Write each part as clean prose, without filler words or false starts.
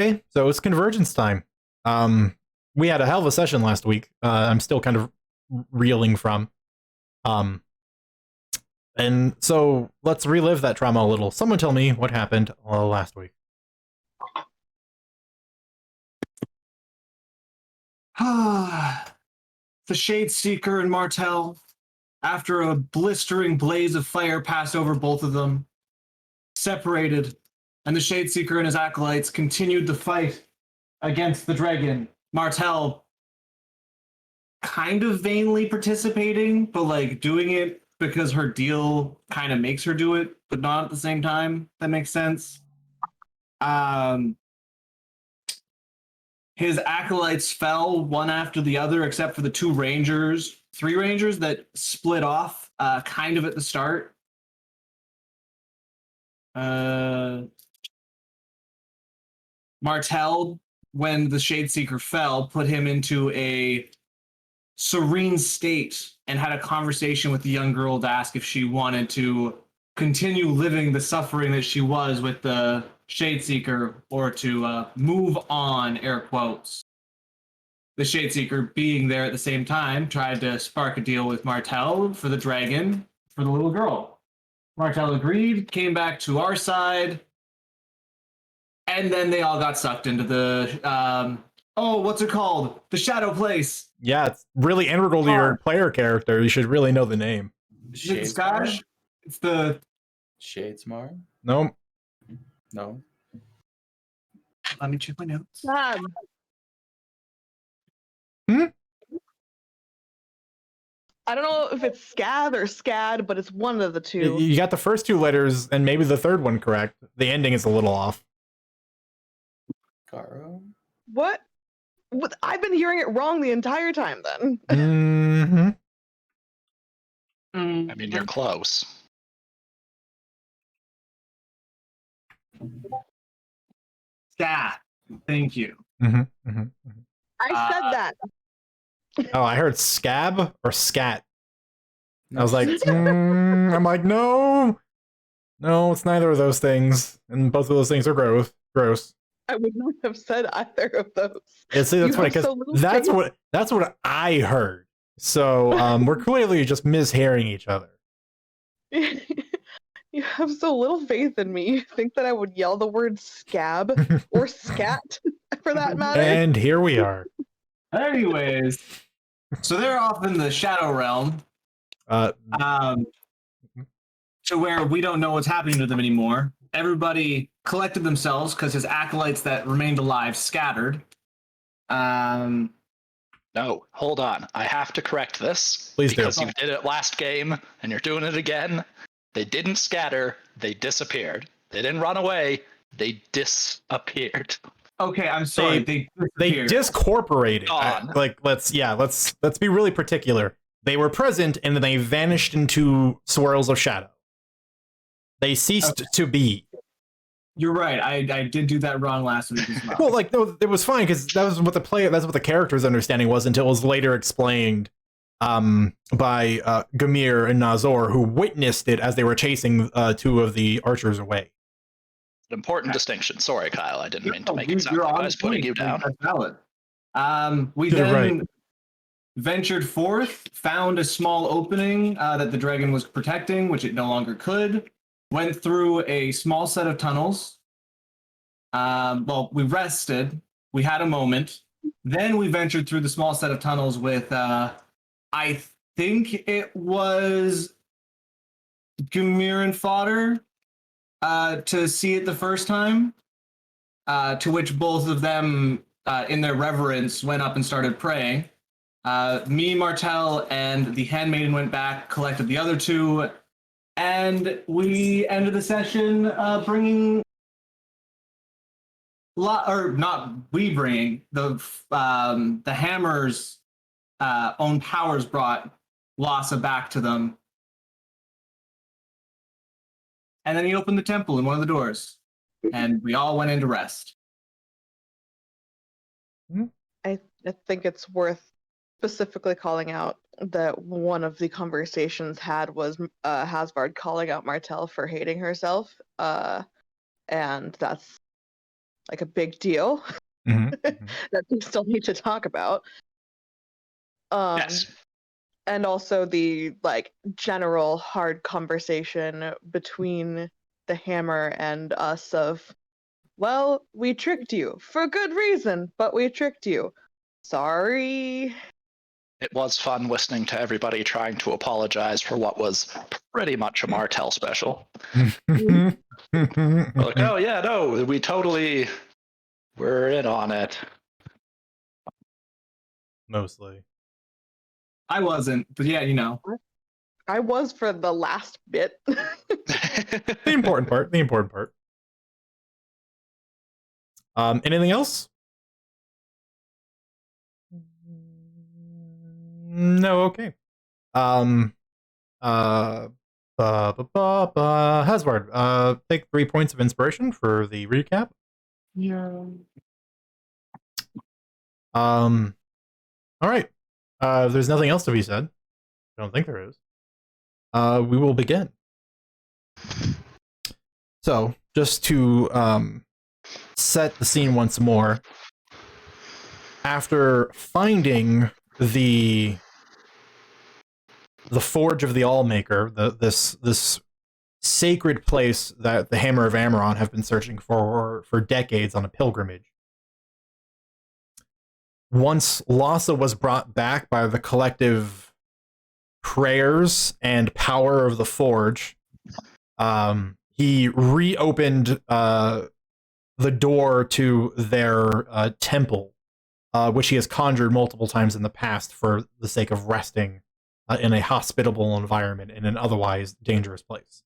Okay, so it's Convergence time. We had a hell of a session last week. I'm still kind of reeling from. Um, and so let's relive that trauma a little. Someone tell me what happened last week. The Shade Seeker and Martel, after a blistering blaze of fire passed over both of them, separated, and the Shade Seeker and his acolytes continued the fight against the dragon. Martel kind of vainly participating, but like doing it because her deal kind of makes her do it, but not at the same time. That makes sense. His acolytes fell one after the other, except for the three rangers that split off kind of at the start. Martel, when the Shadeseeker fell, put him into a serene state and had a conversation with the young girl to ask if she wanted to continue living the suffering that she was with the Shadeseeker or to move on, air quotes. The Shadeseeker, being there at the same time, tried to spark a deal with Martel for the dragon for the little girl. Martel agreed, came back to our side, and then they all got sucked into the what's it called? The Shadow Place. Yeah, it's really integral to your player character. You should really know the name. Shadesmar? It's the Shadesmar? No. No. Let me check my notes. I don't know if it's Scav or Scad, but it's one of the two. You got the first two letters and maybe the third one correct. The ending is a little off. Garo? What? I've been hearing it wrong the entire time then. Mm-hmm. I mean, you're close. Yeah, thank you. Mm-hmm. Mm-hmm. I said that. Oh, I heard scab or scat. I was like, I'm like, no, it's neither of those things, and both of those things are gross. I would not have said either of those. Yeah, see, that's funny because that's what I heard. So we're clearly just mishearing each other. You have so little faith in me. You think that I would yell the word scab or scat for that matter? And here we are. Anyways, so they're off in the Shadow Realm, to where we don't know what's happening to them anymore. Everybody collected themselves because his acolytes that remained alive scattered. No, hold on. I have to correct this. Please because do. You did it last game, and you're doing it again. They didn't scatter. They disappeared. They didn't run away. They disappeared. Okay, I'm sorry. They discorporated. Let's be really particular. They were present and then they vanished into swirls of shadow. They ceased to be. You're right. I did do that wrong last week as well. Well, like no, it was fine because that's what the character's understanding was until it was later explained by Gamir and Nazor, who witnessed it as they were chasing two of the archers away. An important distinction. Sorry, Kyle. I didn't mean to make it sound like I was putting you down. That's valid. We then ventured forth, found a small opening that the dragon was protecting, which it no longer could. Went through a small set of tunnels. We rested. We had a moment. Then we ventured through the small set of tunnels with, I think it was Gamir and Fodder to see it the first time, to which both of them, in their reverence, went up and started praying. Me, Martel, and the handmaiden went back, collected the other two, and we ended the session bringing the Hammer's own powers brought Lhasa back to them. And then he opened the temple in one of the doors, and we all went into rest. I think it's worth specifically calling out that one of the conversations had was Hasvard calling out Martel for hating herself, and that's like a big deal Mhm. that we still need to talk about. Yes. And also the like general hard conversation between the hammer and us of, well, we tricked you for good reason, but we tricked you. Sorry. It was fun listening to everybody trying to apologize for what was pretty much a Martell special. Like, oh yeah, no, we totally were in on it. Mostly. I wasn't, but yeah, you know. I was for the last bit. The important part. The important part. Anything else? No. Okay. Hasward, take 3 points of inspiration for the recap. Yeah. All right. If there's nothing else to be said, I don't think there is. We will begin. So, just to set the scene once more, after finding the Forge of the Allmaker, this sacred place that the Hammer of Amaron have been searching for decades on a pilgrimage, once Lhasa was brought back by the collective prayers and power of the Forge, he reopened the door to their temple, which he has conjured multiple times in the past for the sake of resting in a hospitable environment in an otherwise dangerous place.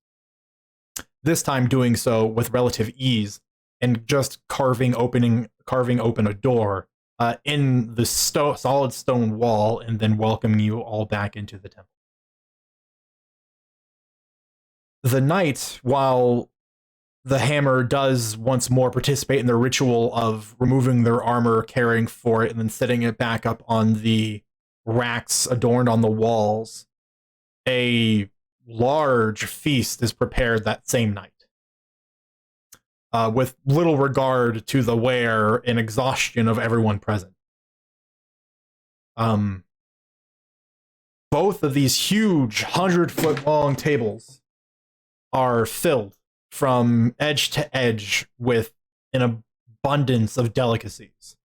This time doing so with relative ease and just carving open a door in the solid stone wall and then welcoming you all back into the temple. The knight, while the hammer does once more participate in the ritual of removing their armor, caring for it, and then setting it back up on the racks adorned on the walls, a large feast is prepared that same night, with little regard to the wear and exhaustion of everyone present. Both of these huge 100-foot long tables are filled from edge to edge with an abundance of delicacies,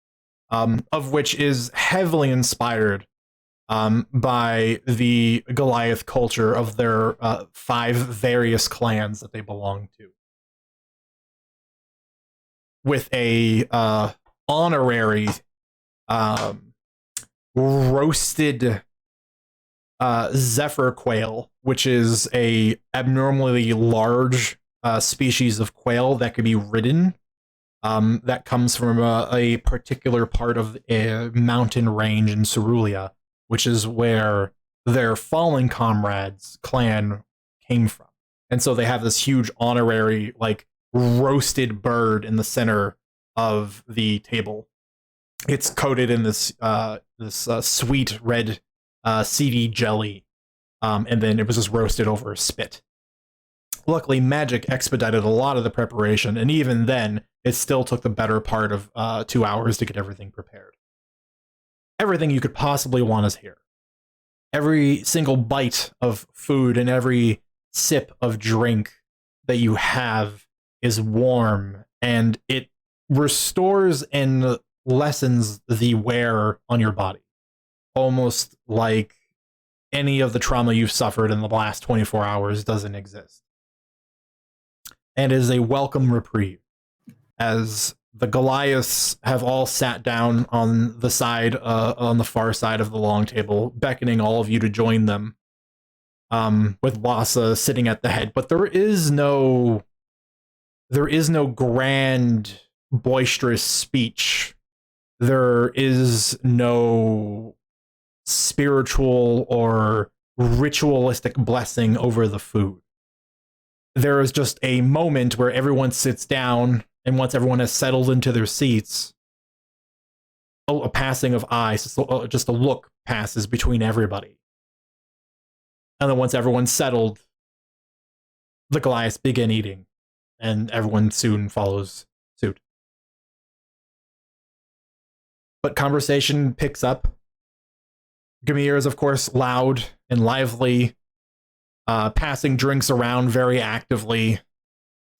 of which is heavily inspired by the Goliath culture of their 5 various clans that they belong to, with a honorary roasted zephyr quail, which is a abnormally large species of quail that could be ridden, that comes from a particular part of a mountain range in Cerulean, which is where their fallen comrades clan came from. And so they have this huge honorary, like, roasted bird in the center of the table. It's coated in this sweet red seedy jelly, and then it was just roasted over a spit. Luckily, magic expedited a lot of the preparation, and even then, it still took the better part of 2 hours to get everything prepared. Everything you could possibly want is here. Every single bite of food and every sip of drink that you have is warm, and it restores and lessens the wear on your body, almost like any of the trauma you've suffered in the last 24 hours doesn't exist. And is a welcome reprieve, as the Goliaths have all sat down on the side, on the far side of the long table, beckoning all of you to join them, with Lhasa sitting at the head. But there is no grand, boisterous speech. There is no spiritual or ritualistic blessing over the food. There is just a moment where everyone sits down, and once everyone has settled into their seats, a passing of eyes, just a look passes between everybody. And then once everyone's settled, the Goliaths begin eating, and everyone soon follows suit. but conversation picks up. Gamir is, of course, loud and lively, passing drinks around very actively,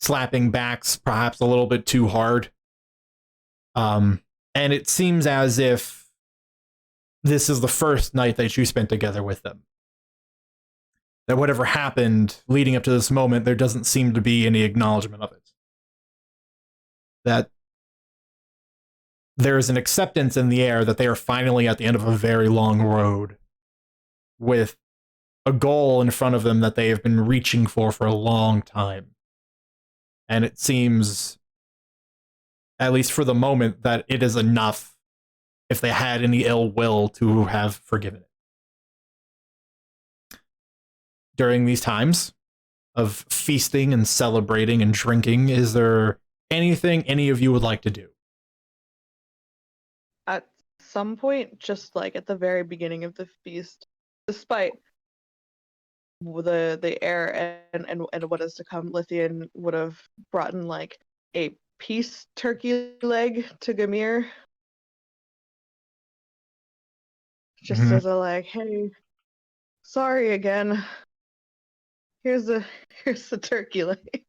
slapping backs perhaps a little bit too hard. And it seems as if this is the first night that you spent together with them. That whatever happened leading up to this moment, there doesn't seem to be any acknowledgement of it. That there is an acceptance in the air that they are finally at the end of a very long road with a goal in front of them that they have been reaching for a long time. And it seems, at least for the moment, that it is enough if they had any ill will to have forgiven it. During these times of feasting and celebrating and drinking, is there anything any of you would like to do? At some point, just like at the very beginning of the feast, despite the air and what is to come, Lithian would have brought in like a peace turkey leg to Gamir. Just as a like, hey, sorry again. Here's the turkey leg.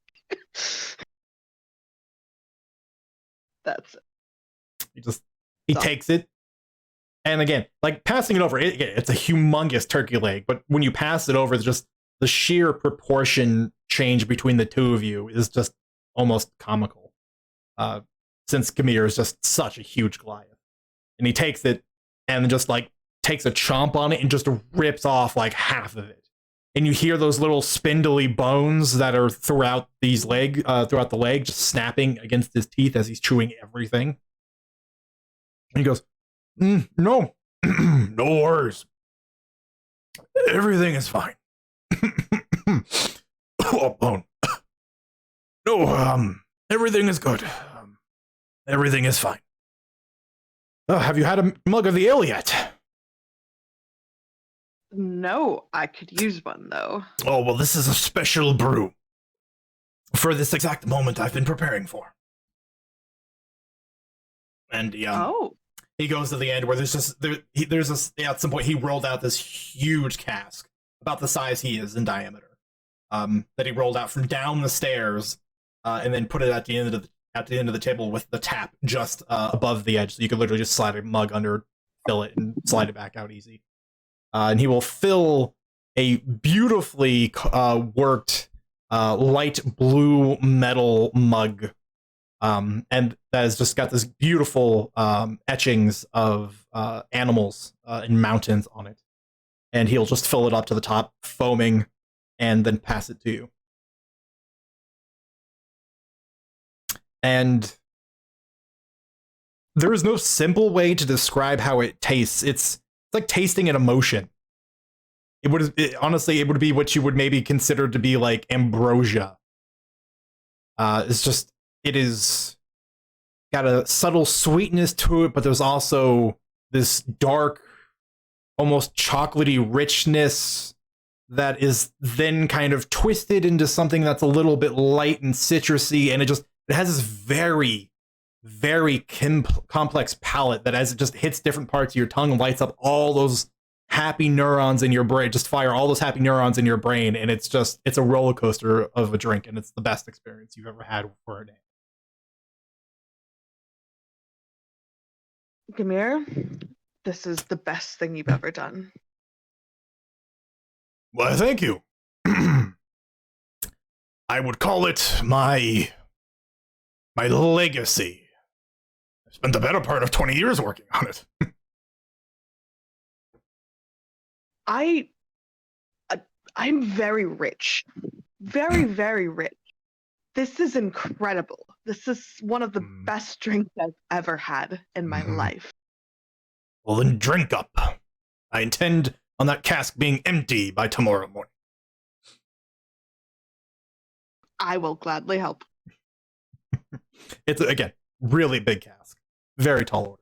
That's it. He takes it, and again, like passing it over, it's a humongous turkey leg, but when you pass it over, it's just the sheer proportion change between the two of you is just almost comical. Since Gamir is just such a huge Goliath, and he takes it and just like takes a chomp on it and just rips off like half of it, and you hear those little spindly bones that are throughout the leg, just snapping against his teeth as he's chewing everything. And he goes, no, no worries. Everything is fine. Oh, bone. No, everything is good. Everything is fine. Have you had a mug of the ale yet? No, I could use one though. Oh, well, this is a special brew for this exact moment I've been preparing for. And he goes to the end where at some point he rolled out this huge cask about the size he is in diameter, that he rolled out from down the stairs, and then put it at the end of the table with the tap just above the edge, so you could literally just slide a mug under, fill it, and slide it back out easy. And he will fill a beautifully worked light blue metal mug. And that has just got this beautiful etchings of animals and mountains on it. And he'll just fill it up to the top, foaming, and then pass it to you. And there is no simple way to describe how it tastes. It's like tasting an emotion. Honestly, it would be what you would maybe consider to be like ambrosia. It is got a subtle sweetness to it, but there's also this dark, almost chocolatey richness that is then kind of twisted into something that's a little bit light and citrusy, and it has this very, very complex palate that as it just hits different parts of your tongue, lights up all those happy neurons in your brain, just fire all those happy neurons in your brain, and it's a roller coaster of a drink, and it's the best experience you've ever had for a day. Gamir, this is the best thing you've ever done. Why, thank you. I would call it my legacy. I spent the better part of 20 years working on it. I'm very rich. Very, very rich. This is incredible. This is one of the best drinks I've ever had in my life. Well, then drink up. I intend on that cask being empty by tomorrow morning. I will gladly help. It's, again, really big cask. Very tall.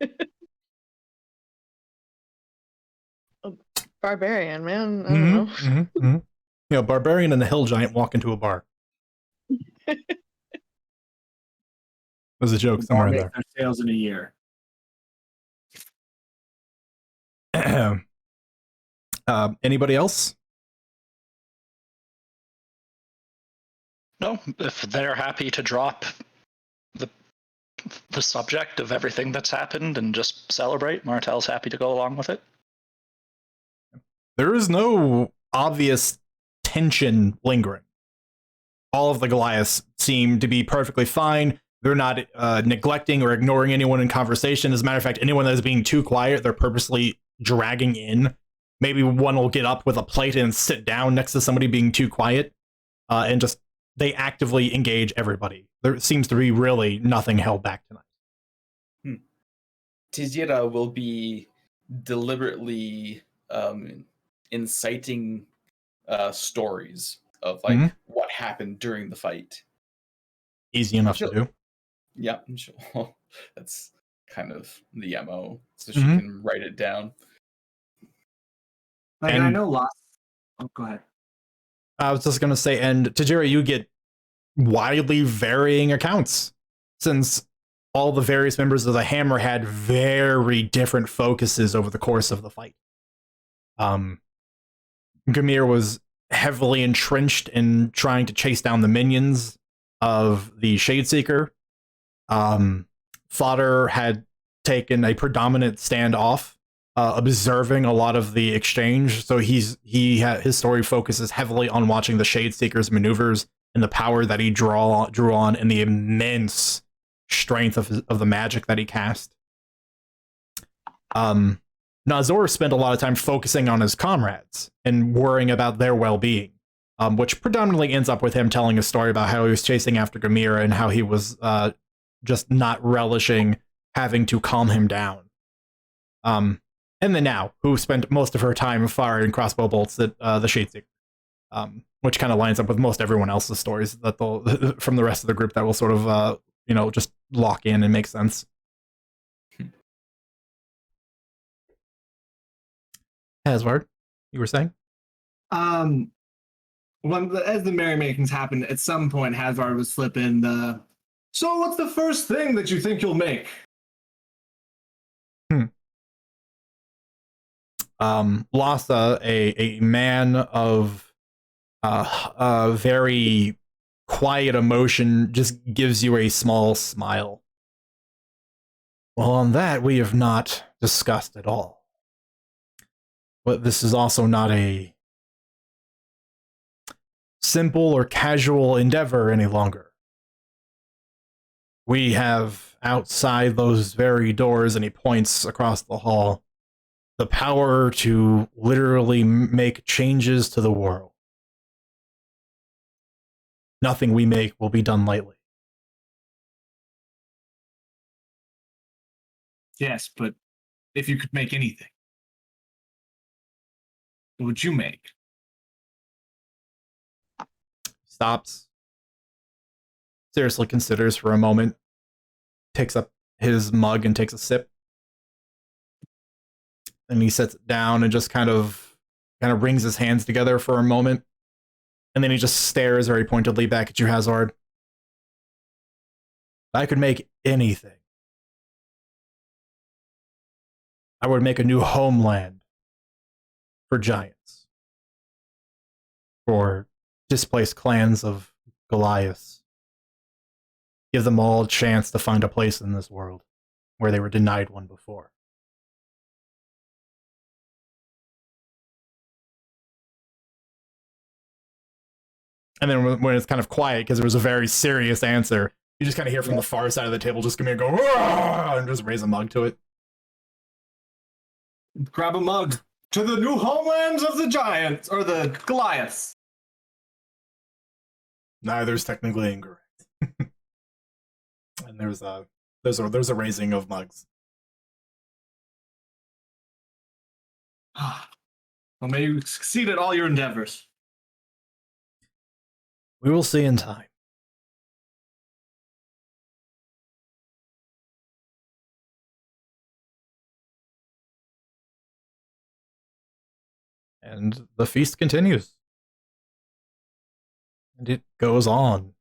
Barbarian, man. I don't know. You know, barbarian and the hill giant walk into a bar. There's a joke somewhere in there. Their sales in a year. Anybody else? No, if they're happy to drop the the subject of everything that's happened and just celebrate, Martel's happy to go along with it. There is no obvious tension lingering. All of the Goliaths seem to be perfectly fine. They're not neglecting or ignoring anyone in conversation. As a matter of fact, anyone that is being too quiet, they're purposely dragging in. Maybe one will get up with a plate and sit down next to somebody being too quiet, and just they actively engage everybody. There seems to be really nothing held back tonight. Tizira will be deliberately inciting stories of like what happened during the fight. Easy enough to do. Yeah, sure. That's kind of the MO, so she can write it down. Like, and I know lots. Oh, go ahead. I was just going to say, and Tajiri, you get widely varying accounts, since all the various members of the Hammer had very different focuses over the course of the fight. Gamir was heavily entrenched in trying to chase down the minions of the Shadeseeker. Fodder had taken a predominant standoff, observing a lot of the exchange. So his story focuses heavily on watching the Shadeseeker's maneuvers and the power that he drew on, and the immense strength of the magic that he cast. Nazor spent a lot of time focusing on his comrades and worrying about their well-being, which predominantly ends up with him telling a story about how he was chasing after Gamira and how he was just not relishing having to calm him down. And then now, who spent most of her time firing crossbow bolts at the Shadeseeker, which kind of lines up with most everyone else's stories that they'll from the rest of the group that will sort of just lock in and make sense. Hasward, you were saying? As the merrymakings happened, at some point Hasward would slip in the, so what's the first thing that you think you'll make? Lhasa, a man of very quiet emotion, just gives you a small smile. Well, on that we have not discussed at all. But this is also not a simple or casual endeavor any longer. We have outside those very doors, and he points across the hall, the power to literally make changes to the world. Nothing we make will be done lightly. Yes, but if you could make anything, what would you make? Stops. Seriously considers for a moment. Takes up his mug and takes a sip. And he sets it down and just kind of wrings his hands together for a moment. And then he just stares very pointedly back at you, Hazard. If I could make anything, I would make a new homeland for giants. For displaced clans of Goliaths. Give them all a chance to find a place in this world where they were denied one before. And then when it's kind of quiet, because there was a very serious answer, you just kind of hear from the far side of the table, just come here and go, "Argh!" and just raise a mug to it. Grab a mug. To the new homelands of the giants, or the Goliaths. Neither is technically incorrect. And there's a raising of mugs. Well, may you succeed at all your endeavors. We will see in time. And the feast continues. And it goes on.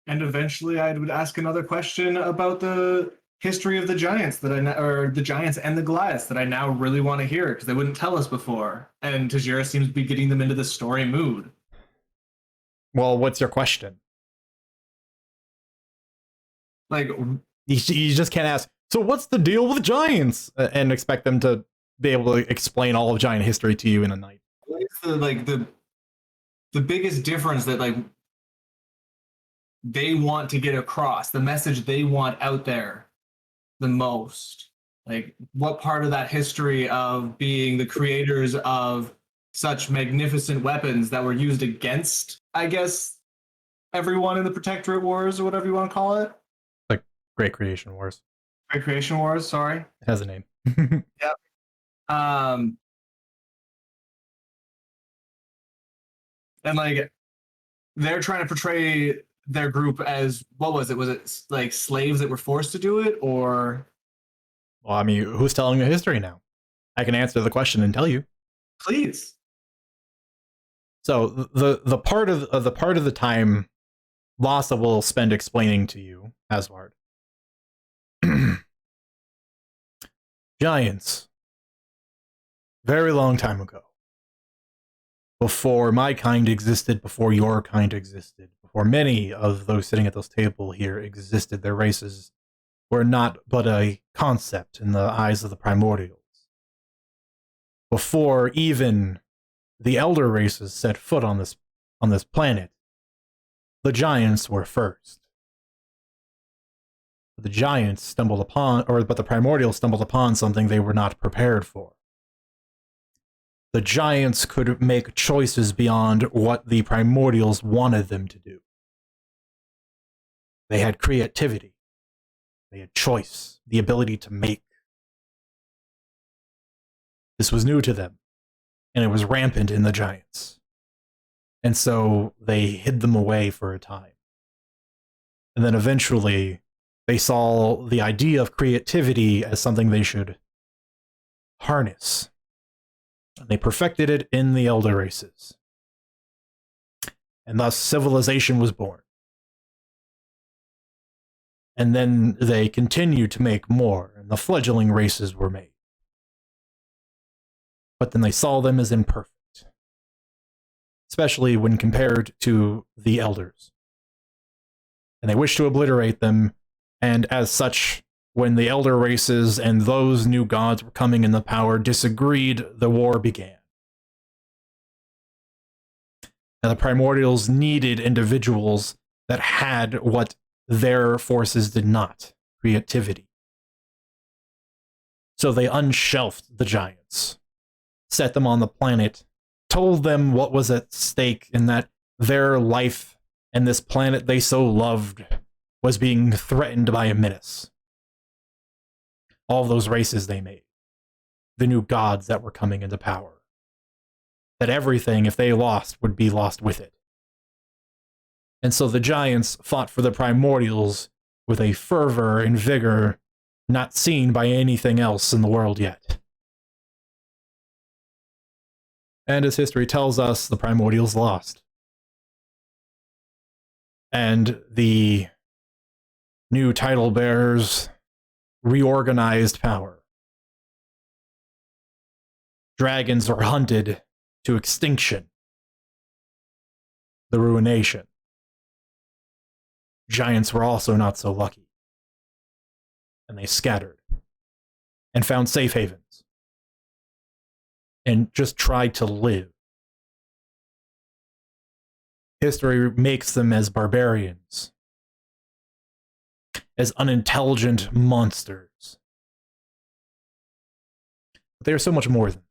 And eventually I would ask another question about the history of the giants or the giants and the Goliaths that I now really want to hear because they wouldn't tell us before. And Tajira seems to be getting them into the story mood. Well, what's your question? Like, You just can't ask, so what's the deal with giants? And expect them to be able to explain all of giant history to you in a night. what is the biggest difference that like they want to get across, the message they want out there the most? Like, what part of that history of being the creators of such magnificent weapons that were used against, I guess, everyone in the Protectorate Wars or whatever you want to call it? Like Great Creation Wars. Great Creation Wars, sorry. It has a name. Yep. And like they're trying to portray their group as, what was it? Was it like slaves that were forced to do it, or? Well, I mean, who's telling the history now? I can answer the question and tell you. Please. So the part of the time Lhasa will spend explaining to you, Asward. Giants. Very long time ago. Before my kind existed, before your kind existed, before many of those sitting at this table here existed, their races were not but a concept in the eyes of the primordials. Before even the elder races set foot on this planet, the giants were first. The giants stumbled upon, but the primordials stumbled upon something they were not prepared for. The giants could make choices beyond what the primordials wanted them to do. They had creativity. They had choice, the ability to make. This was new to them, and it was rampant in the giants. And so they hid them away for a time. And then eventually, they saw the idea of creativity as something they should harness. And they perfected it in the elder races. And thus civilization was born. And then they continued to make more, and the fledgling races were made. But then they saw them as imperfect, especially when compared to the elders. And they wished to obliterate them, and as such, when the elder races and those new gods were coming into power disagreed, the war began. Now the primordials needed individuals that had what their forces did not, creativity. So they unshelved the giants, set them on the planet, told them what was at stake in that their life and this planet they so loved was being threatened by a menace. All those races they made, the new gods that were coming into power, that everything, if they lost, would be lost with it. And so the giants fought for the primordials with a fervor and vigor not seen by anything else in the world yet. And as history tells us, the primordials lost. And the new title bearers reorganized power. Dragons were hunted to extinction, the ruination. Giants were also not so lucky. And they scattered and found safe havens and just tried to live. History makes them as barbarians, as unintelligent monsters. But they are so much more than that.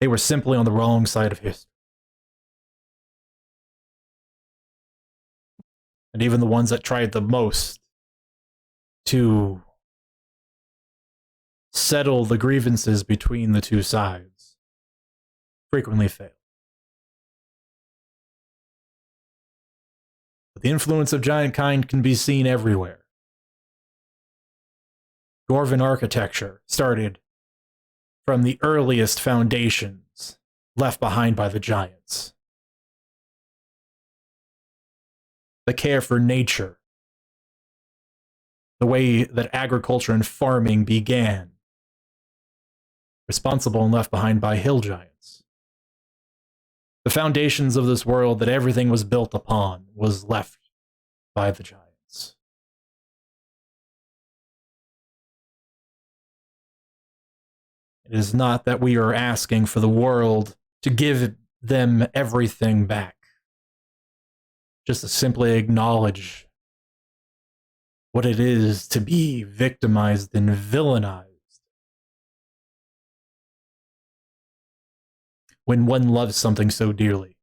They were simply on the wrong side of history. And even the ones that tried the most to settle the grievances between the two sides frequently failed. But the influence of giant kind can be seen everywhere. Dwarven architecture started from the earliest foundations left behind by the giants. the care for nature, the way that agriculture and farming began, responsible and left behind by hill giants. The foundations of this world that everything was built upon was left by the giants. It is not that we are asking for the world to give them everything back, just to simply acknowledge what it is to be victimized and villainized when one loves something so dearly.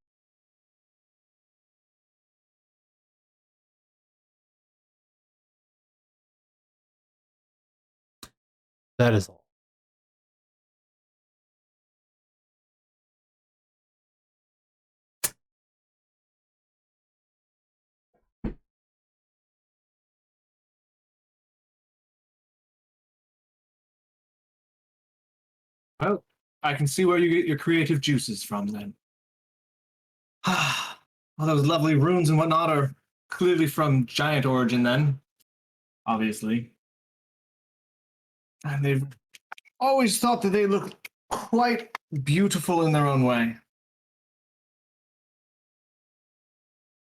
That is all. Well, I can see where you get your creative juices from then. All those lovely runes and whatnot are clearly from giant origin then. Obviously. And they've always thought that they look quite beautiful in their own way.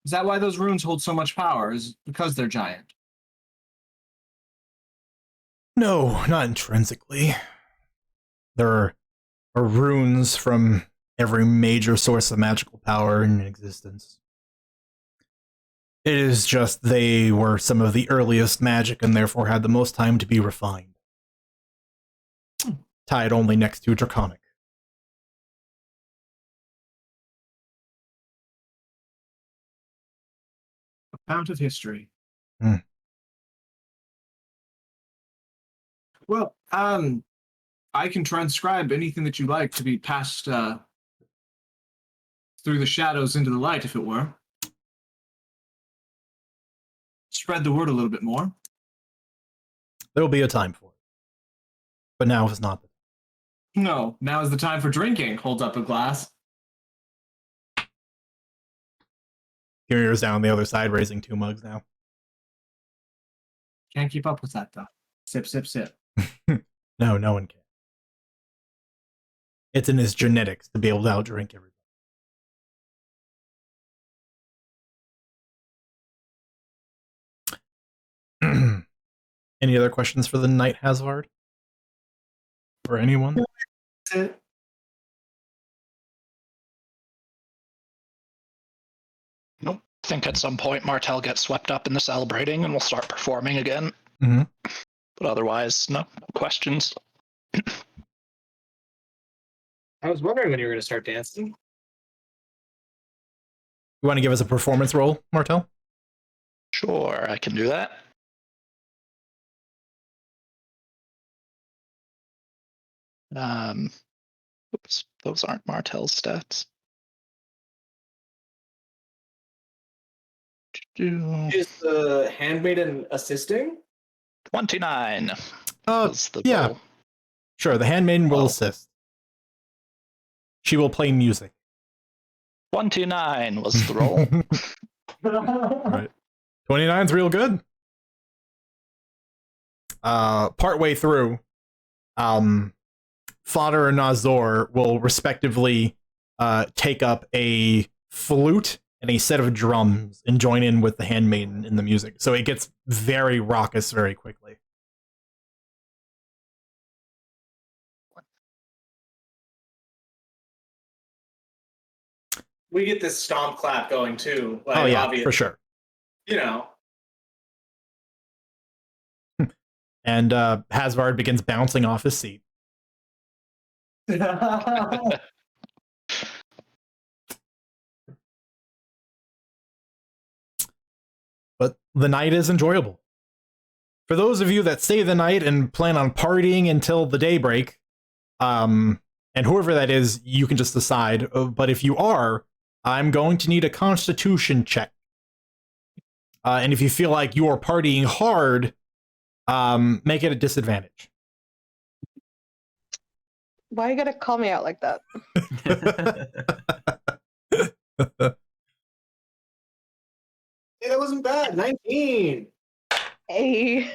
Is that why those runes hold so much power? Is it because they're giant? No, not intrinsically. There are runes from every major source of magical power in existence. It is just they were some of the earliest magic and therefore had the most time to be refined. Tied only next to Draconic. A fount of history. Hmm. Well, I can transcribe anything that you like to be passed through the shadows into the light, if it were. Spread the word a little bit more. There will be a time for it. But now is not the time. No, now is the time for drinking. Holds up a glass. Kyrio's down the other side, raising 2 mugs now. Can't keep up with that, though. Sip, sip, sip. No, no one can. It's in his genetics to be able to outdrink everybody. Any other questions for the Knight Hasvard? Or anyone? That's it. Nope. I think at some point Martel gets swept up in the celebrating and we'll start performing again. Mm-hmm. But otherwise, no questions. I was wondering when you were going to start dancing. You want to give us a performance roll, Martel? Sure, I can do that. Oops, those aren't Martel's stats. Is the handmaiden assisting? 29 Uh, was the yeah. goal. Sure, the handmaiden will Oh. assist. She will play music. 29 was the roll. Right. 29's real good. Partway through, Fodder and Nazor will respectively take up a flute and a set of drums and join in with the handmaiden in the music. So it gets very raucous very quickly. We get this stomp clap going too. Like, Oh yeah, obvious, for sure. You know. And Hasvard begins bouncing off his seat. But the night is enjoyable. For those of you that stay the night and plan on partying until the daybreak, and whoever that is, you can just decide. But if you are, I'm going to need a constitution check. And if you feel like you are partying hard, make it a disadvantage. Why you gotta call me out like that? Hey, that wasn't bad. 19. A.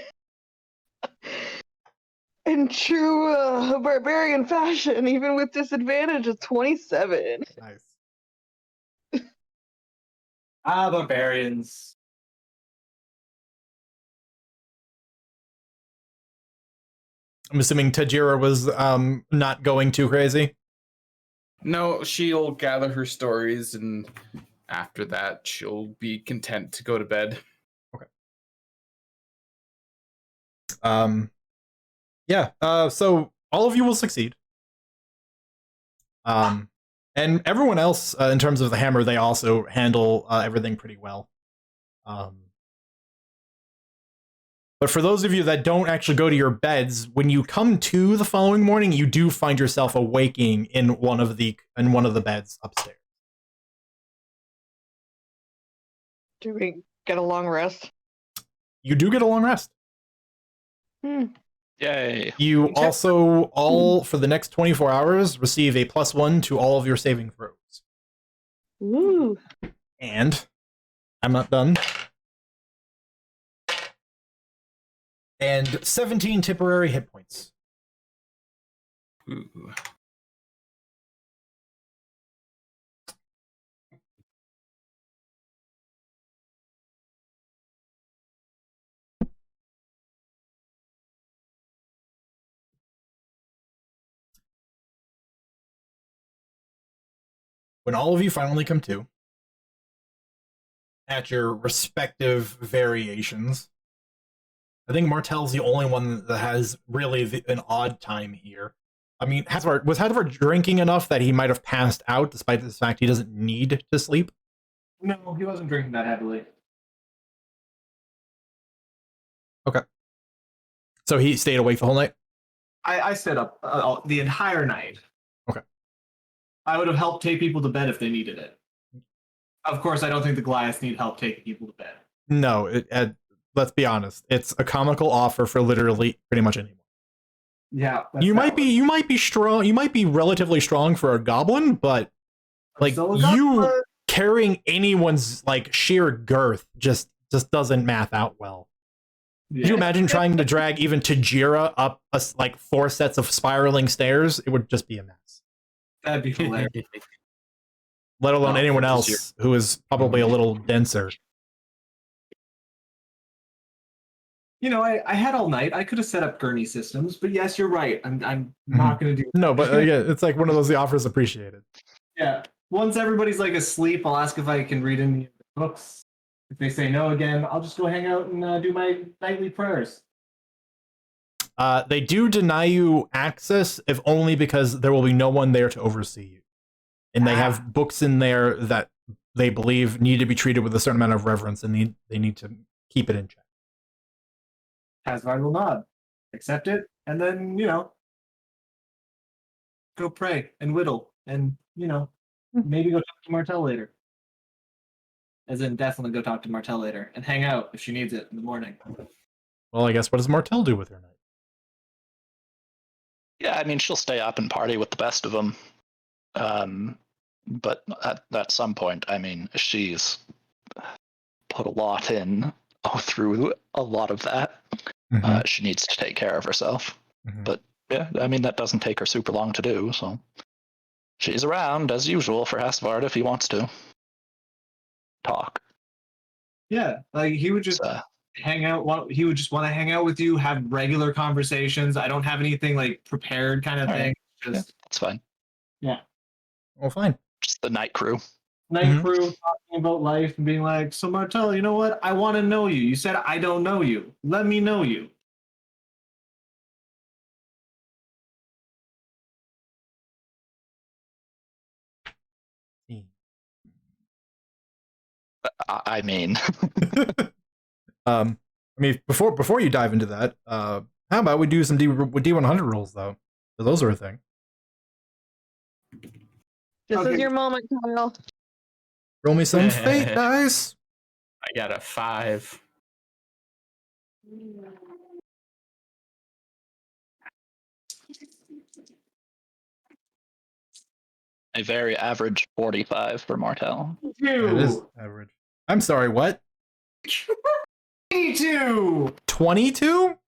In true barbarian fashion, even with disadvantage, of 27. Nice. Barbarians. I'm assuming Tajira was not going too crazy. No, she'll gather her stories, and after that, she'll be content to go to bed. Yeah. So all of you will succeed. And everyone else, in terms of the hammer, they also handle everything pretty well. But for those of you that don't actually go to your beds, when you come to the following morning, you do find yourself awaking in one of the beds upstairs. Do we get a long rest? You do get a long rest. Yay. You also all, for the next 24 hours, receive a +1 to all of your saving throws. Woo. And I'm not done. And 17 temporary hit points. Ooh. When all of you finally come to, at your respective variations, I think Martel's the only one that has really an odd time here. I mean, was Hadvar drinking enough that he might have passed out, despite the fact he doesn't need to sleep? No, he wasn't drinking that heavily. Okay. So he stayed awake the whole night? I stayed up the entire night. Okay. I would have helped take people to bed if they needed it. Of course, I don't think the Goliaths need help taking people to bed. No, let's be honest. It's a comical offer for literally pretty much anyone. Yeah, You might be strong. You might be relatively strong for a goblin, but like you carrying anyone's like sheer girth just doesn't math out well. Yeah. Could you imagine trying to drag even Tajira up like 4 sets of spiraling stairs? It would just be a mess. That'd be hilarious. Let alone anyone Tajira. else who is probably a little denser. You know, I had all night. I could have set up gurney systems, but yes, you're right. I'm not going to do. No, but again, it's like one of those the offers appreciated. Yeah. Once everybody's like asleep, I'll ask if I can read any of the books. If they say no again, I'll just go hang out and do my nightly prayers. They do deny you access, if only because there will be no one there to oversee you. And they have books in there that they believe need to be treated with a certain amount of reverence, and they need to keep it in check. Hasvard will nod, accept it, and then, go pray and whittle and, maybe go talk to Martell later. As in, definitely go talk to Martell later and hang out if she needs it in the morning. Well, I guess what does Martell do with her night? Yeah, I mean, she'll stay up and party with the best of them. But at some point, I mean, she's put a lot in through a lot of that. She needs to take care of herself. But yeah, I mean, that doesn't take her super long to do. So she's around as usual for Hasvard if he wants to talk. Yeah, like he would just hang out. He would just want to hang out with you, have regular conversations. I don't have anything like prepared kind of thing. Right. Just that's fine. Yeah. Well, fine. Just the night crew. Night crew talking about life and being like, so Martell, you know what? I want to know you. You said I don't know you. Let me know you. I mean, before you dive into that, how about we do some D100 rolls though? So those are a thing. This is your moment, Kyle. Roll me some fate dice. I got a 5. a very average 45 for Martell. It is average. I'm sorry, what? 82. 22?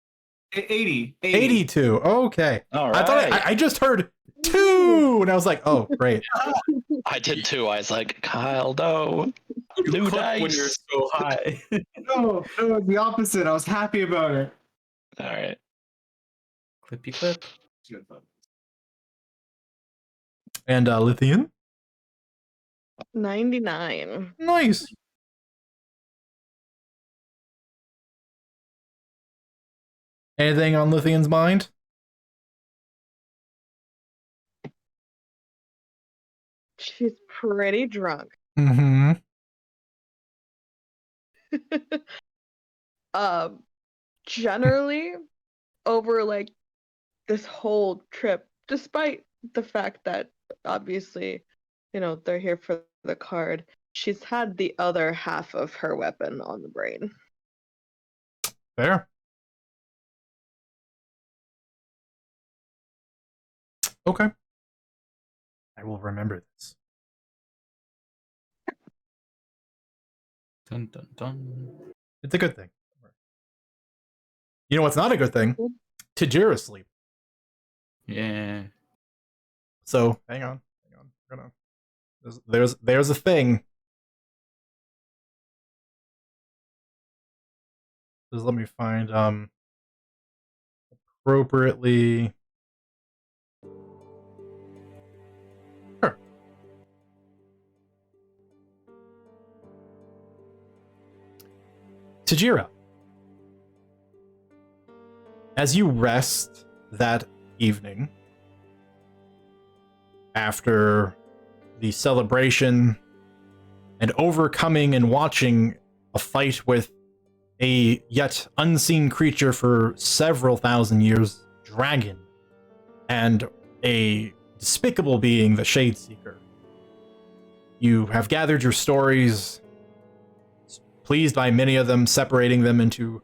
80. 82. Okay. All right. I thought I just heard 2, and I was like, oh, great. I did too. I was like, Kyle, no. You New clip when dice. you're so high. No, the opposite. I was happy about it. All right. Clippy clip. And Lithian? 99. Nice. Anything on Lithian's mind? She's pretty drunk. Mm-hmm. Generally, over like this whole trip, despite the fact that obviously, they're here for the card, she's had the other half of her weapon on the brain. Fair. Okay. I will remember this. Dun dun dun. It's a good thing. You know what's not a good thing? Tajira's sleep. Yeah. So hang on. There's a thing. Just let me find appropriately. Sure. Tajira, as you rest that evening after the celebration and overcoming and watching a fight with a yet unseen creature for several thousand years, dragon, and a despicable being, the Shadeseeker, you have gathered your stories, pleased by many of them, separating them into,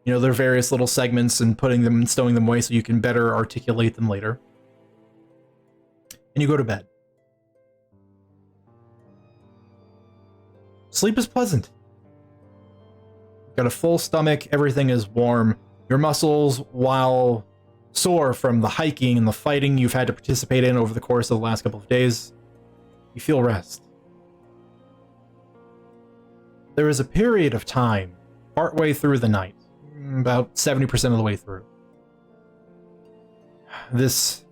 their various little segments and putting them and stowing them away so you can better articulate them later. And you go to bed. Sleep is pleasant. You've got a full stomach, everything is warm. Your muscles, while sore from the hiking and the fighting you've had to participate in over the course of the last couple of days, you feel rest. There is a period of time, partway through the night, about 70% of the way through. This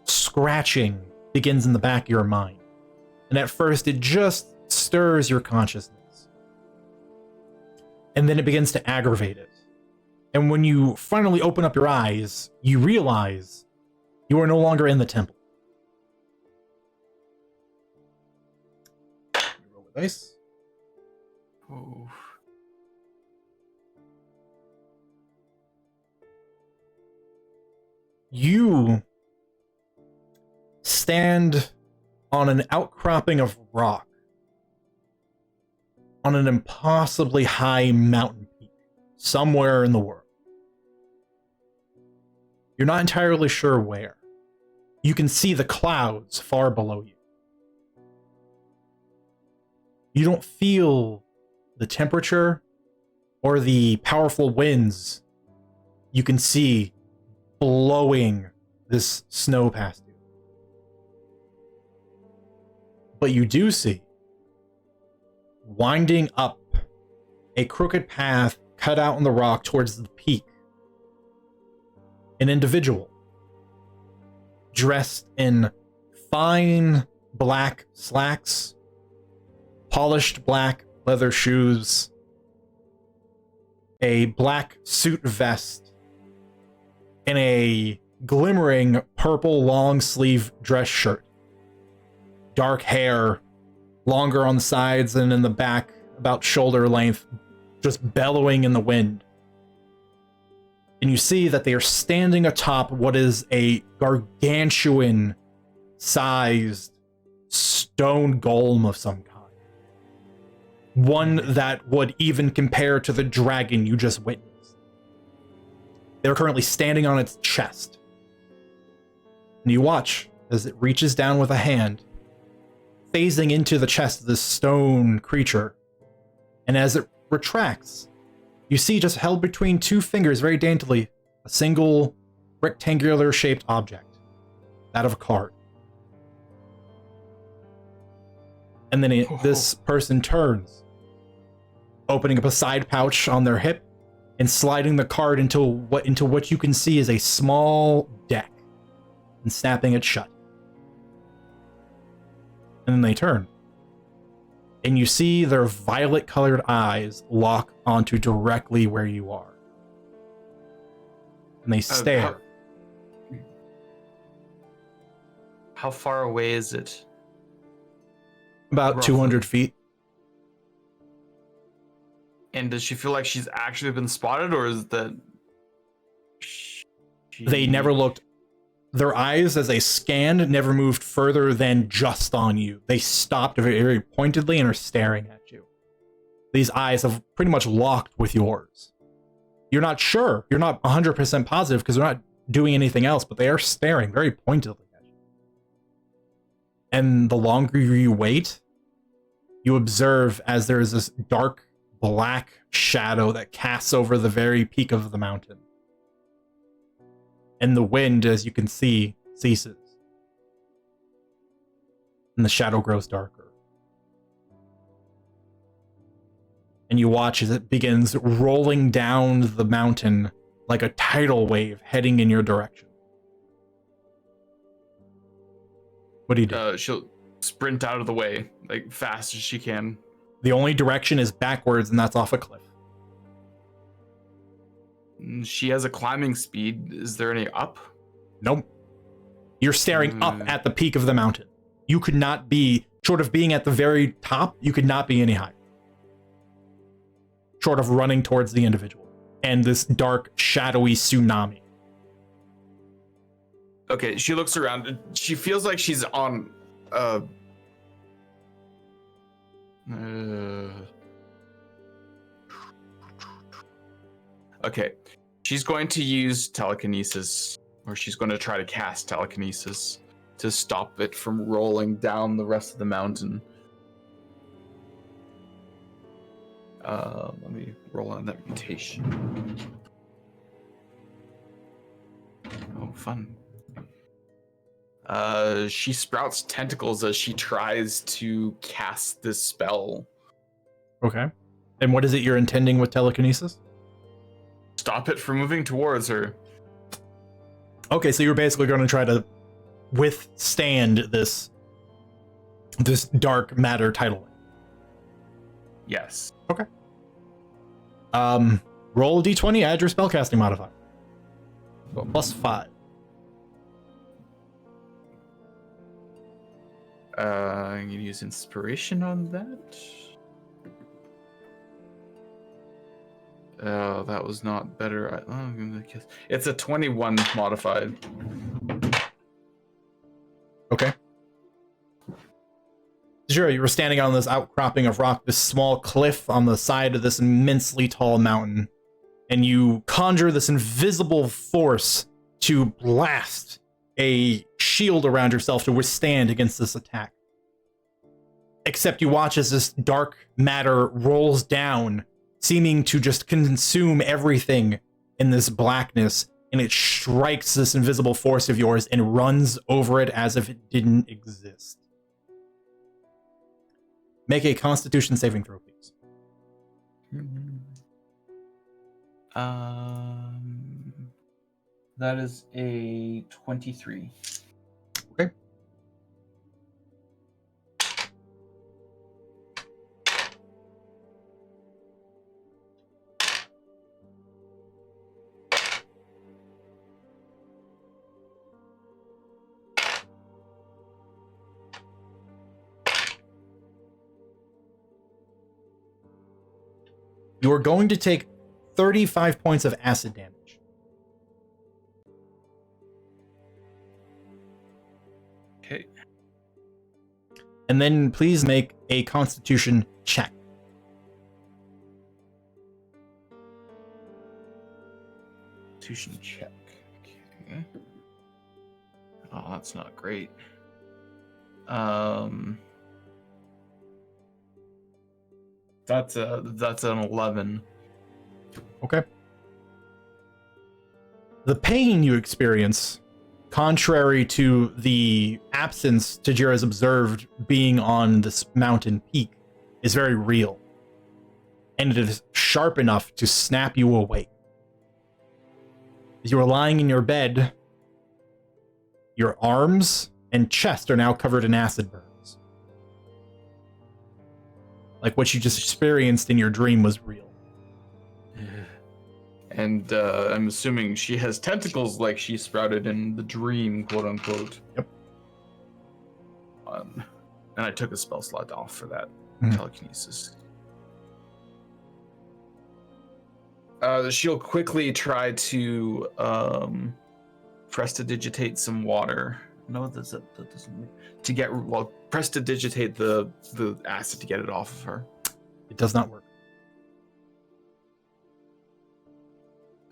scratching begins in the back of your mind. And at first, it just stirs your consciousness. And then it begins to aggravate it. And when you finally open up your eyes, you realize you are no longer in the temple. Roll the dice. Oh. You stand on an outcropping of rock on an impossibly high mountain peak somewhere in the world. You're not entirely sure where. You can see the clouds far below you. You don't feel the temperature or the powerful winds you can see blowing this snow past you. But you do see, winding up a crooked path cut out in the rock towards the peak, an individual dressed in fine black slacks, polished black leather shoes, a black suit vest, and a glimmering purple long sleeve dress shirt. Dark hair, longer on the sides and in the back, about shoulder length, just bellowing in the wind. And you see that they are standing atop what is a gargantuan sized stone golem of some kind. One that would even compare to the dragon you just witnessed. They're currently standing on its chest. And you watch as it reaches down with a hand, phasing into the chest of this stone creature. And as it retracts. You see, just held between two fingers very daintily, a single rectangular shaped object, that of a card. And then this person turns, opening up a side pouch on their hip and sliding the card into what you can see is a small deck and snapping it shut. And then they turn. And you see their violet-colored eyes lock onto directly where you are. And they stare. How far away is it? About Roughly. 200 feet. And does she feel like she's actually been spotted, or is that They never looked. Their eyes, as they scanned, never moved further than just on you. They stopped very, very pointedly and are staring at you. These eyes have pretty much locked with yours. You're not sure. You're not 100% positive because they're not doing anything else, but they are staring very pointedly at you. And the longer you wait, you observe as there is this dark black shadow that casts over the very peak of the mountain. And the wind, as you can see, ceases. And the shadow grows darker. And you watch as it begins rolling down the mountain like a tidal wave heading in your direction. What do you do? She'll sprint out of the way, like fast as she can. The only direction is backwards, and that's off a cliff. She has a climbing speed. Is there any up? Nope. You're staring up at the peak of the mountain. You could not be, short of being at the very top, you could not be any higher. Short of running towards the individual and this dark, shadowy tsunami. Okay, she looks around. She feels like she's on okay. She's going to use telekinesis, or she's going to try to cast telekinesis to stop it from rolling down the rest of the mountain. Let me roll on that mutation. Oh, fun. She sprouts tentacles as she tries to cast this spell. Okay. And what is it you're intending with telekinesis? Stop it from moving towards her. Okay, so you're basically going to try to withstand this dark matter tidal wave. Yes. Okay. Roll a d20, add your spellcasting modifier. So +5. I'm gonna use inspiration on that. Oh, that was not better. I'm gonna guess it's a 21 modified. Okay. Sure, you were standing on this outcropping of rock, this small cliff on the side of this immensely tall mountain, and you conjure this invisible force to blast a shield around yourself to withstand against this attack. Except you watch as this dark matter rolls down, seeming to just consume everything in this blackness, and it strikes this invisible force of yours and runs over it as if it didn't exist. Make a Constitution saving throw, please. That is a 23. Okay. You are going to take 35 points of acid damage. Okay. And then please make a Constitution check. Constitution check. Okay. Oh, that's not great. That's an 11. Okay. The pain you experience, contrary to the absence Tajira has observed being on this mountain peak, is very real. And it is sharp enough to snap you awake. As you are lying in your bed, your arms and chest are now covered in acid burns. Like what you just experienced in your dream was real. And I'm assuming she has tentacles like she sprouted in the dream, quote unquote. Yep. And I took a spell slot off for that telekinesis. She'll quickly try to prestidigitate some water. No, that doesn't. To get prestidigitate the acid to get it off of her. It does not work.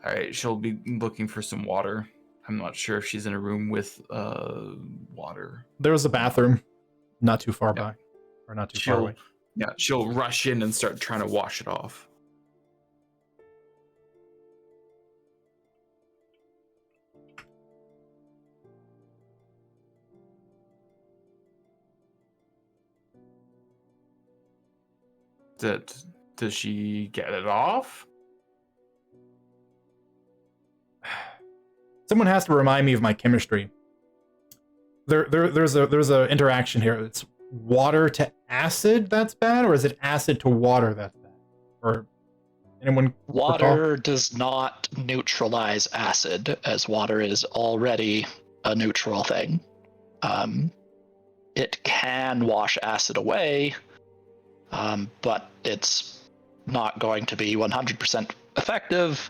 All right, she'll be looking for some water. I'm not sure if she's in a room with water. There's a bathroom not too far by, or not too far away. Yeah, she'll rush in and start trying to wash it off. Does she get it off? Someone has to remind me of my chemistry. There's a interaction here. It's water to acid that's bad, or is it acid to water that's bad? Or anyone? Water does not neutralize acid, as water is already a neutral thing. It can wash acid away, but it's not going to be 100% effective.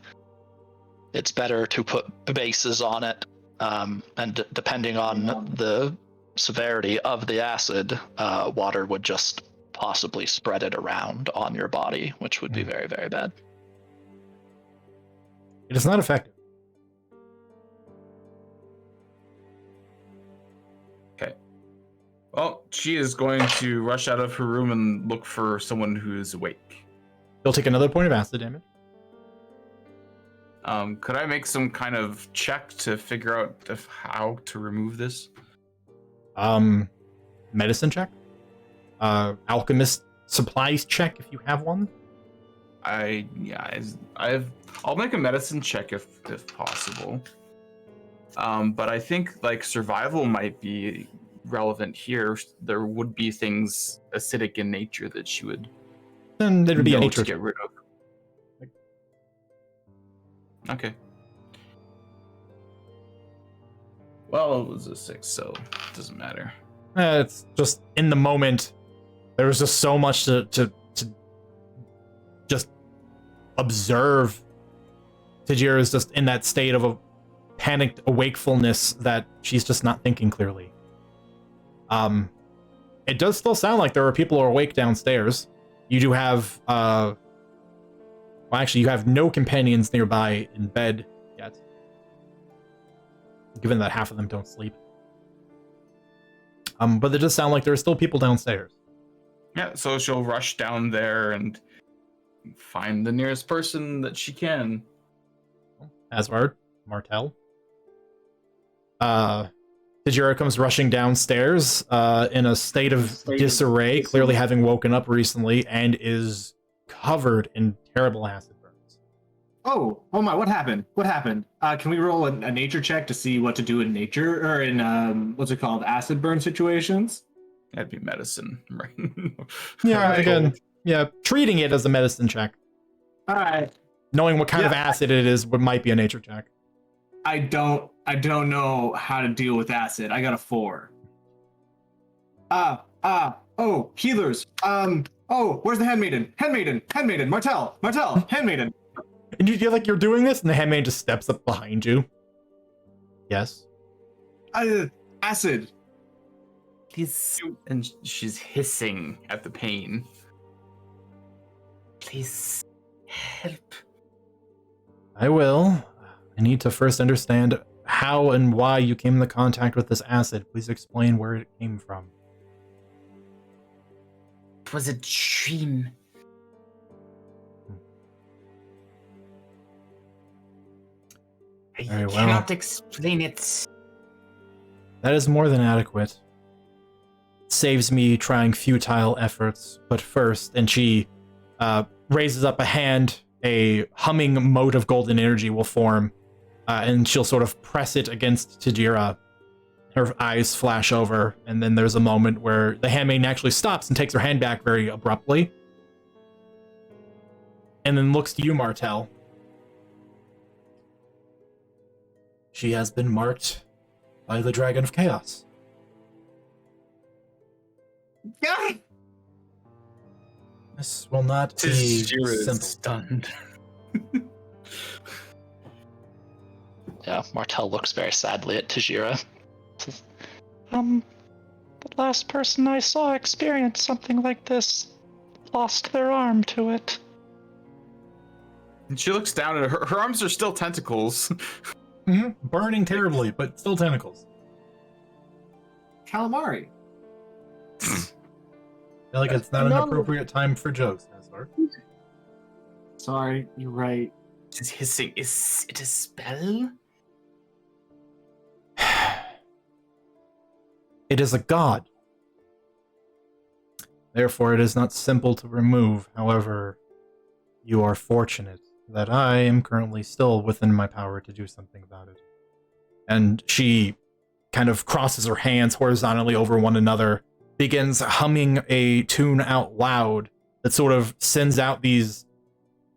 It's better to put bases on it, and depending on the severity of the acid, water would just possibly spread it around on your body, which would be very, very bad. It is not effective. Okay. Well, she is going to rush out of her room and look for someone who's awake. You'll take another point of acid damage. Could I make some kind of check to figure out how to remove this? Medicine check? Alchemist supplies check if you have one. I'll make a medicine check if possible. But I think like survival might be relevant here. There would be things acidic in nature that she would Then it would be a know nature to get rid of. Okay. Well, it was a 6, so it doesn't matter. It's just in the moment. There was just so much to just observe. Tajira is just in that state of a panicked awakefulness that she's just not thinking clearly. It does still sound like there are people who are awake downstairs. You do have well, actually, you have no companions nearby in bed yet, given that half of them don't sleep. But it does sound like there are still people downstairs. Yeah, so she'll rush down there and find the nearest person that she can. Asvard, Martel. Tajira comes rushing downstairs in a state of disarray, clearly having woken up recently, and is covered in terrible acid burns. Oh my! What happened? What happened? Can we roll a nature check to see what to do in nature or in what's it called, acid burn situations? That'd be medicine, right? Yeah, again, yeah, treating it as a medicine check. All right. Knowing what kind of acid it is might be a nature check. I don't know how to deal with acid. I got a 4. Oh, healers. Oh, where's the handmaiden? Handmaiden, Martel, handmaiden. And you feel like you're doing this, and the handmaiden just steps up behind you. Yes. Acid. Please. And she's hissing at the pain. Please help. I will. I need to first understand how and why you came into contact with this acid. Please explain where it came from. It was a dream. Very I well. cannot explain it. That is more than adequate. Saves me trying futile efforts, but first, and she raises up a hand, a humming mote of golden energy will form, and she'll sort of press it against Tajira. Her eyes flash over, and then there's a moment where the handmaiden actually stops and takes her hand back very abruptly, and then looks to you, Martel. She has been marked by the Dragon of Chaos. This will not be Tajira is simple. stunned. Yeah, Martel looks very sadly at Tajira. The last person I saw experience something like this lost their arm to it. And she looks down at her arms are still tentacles. Mm-hmm. Burning terribly, but still tentacles. Calamari. I feel like it's not an appropriate time for jokes, Nazar. Sorry, you're right. Is hissing. Is it a spell? It is a god. Therefore, it is not simple to remove. However, you are fortunate that I am currently still within my power to do something about it. And she kind of crosses her hands horizontally over one another, begins humming a tune out loud that sort of sends out these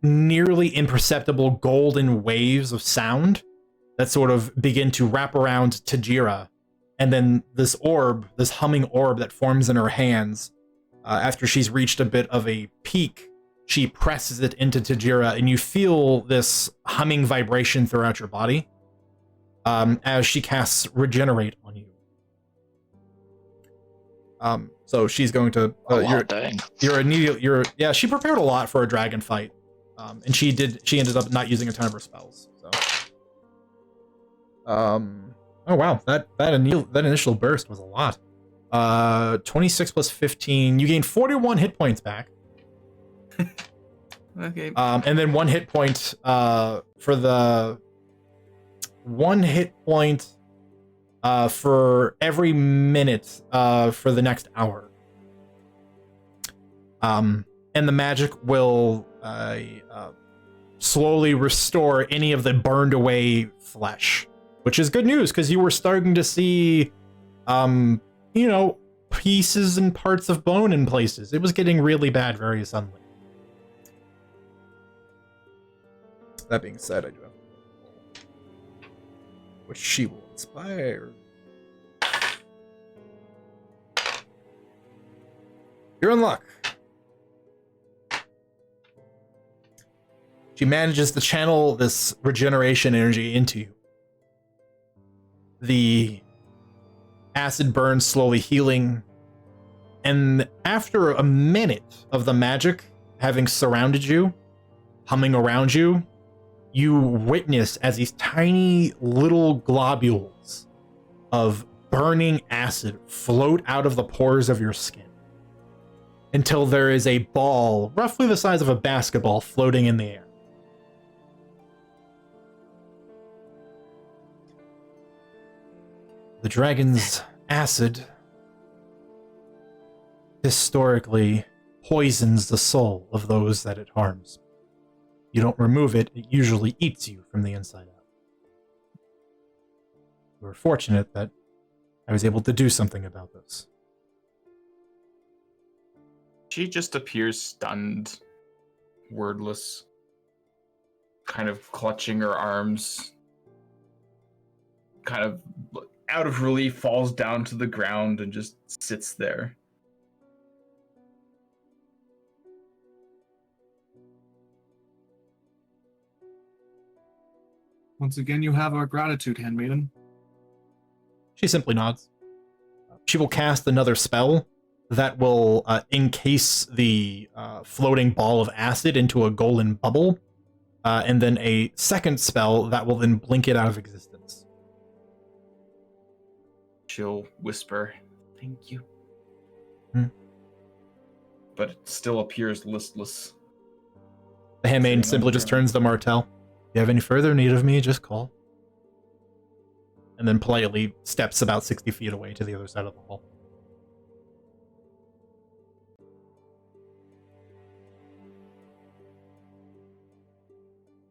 nearly imperceptible golden waves of sound that sort of begin to wrap around Tajira. And then this orb, this humming orb that forms in her hands, after she's reached a bit of a peak, she presses it into Tajira, and you feel this humming vibration throughout your body as she casts Regenerate on you. So she's going to. Yeah, she prepared a lot for a dragon fight, and she ended up not using a ton of her spells. So, oh wow, that initial burst was a lot. 26 plus 15, you gain 41 hit points back. Okay. And then 1 hit point for the 1 hit point for every minute for the next hour. And the magic will slowly restore any of the burned away flesh, which is good news because you were starting to see pieces and parts of bone in places. It was getting really bad very suddenly. That being said, I do have which she will inspire. You're in luck. She manages to channel this regeneration energy into you. The acid burns slowly healing, and after a minute of the magic having surrounded you, humming around you, you witness as these tiny little globules of burning acid float out of the pores of your skin until there is a ball roughly the size of a basketball floating in the air. The dragon's acid historically poisons the soul of those that it harms. You don't remove it, it usually eats you from the inside out. We're fortunate that I was able to do something about this. She just appears stunned, wordless, kind of clutching her arms, kind of out of relief, falls down to the ground and just sits there. Once again, you have our gratitude, handmaiden. She simply nods. She will cast another spell that will encase the floating ball of acid into a golden bubble, and then a second spell that will then blink it out of existence. She'll whisper, "Thank you." Hmm. But it still appears listless. The handmaiden simply just turns to Martel. If you have any further need of me, just call. and then politely steps about 60 feet away to the other side of the hall.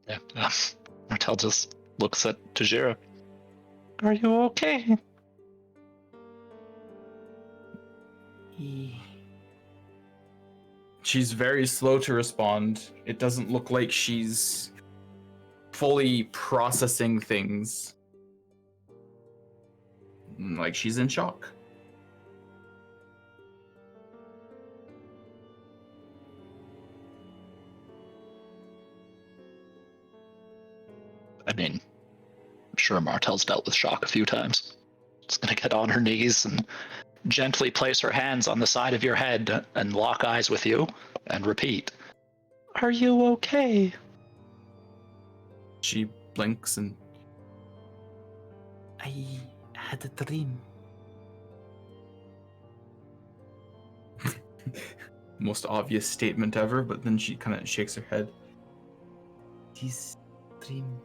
Yeah. Martel just looks at Tajira. Are you okay? She's very slow to respond. It doesn't look like she's fully processing things. Like she's in shock. I mean, I'm sure Martel's dealt with shock a few times. Just gonna get on her knees and gently place her hands on the side of your head and lock eyes with you and repeat, "Are you okay?" She blinks and I had a dream. most obvious statement ever, but then she kind of shakes her head. This dream.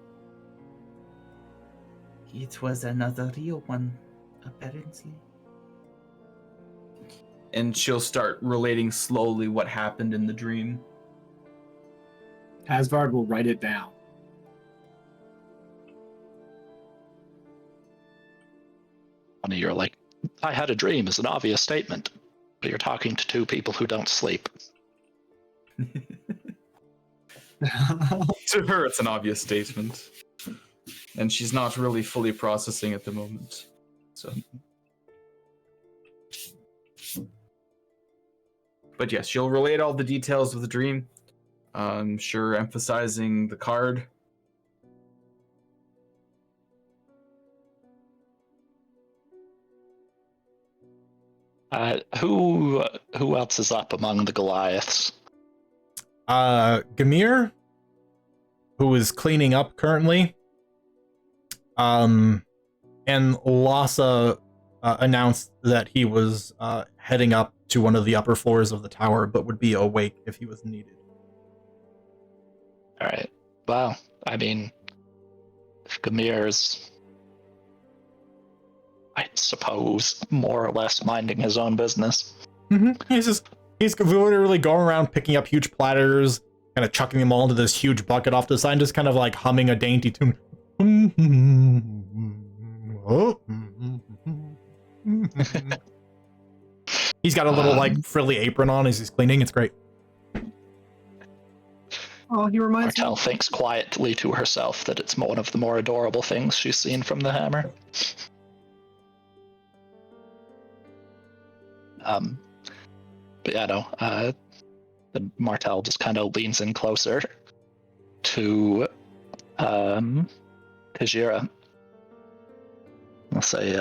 It was another real one, apparently. And she'll start relating slowly what happened in the dream. Asvard will write it down. Funny, you're like, "I had a dream" is an obvious statement, but you're talking to two people who don't sleep. To her, it's an obvious statement. And she's not really fully processing at the moment. So. But yes, she'll relate all the details of the dream. I'm sure emphasizing the card. Who else is up among the Goliaths? Gamir, who is cleaning up currently, and Lhasa announced that he was heading up to one of the upper floors of the tower, but would be awake if he was needed. All right. Well, I mean, if Gamir's, I suppose, more or less minding his own business. He's literally going around picking up huge platters, kind of chucking them all into this huge bucket off to the side, just kind of like humming a dainty tune. He's got a little like frilly apron on as he's cleaning. It's great. Oh, he reminds Martel thinks quietly to herself that it's one of the more adorable things she's seen from the hammer. But yeah, no. Then Martel just kind of leans in closer to Kajira. I'll say,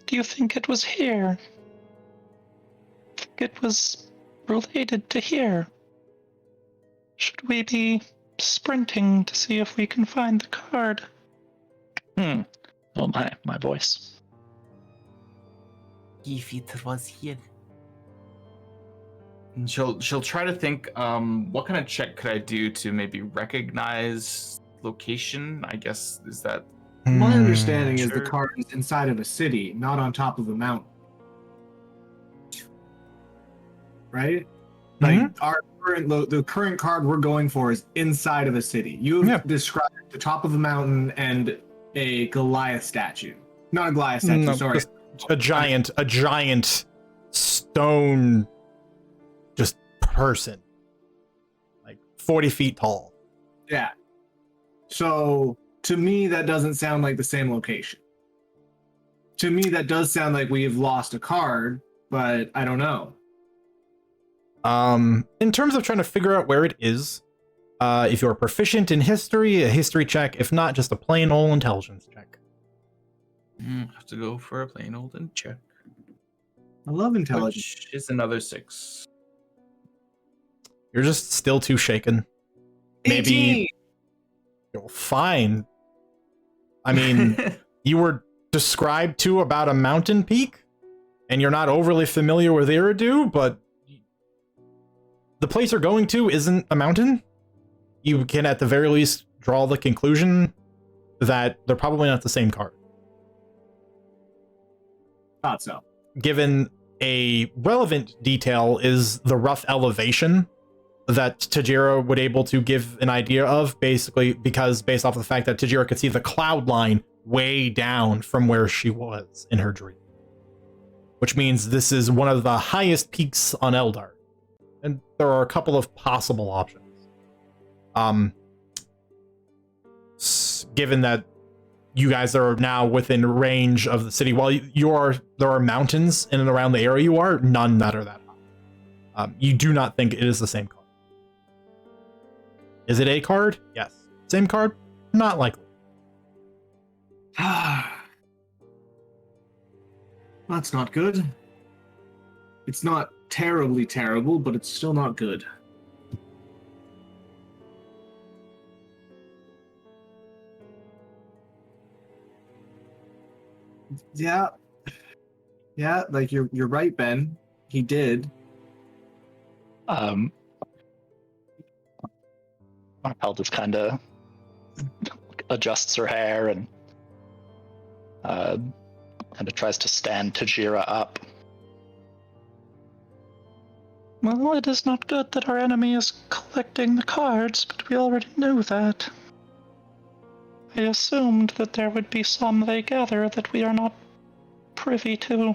"Do you think it was here? I think it was related to here. Should we be sprinting to see if we can find the card?" Oh my voice. If it was here. And she'll try to think, what kind of check could I do to maybe recognize location? I guess is that. My understanding is Sure. the card is inside of a city, not on top of a mountain. Right? Like our the current card we're going for is inside of a city. You've described the top of a mountain and a Goliath statue. Not a Goliath statue, No, sorry. just a giant stone just person. Like 40 feet tall. Yeah. So to me, that doesn't sound like the same location. To me, that does sound like we've lost a card, but I don't know. In terms of trying to figure out where it is, if you're proficient in history, a history check. If not, just a plain old intelligence check. Have to go for a plain old check. I love intelligence. Which is another 6. You're just still too shaken. 18! Maybe you're fine. I mean, you were described to about a mountain peak, and you're not overly familiar with Eridu, but the place you're going to isn't a mountain. You can at the very least draw the conclusion that they're probably not the same card. Thought so. Given a relevant detail is the rough elevation that Tajira would able to give an idea of, basically because based off of the fact that Tajira could see the cloud line way down from where she was in her dream. Which means this is one of the highest peaks on Eldar. And there are a couple of possible options. Given that you guys are now within range of the city, while there are mountains in and around the area you are, none that are that high. You do not think it is the same card. Is it a card? Yes. Same card? Not likely. That's not good. It's not terribly terrible, but it's still not good. Yeah. Yeah, like you're right, Ben. He did. Martel just kind of adjusts her hair and kind of tries to stand Tajira up. Well, it is not good that our enemy is collecting the cards, but we already knew that. I assumed that there would be some they gather that we are not privy to.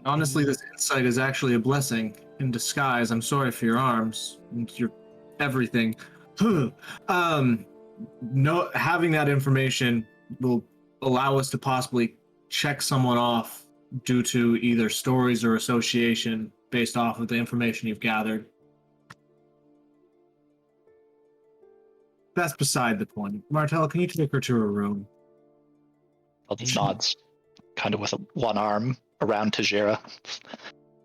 Honestly, this insight is actually a blessing in disguise. I'm sorry for your arms and your everything. No, having that information will allow us to possibly check someone off due to either stories or association based off of the information you've gathered. That's beside the point. Martel, can you take her to her room? Martel just nods, kind of with one arm around Tajira.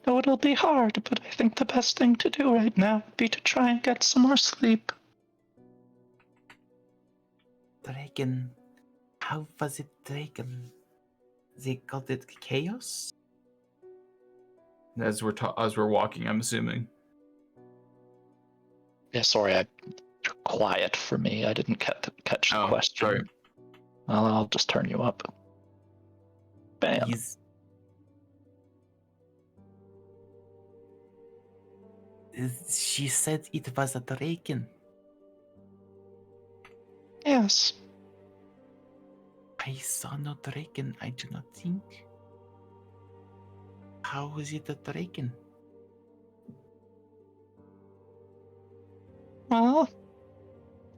No, it'll be hard, but I think the best thing to do right now would be to try and get some more sleep. Dragon. How was it Dragon? They called it chaos? As we're walking, I'm assuming. Yeah, sorry, you're quiet for me. I didn't catch the question. Sorry. Well, I'll just turn you up. Bam. She said it was a dragon. Yes. I saw no dragon, I do not think. How is it a dragon? Well,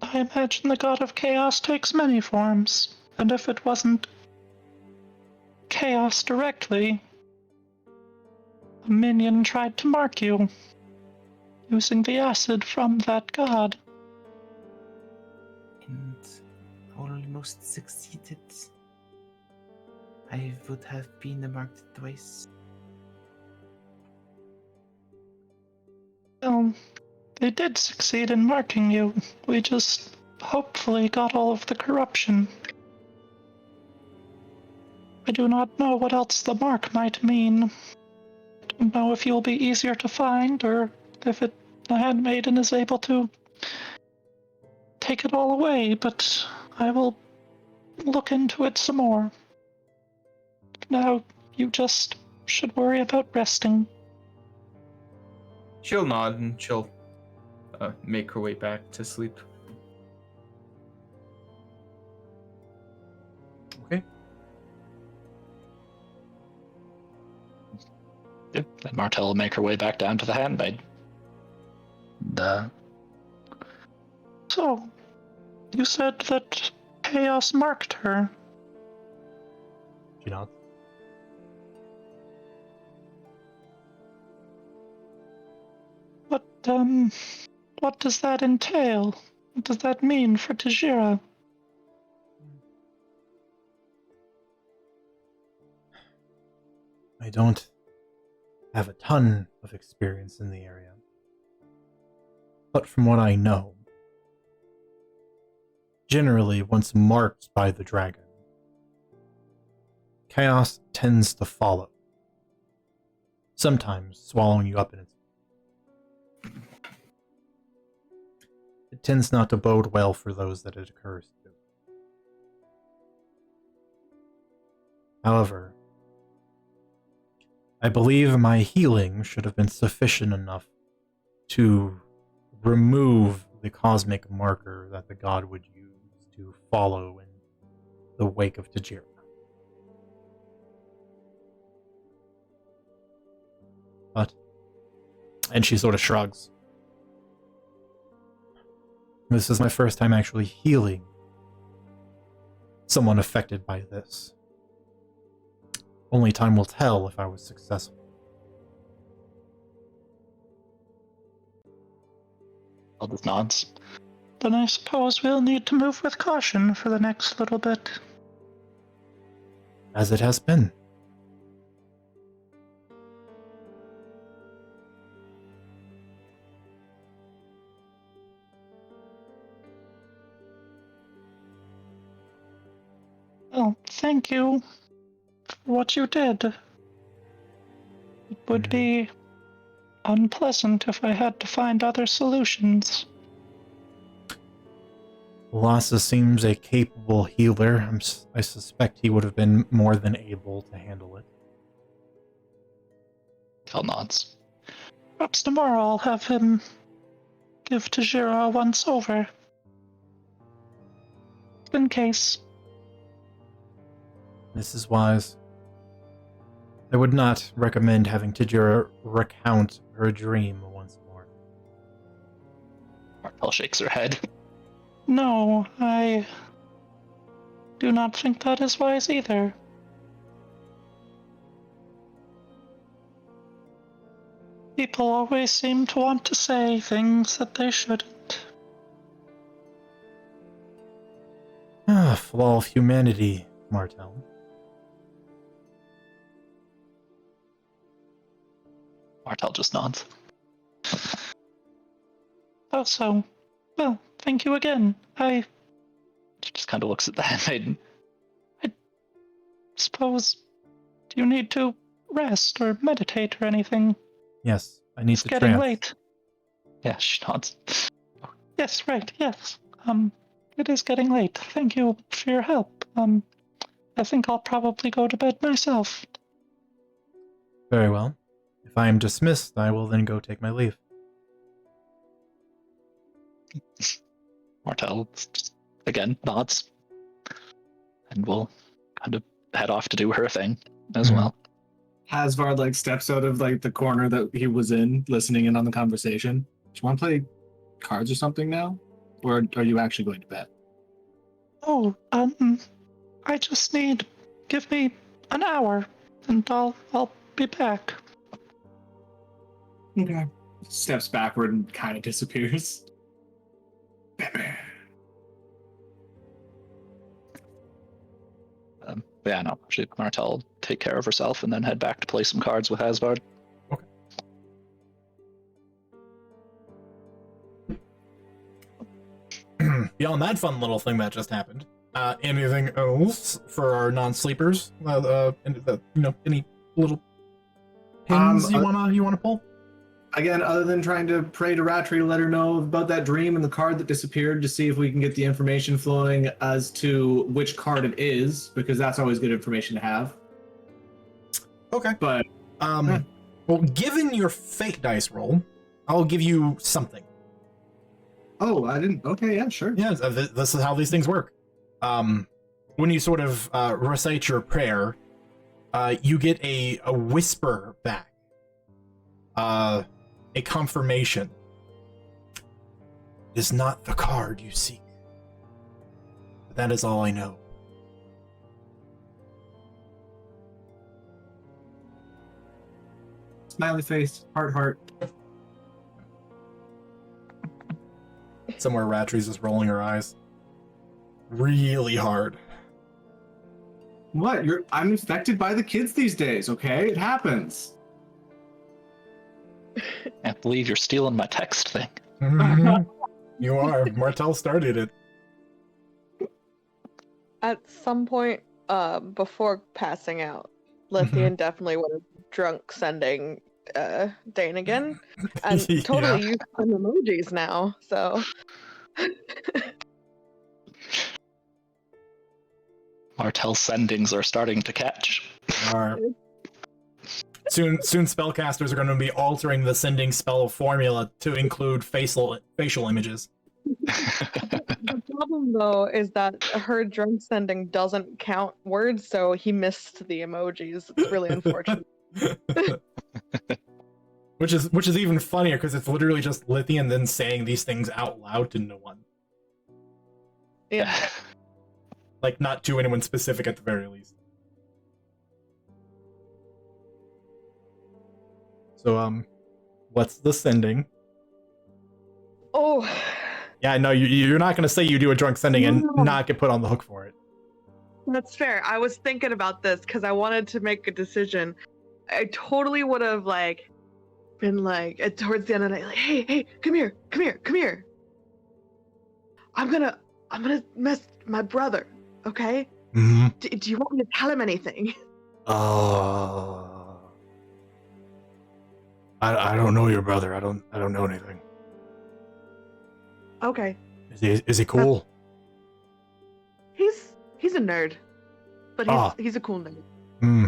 I imagine the god of chaos takes many forms, and if it wasn't chaos directly, a minion tried to mark you, using the acid from that god. And almost succeeded. I would have been marked twice. Well, they did succeed in marking you. We just hopefully got all of the corruption. I do not know what else the mark might mean. Don't know if you'll be easier to find, or if the handmaiden is able to take it all away, but I will look into it some more. Now, you just should worry about resting. She'll nod and she'll make her way back to sleep. Okay. Yep, then Martel will make her way back down to the handmaid. So, you said that chaos marked her. She nods. What does that entail? What does that mean for Tajira? I don't have a ton of experience in the area. But from what I know, generally once marked by the dragon, chaos tends to follow, sometimes swallowing you up in its. It tends not to bode well for those that it occurs to. However, I believe my healing should have been sufficient enough to remove the cosmic marker that the god would use to follow in the wake of Tajira. But, and she sort of shrugs. This is my first time actually healing someone affected by this. Only time will tell if I was successful. Aldous nods. Then I suppose we'll need to move with caution for the next little bit. As it has been. Well, thank you for what you did. It would be unpleasant if I had to find other solutions. Lhasa seems a capable healer. I suspect he would have been more than able to handle it. Kel nods. Perhaps tomorrow I'll have him give Tajira a once-over. In case. This is wise. I would not recommend having Tajira recount her dream once more. Martel shakes her head. No, I do not think that is wise either. People always seem to want to say things that they shouldn't. Flaw of humanity, Martel. Martel just nods. Also, well, thank you again. She just kind of looks at the handmaiden. Suppose, do you need to rest or meditate or anything? Yes, I need It's to getting trance. late. Yeah, she nods. Yes, right, yes. It is getting late. Thank you for your help. I think I'll probably go to bed myself. Very well. If I am dismissed, I will then go take my leave. Martel just, again, nods. And will kind of head off to do her thing as well. Hasvard like steps out of like the corner that he was in, listening in on the conversation. Do you want to play cards or something now, or are you actually going to bed? Oh, I just give me an hour, and I'll be back. Okay. Steps backward and kind of disappears. Yeah, no, actually, Martel will take care of herself and then head back to play some cards with Hasvard. Beyond that fun little thing that just happened, anything else for our non-sleepers? Any little pins you wanna pull? Again, other than trying to pray to Ratri to let her know about that dream and the card that disappeared, to see if we can get the information flowing as to which card it is, because that's always good information to have. Okay. But well, given your fate dice roll, I'll give you something. Oh, I didn't. Okay, yeah, sure. Yeah, this is how these things work. When you sort of recite your prayer, you get a whisper back. A confirmation. It is not the card you seek. But that is all I know. Smiley face, heart. Somewhere Ratri's is rolling her eyes. Really hard. What? I'm infected by the kids these days, okay? It happens. Can't believe you're stealing my text thing. You are. Martel started it. At some point, before passing out, Lithian definitely would have drunk sending Dane again, and totally Yeah. used some emojis now. So Martell's sendings are starting to catch. Are soon spellcasters are going to be altering the sending spell formula to include facial images. The problem, though, is that her drunk sending doesn't count words, so he missed the emojis. It's really unfortunate. which is even funnier because it's literally just Lithian then saying these things out loud to no one. Yeah. Like, not to anyone specific at the very least. So, what's the sending? Oh. Yeah, no, you're not going to say you do a drunk sending and No. not get put on the hook for it. That's fair. I was thinking about this because I wanted to make a decision. I totally would have been towards the end of the night, like, hey, come here. I'm gonna mess my brother, okay? Mm-hmm. Do you want me to tell him anything? I don't know your brother. I don't know anything. Okay. Is he cool? He's a nerd, but he's a cool nerd. Hmm.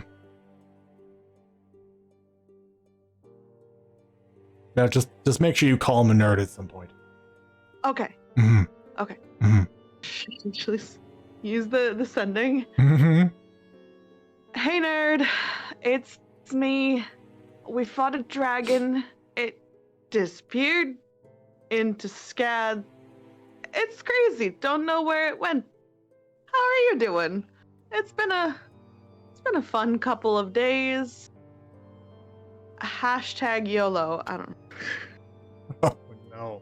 Now just make sure you call him a nerd at some point. Okay. Mm-hmm. Okay. Mm-hmm. Just use the sending. Mm-hmm. Hey nerd, it's me. We fought a dragon. It disappeared into Scad. It's crazy. Don't know where it went. How are you doing? It's been a fun couple of days. Hashtag YOLO. I don't know. Oh no.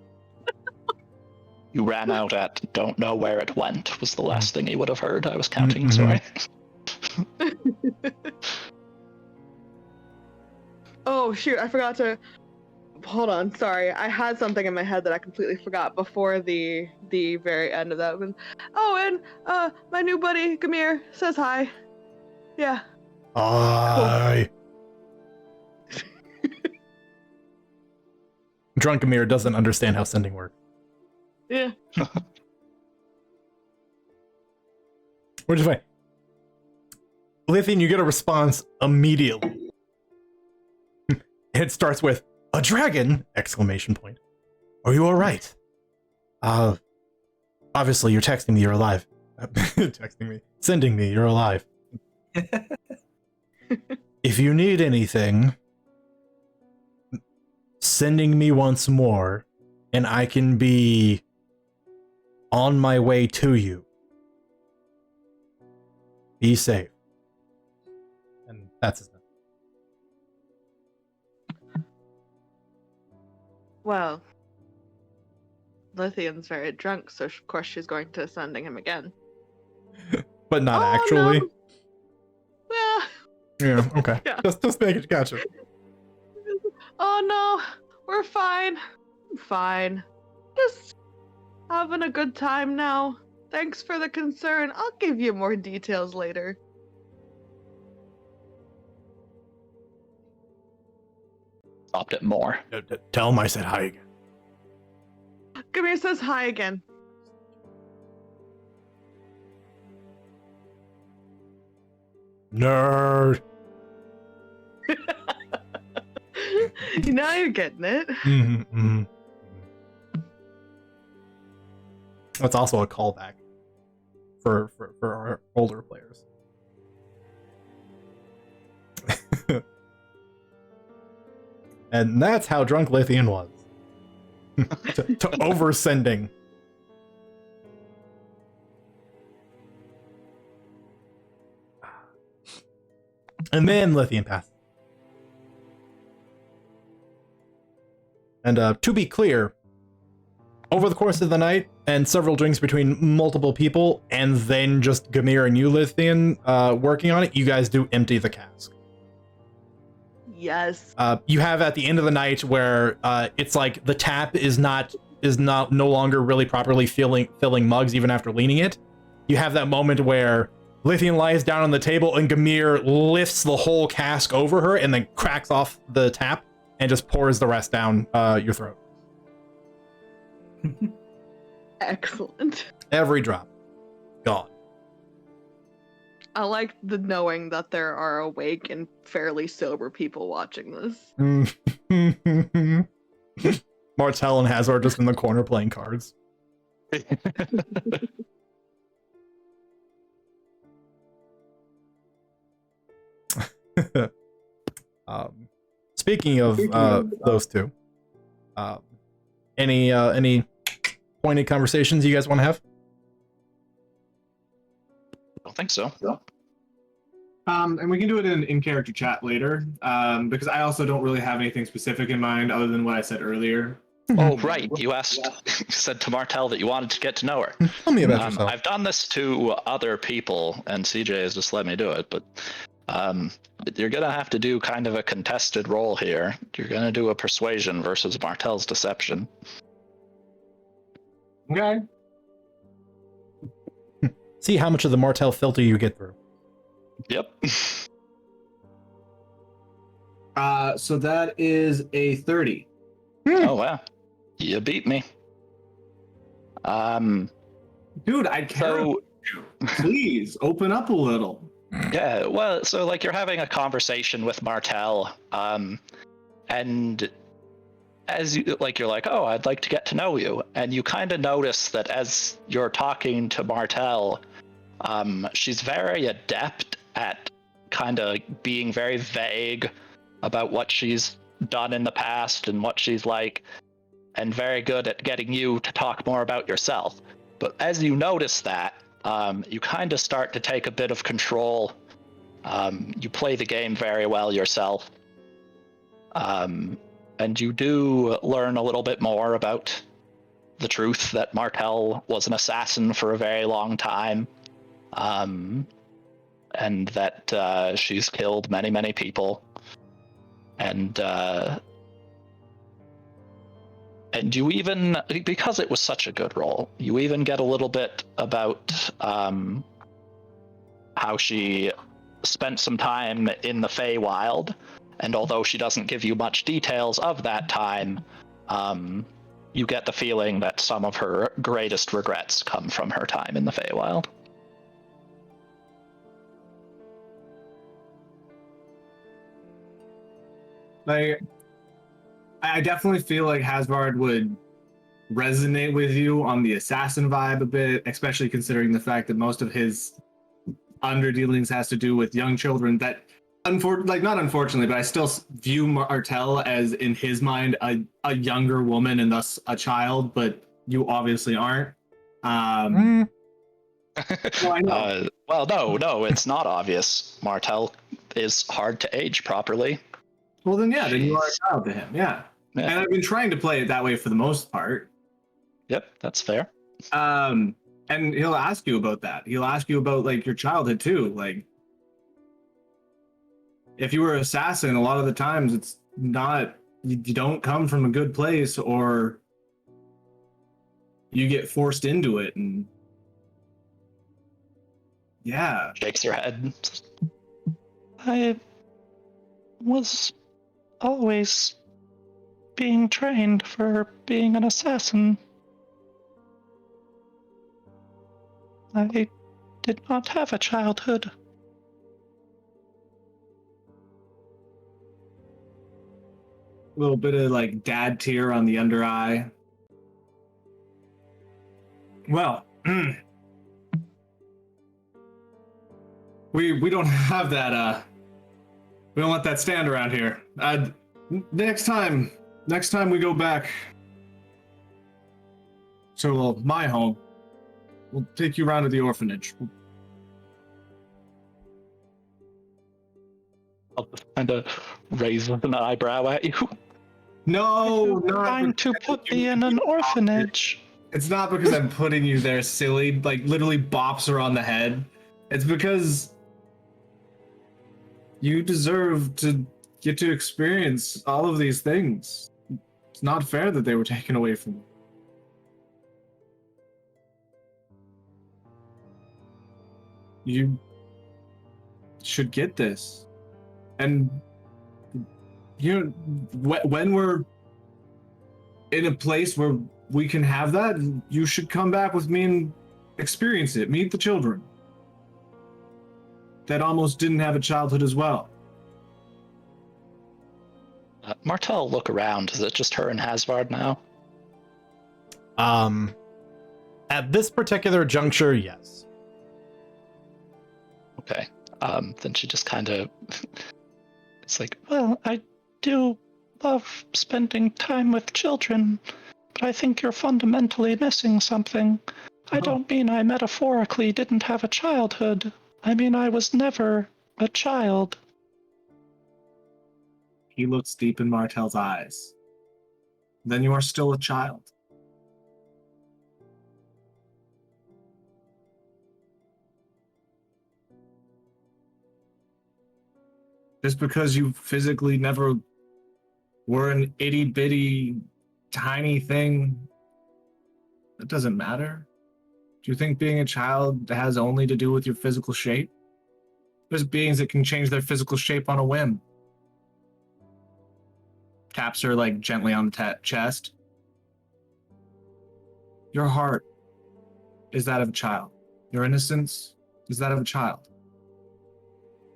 You ran out at don't know where it went was the last thing he would have heard. I was counting, sorry. Oh shoot, I forgot to hold on, sorry. I had something in my head that I completely forgot before the very end of that. Oh, and my new buddy Gamir says hi. Yeah. Hi. Drunk Amir doesn't understand how sending works. Yeah. Which is fine. Lithian, you get a response immediately. It starts with a dragon! Exclamation point. Are you alright? Obviously you're texting me you're alive. Texting me. Sending me you're alive. If you need anything, sending me once more, and I can be on my way to you. Be safe. And that's his name. Well, Lithian's very drunk, so of course she's going to sending him again. But not actually. No. Yeah. Yeah, okay. Yeah. Just make it, gotcha. Oh no, we're fine. I'm fine. Just having a good time now. Thanks for the concern. I'll give you more details later. Stopped it more. Tell him I said hi again. Gamir says hi again. Nerd. Now you're getting it. Mm-hmm, mm-hmm. That's also a callback for our older players. And that's how drunk Lithian was. to oversending. And then Lithian passed. And to be clear, over the course of the night and several drinks between multiple people, and then just Gamir and you, Lithian, working on it, you guys do empty the cask. Yes. You have at the end of the night where it's like the tap is no longer really properly filling mugs even after leaning it. You have that moment where Lithian lies down on the table and Gamir lifts the whole cask over her and then cracks off the tap and just pours the rest down your throat. Excellent. Every drop. Gone. I like the knowing that there are awake and fairly sober people watching this. Martel and Hazard just in the corner playing cards. Speaking of those two, any pointed conversations you guys want to have? I don't think so. And we can do it in character chat later, because I also don't really have anything specific in mind other than what I said earlier. Oh, right. You asked, you said to Martel that you wanted to get to know her. Tell me about yourself. I've done this to other people, and CJ has just let me do it, but you're going to have to do kind of a contested role here. You're going to do a persuasion versus Martel's deception. Okay. See how much of the Martel filter you get through. Yep. So that is a 30. Oh, wow. You beat me. Dude, I care. So, Please open up a little. yeah, well, so like you're having a conversation with Martel, and as you like, you're like, oh, I'd like to get to know you, and you kind of notice that as you're talking to Martel, she's very adept at kind of being very vague about what she's done in the past and what she's like, and very good at getting you to talk more about yourself. But as you notice that, you kind of start to take a bit of control. You play the game very well yourself. And you do learn a little bit more about the truth that Martel was an assassin for a very long time. And that she's killed many, many people. And you even, because it was such a good role, you even get a little bit about how she spent some time in the Feywild, and although she doesn't give you much details of that time, you get the feeling that some of her greatest regrets come from her time in the Feywild. Like, I definitely feel like Hasbard would resonate with you on the assassin vibe a bit, especially considering the fact that most of his underdealings has to do with young children that, not unfortunately, but I still view Martel as, in his mind, a younger woman and thus a child, but you obviously aren't. Well, I know. Well, no, it's not obvious. Martel is hard to age properly. Well, then, yeah, then you are a child to him, yeah. Yeah. And I've been trying to play it that way for the most part. Yep, that's fair. And he'll ask you about that. He'll ask you about, like, your childhood, too. Like, if you were an assassin, a lot of the times it's not, you don't come from a good place, or you get forced into it, and yeah. Shakes your head. I was always being trained for being an assassin. I did not have a childhood. A little bit of, like, dad tear on the under eye. Well, we don't have that, we don't let that stand around here. Next time we go back to my home, we'll take you around to the orphanage. I'll just kind of raise an eyebrow at you. No, You're trying to put me in an orphanage. It's not because I'm putting you there, silly. Like, literally bops her on the head. It's because you deserve to get to experience all of these things. It's not fair that they were taken away from you. You should get this. And, you know, when we're in a place where we can have that. You should come back with me and experience it. Meet the children that almost didn't have a childhood as well. Martel, look around. Is it just her and Hasvard now? At this particular juncture, yes. Okay. Then she just kind of... It's like, Well, I do love spending time with children, but I think you're fundamentally missing something. I don't mean I metaphorically didn't have a childhood. I mean I was never a child. He looks deep in Martel's eyes. Then you are still a child. Just because you physically never were an itty bitty tiny thing, that doesn't matter. Do you think being a child has only to do with your physical shape? There's beings that can change their physical shape on a whim. Taps her like gently on the chest. Your heart is that of a child. Your innocence is that of a child.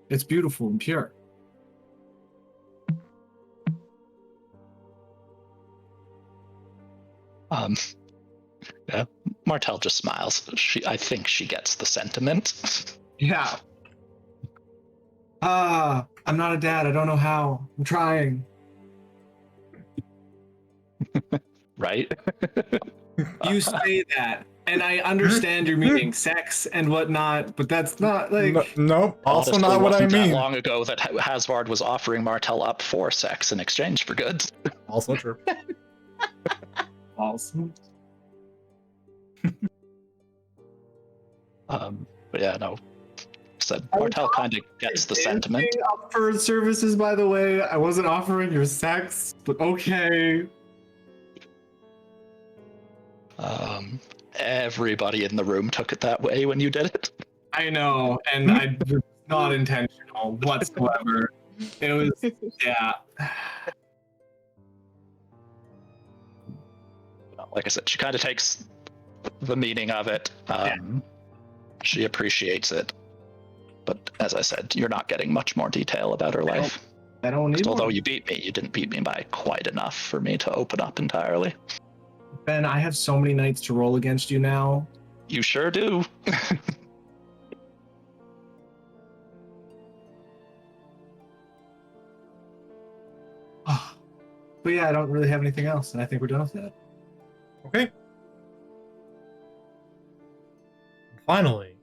It's beautiful and pure. Yeah, Martel just smiles. I think she gets the sentiment. Yeah. I'm not a dad. I don't know how. I'm trying. Right? You say that, and I understand you're meaning sex and whatnot, but that's not like. Nope. Also Honestly, not what I wasn't that mean. long ago that Hasvard was offering Martel up for sex in exchange for goods. Also true. Awesome. But yeah, no. Said Martel kind of gets the sentiment. Up for services, by the way. I wasn't offering your sex, but okay. Everybody in the room took it that way when you did it. I know, and I was not intentional whatsoever. It was, yeah. Like I said, she kind of takes the meaning of it. She appreciates it. But as I said, you're not getting much more detail about her life. I don't need Although more. you beat me, you didn't beat me by quite enough for me to open up entirely. Ben, I have so many nights to roll against you now. You sure do. But yeah, I don't really have anything else, and I think we're done with that. Okay. Finally,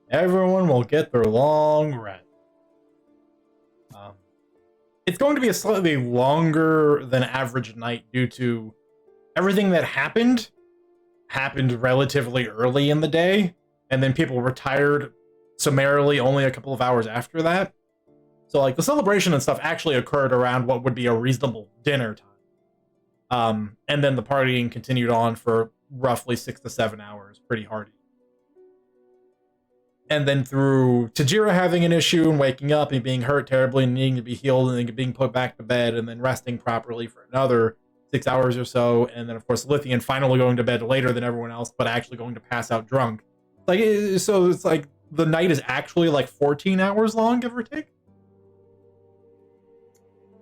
everyone will get their long rest. It's going to be a slightly longer than average night due to everything that happened relatively early in the day, and then people retired summarily only a couple of hours after that. So, like, the celebration and stuff actually occurred around what would be a reasonable dinner time. And then the partying continued on for roughly 6 to 7 hours, pretty hardy. And then through Tajira having an issue and waking up and being hurt terribly and needing to be healed and then being put back to bed and then resting properly for another 6 hours or so. And then, of course, Lithian finally going to bed later than everyone else, but actually going to pass out drunk. Like, so it's like the night is actually like 14 hours long, give or take.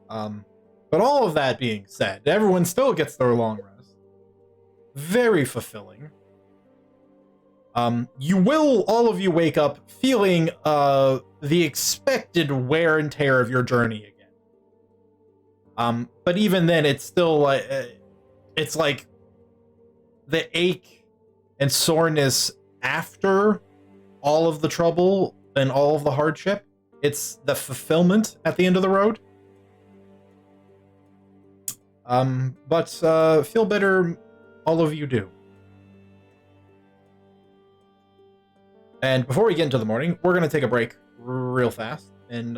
But all of that being said, everyone still gets their long rest. Very fulfilling. You will, all of you, wake up feeling the expected wear and tear of your journey again. But even then, it's still like it's like the ache and soreness after all of the trouble and all of the hardship. It's the fulfillment at the end of the road. But feel better, all of you do. And before we get into the morning, we're gonna take a break real fast, and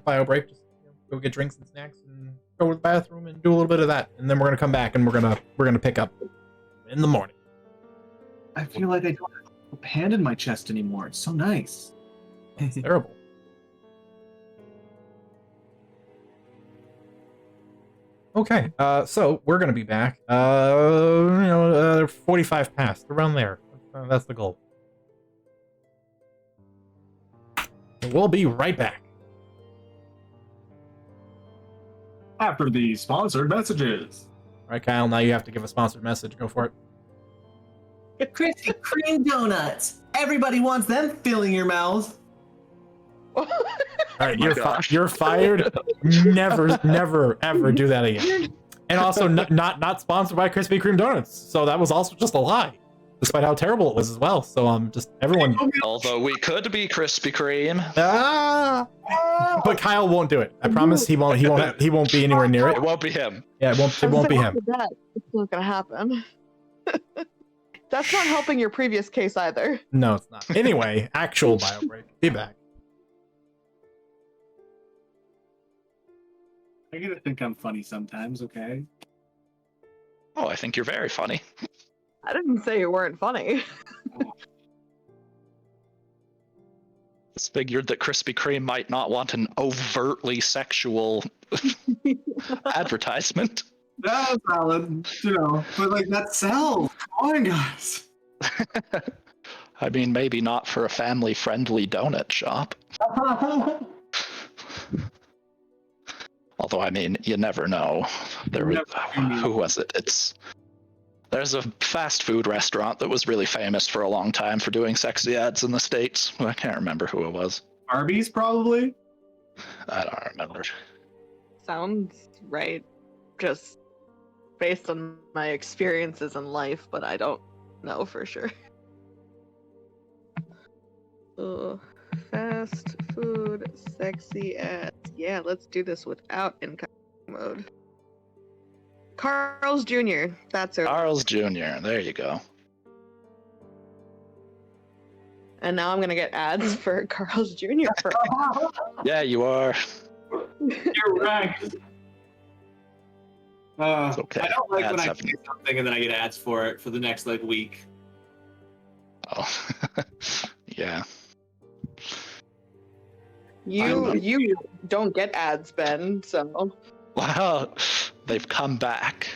bio break. Just go get drinks and snacks, and go to the bathroom, and do a little bit of that, and then we're gonna come back, and we're gonna pick up in the morning. I feel like I don't have a hand in my chest anymore. It's so nice. It's terrible. Okay, so we're gonna be back. 45 past, around there. That's the goal. We'll be right back. After the sponsored messages. All right, Kyle, now you have to give a sponsored message. Go for it. Krispy Kreme donuts. Everybody wants them filling your mouth. All right, my gosh. you're fired. Never, ever do that again. And also, not sponsored by Krispy Kreme donuts. So that was also just a lie, despite how terrible it was as well. So just everyone. Although we could be Krispy Kreme. But Kyle won't do it. I promise he won't. He won't be anywhere near It it. won't be him. Yeah, it won't be him. It's not gonna happen. That's not helping your previous case either. No, it's not. Anyway, actual bio break. Be back. I get to think I'm funny sometimes, okay? Oh, I think you're very funny. I didn't say you weren't funny. It's figured that Krispy Kreme might not want an overtly sexual advertisement. That's valid, but like that sells. Come on, guys. I mean, maybe not for a family-friendly donut shop. Although, I mean, you never know. Who was it? There's a fast food restaurant that was really famous for a long time for doing sexy ads in the States. I can't remember who it was. Arby's, probably? I don't remember. Sounds right. Just based on my experiences in life, but I don't know for sure. Fast food, sexy ads. Yeah, let's do this without income mode. Carl's Jr. That's it. Carl's Jr. There you go. And now I'm gonna get ads for Carl's Jr. for Yeah, you are. You're right. It's okay. I don't like Ads when I have- say something and then I get ads for it for the next week. Oh, yeah. You don't get ads, Ben, so Well, they've come back,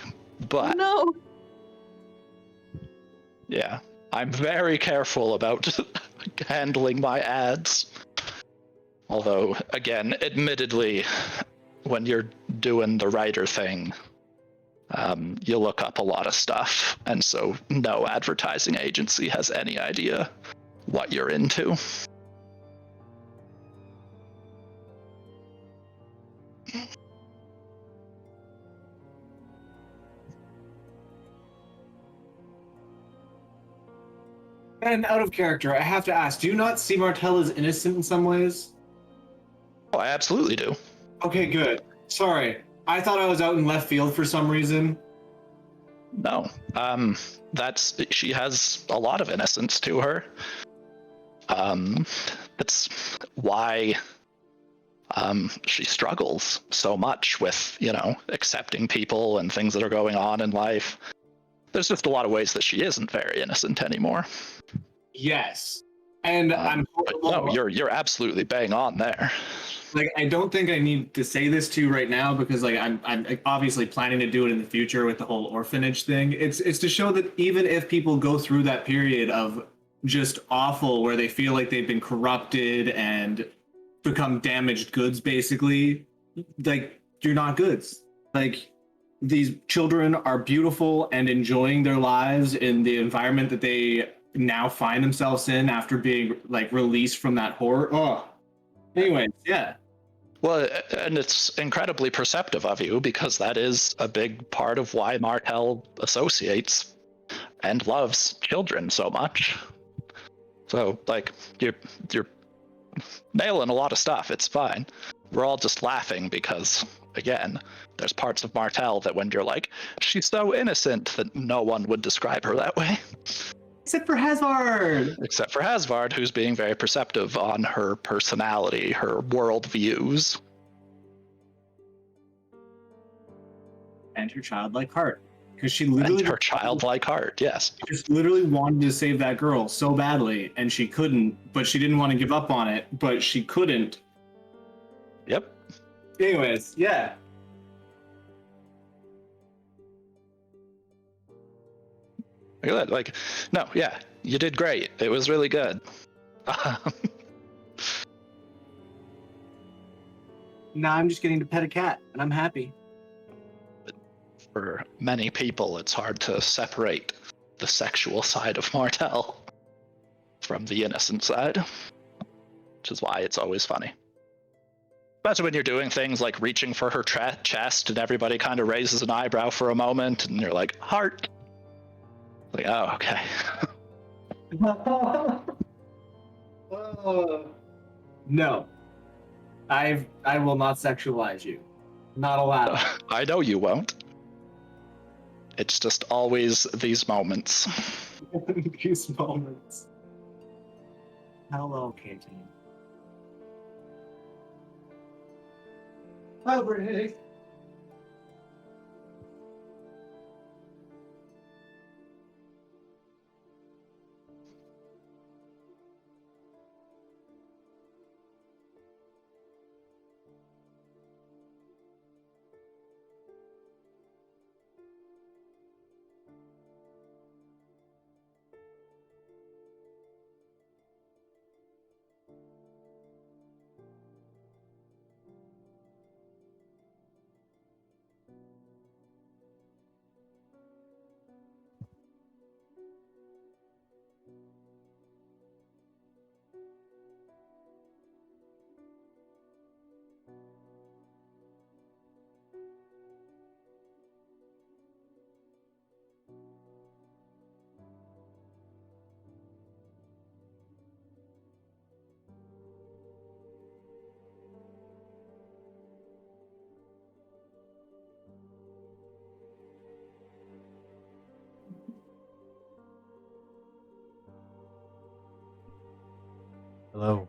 but no. yeah, I'm very careful about handling my ads. Although, again, admittedly, when you're doing the writer thing, you look up a lot of stuff, and so no advertising agency has any idea what you're into. And out of character, I have to ask, do you not see Martell as innocent in some ways? Oh, I absolutely do. Okay, good. Sorry. I thought I was out in left field for some reason. No, she has a lot of innocence to her. That's why she struggles so much with, accepting people and things that are going on in life. There's just a lot of ways that she isn't very innocent anymore. Yes. And but no, you're absolutely bang on there. Like, I don't think I need to say this to you right now because, like, I'm obviously planning to do it in the future with the whole orphanage thing. It's to show that even if people go through that period of just awful, where they feel like they've been corrupted and become damaged goods, basically, like, you're not goods. Like, these children are beautiful and enjoying their lives in the environment that they now find themselves in after being, like, released from that horror. Oh. Anyways, yeah. Well, and it's incredibly perceptive of you because that is a big part of why Martell associates and loves children so much. So, like, you're nailing a lot of stuff. It's fine. We're all just laughing because, again, there's parts of Martell that when you're like, she's so innocent, that no one would describe her that way. Except for Hasvard. Except for Hasvard, who's being very perceptive on her personality, her world views. And her childlike heart. Because she literally... And her childlike heart, yes. She just literally wanted to save that girl so badly, and she couldn't, but she didn't want to give up on it, but she couldn't. Yep. Anyways, yeah. Look at that. Like, no, yeah, you did great. It was really good. Now I'm just getting to pet a cat, and I'm happy. For many people, it's hard to separate the sexual side of Martel from the innocent side, which is why it's always funny. Especially when you're doing things like reaching for her chest and everybody kind of raises an eyebrow for a moment and you're like, heart. Like, oh, okay. No. I will not sexualize you. Not allowed. I know you won't. It's just always these moments. These moments. Hello, Katie. Hi, Brittany. Hello.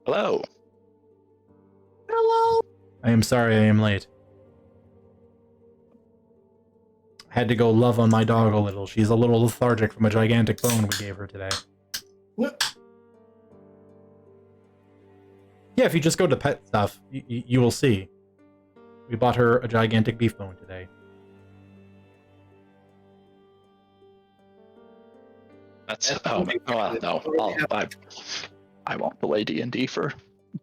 Hello. Hello. I am sorry I am late. I had to go love on my dog a little. She's a little lethargic from a gigantic bone we gave her today. What? Yeah, if you just go to pet stuff, you will see. We bought her a gigantic beef bone today. That's no. I won't play D&D for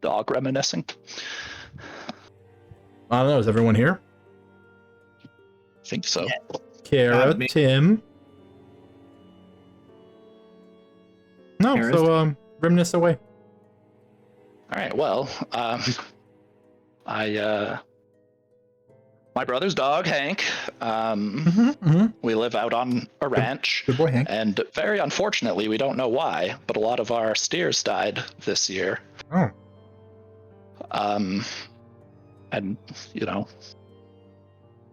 dog reminiscing. I don't know, is everyone here? I think so. Kara, Me. Tim. No, Kara's- so reminisce away. All right. Well, my brother's dog Hank. We live out on a ranch, Good boy, Hank. and very unfortunately, we don't know why, but a lot of our steers died this year. Oh. And you know,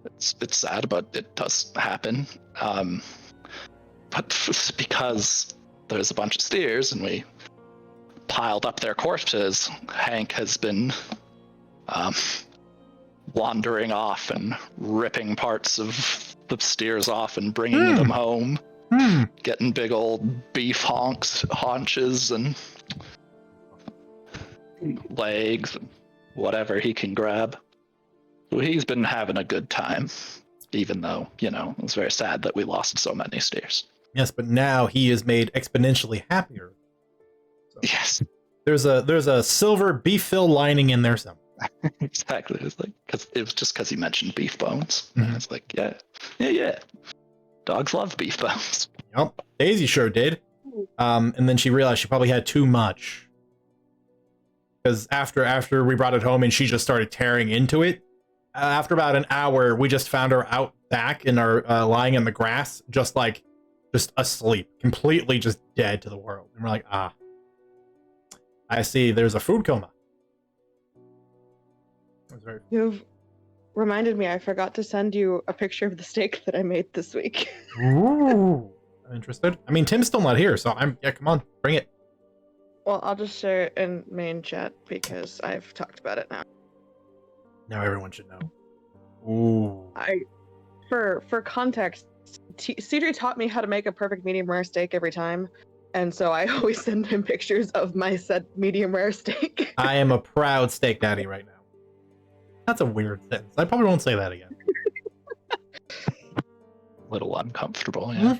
it's sad, but it does happen. But because there's a bunch of steers and we piled up their corpses, Hank has been wandering off and ripping parts of the steers off and bringing them home, getting big old beef haunches and legs and whatever he can grab. So he's been having a good time, even though, you know, it's very sad that we lost so many steers. Yes, but now he is made exponentially happier. So Yes, there's a silver beef fill lining in there somewhere. exactly. It's like, cause it was just because he mentioned beef bones. Mhm. It's like, yeah. Dogs love beef bones. Yep, Daisy sure did. And then she realized she probably had too much. Because after we brought it home and she just started tearing into it, after about an hour, we just found her out back in our lying in the grass, just asleep, completely just dead to the world. And we're like, I see. There's a food coma. You've reminded me, I forgot to send you a picture of the steak that I made this week. Ooh, I'm interested. I mean, Tim's still not here, so come on, bring it. Well, I'll just share it in main chat because I've talked about it now. Now everyone should know. Ooh. For context, CJ taught me how to make a perfect medium rare steak every time, and so I always send him pictures of my said medium rare steak. I am a proud steak daddy right now. That's a weird sentence. I probably won't say that again. little uncomfortable. Yeah.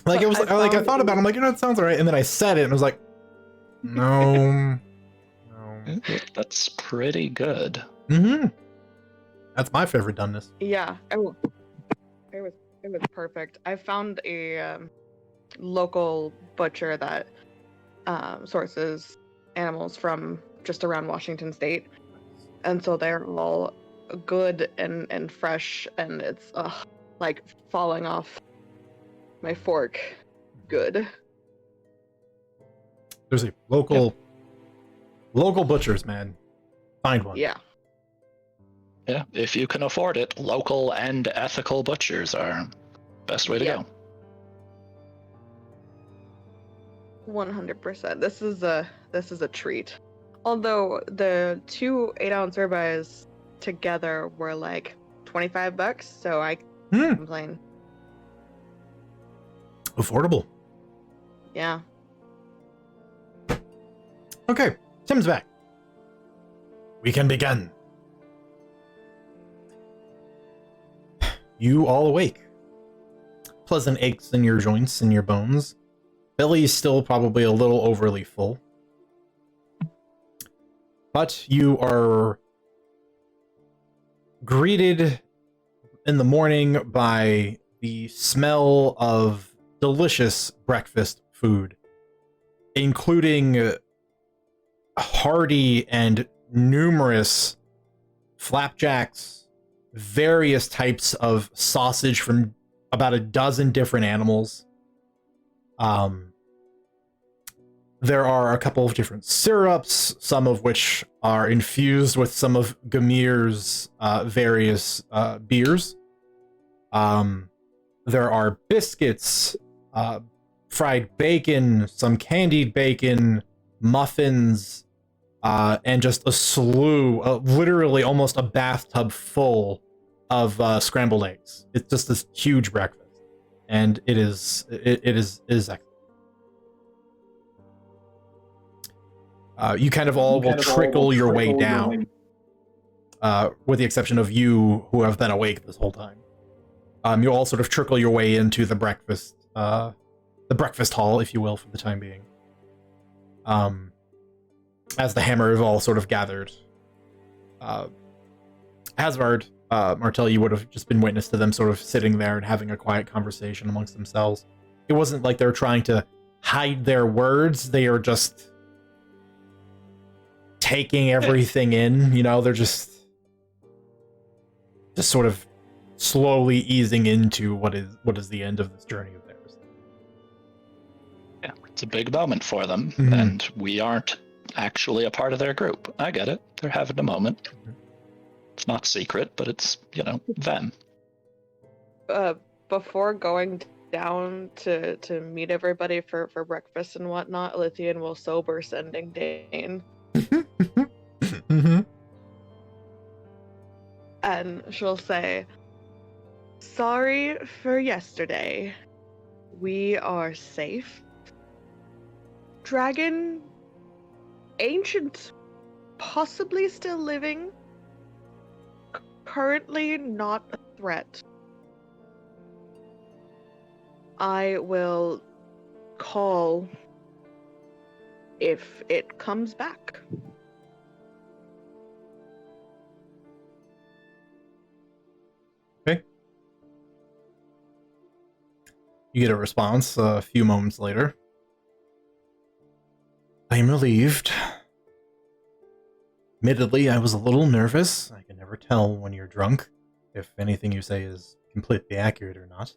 Like it was I like I found thought about it, I'm like, it sounds alright, and then I said it and I was like, no. That's pretty good. That's my favorite doneness. Yeah, it was perfect. I found a local butcher that sources animals from just around Washington State, and so they're all good and fresh, and it's like falling off my fork. Good. There's a local butchers, man. Find one. Yeah. Yeah, if you can afford it, local and ethical butchers are best way to Yeah. go. 100%. This is a treat. Although the 2 8-ounce ribeyes together were like $25, so I can't complain. Affordable. Yeah. Okay, Tim's back. We can begin. You all awake. Pleasant aches in your joints and your bones. Belly's still probably a little overly full. But you are greeted in the morning by the smell of delicious breakfast food, including hearty and numerous flapjacks, various types of sausage from about a dozen different animals. There are a couple of different syrups, some of which are infused with some of Gamir's various beers. There are biscuits, fried bacon, some candied bacon, muffins, and just a slew, literally almost a bathtub full of scrambled eggs. It's just this huge breakfast, and it is excellent. You kind of all will trickle your way down, with the exception of you, who have been awake this whole time. You all sort of trickle your way into the breakfast hall, if you will, for the time being. As the Hammer have all sort of gathered. Asvard, Martel, you would have just been witness to them sort of sitting there and having a quiet conversation amongst themselves. It wasn't like they're trying to hide their words, they are just taking everything in, you know, they're just sort of slowly easing into what is the end of this journey of theirs. Yeah, it's a big moment for them, and we aren't actually a part of their group. I get it. They're having a moment. It's not secret, but it's, them. Before going down to meet everybody for breakfast and whatnot, Lithian will sober sending Dane. And she'll say, "Sorry for yesterday. We are safe. Dragon, ancient, possibly still living, currently not a threat. I will call if it comes back." Okay. You get a response a few moments later. "I am relieved. Admittedly, I was a little nervous. I can never tell when you're drunk if anything you say is completely accurate or not.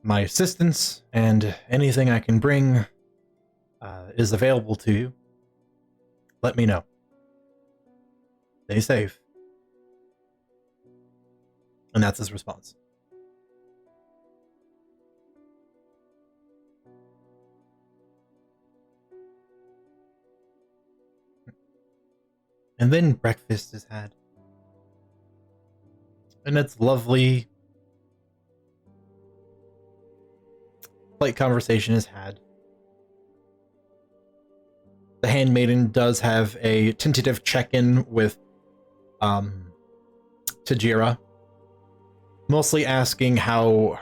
My assistance and anything I can bring is available to you. Let me know. Stay safe." And that's his response. And then breakfast is had. And it's lovely. Light conversation is had. The handmaiden does have a tentative check-in with to Jira, mostly asking how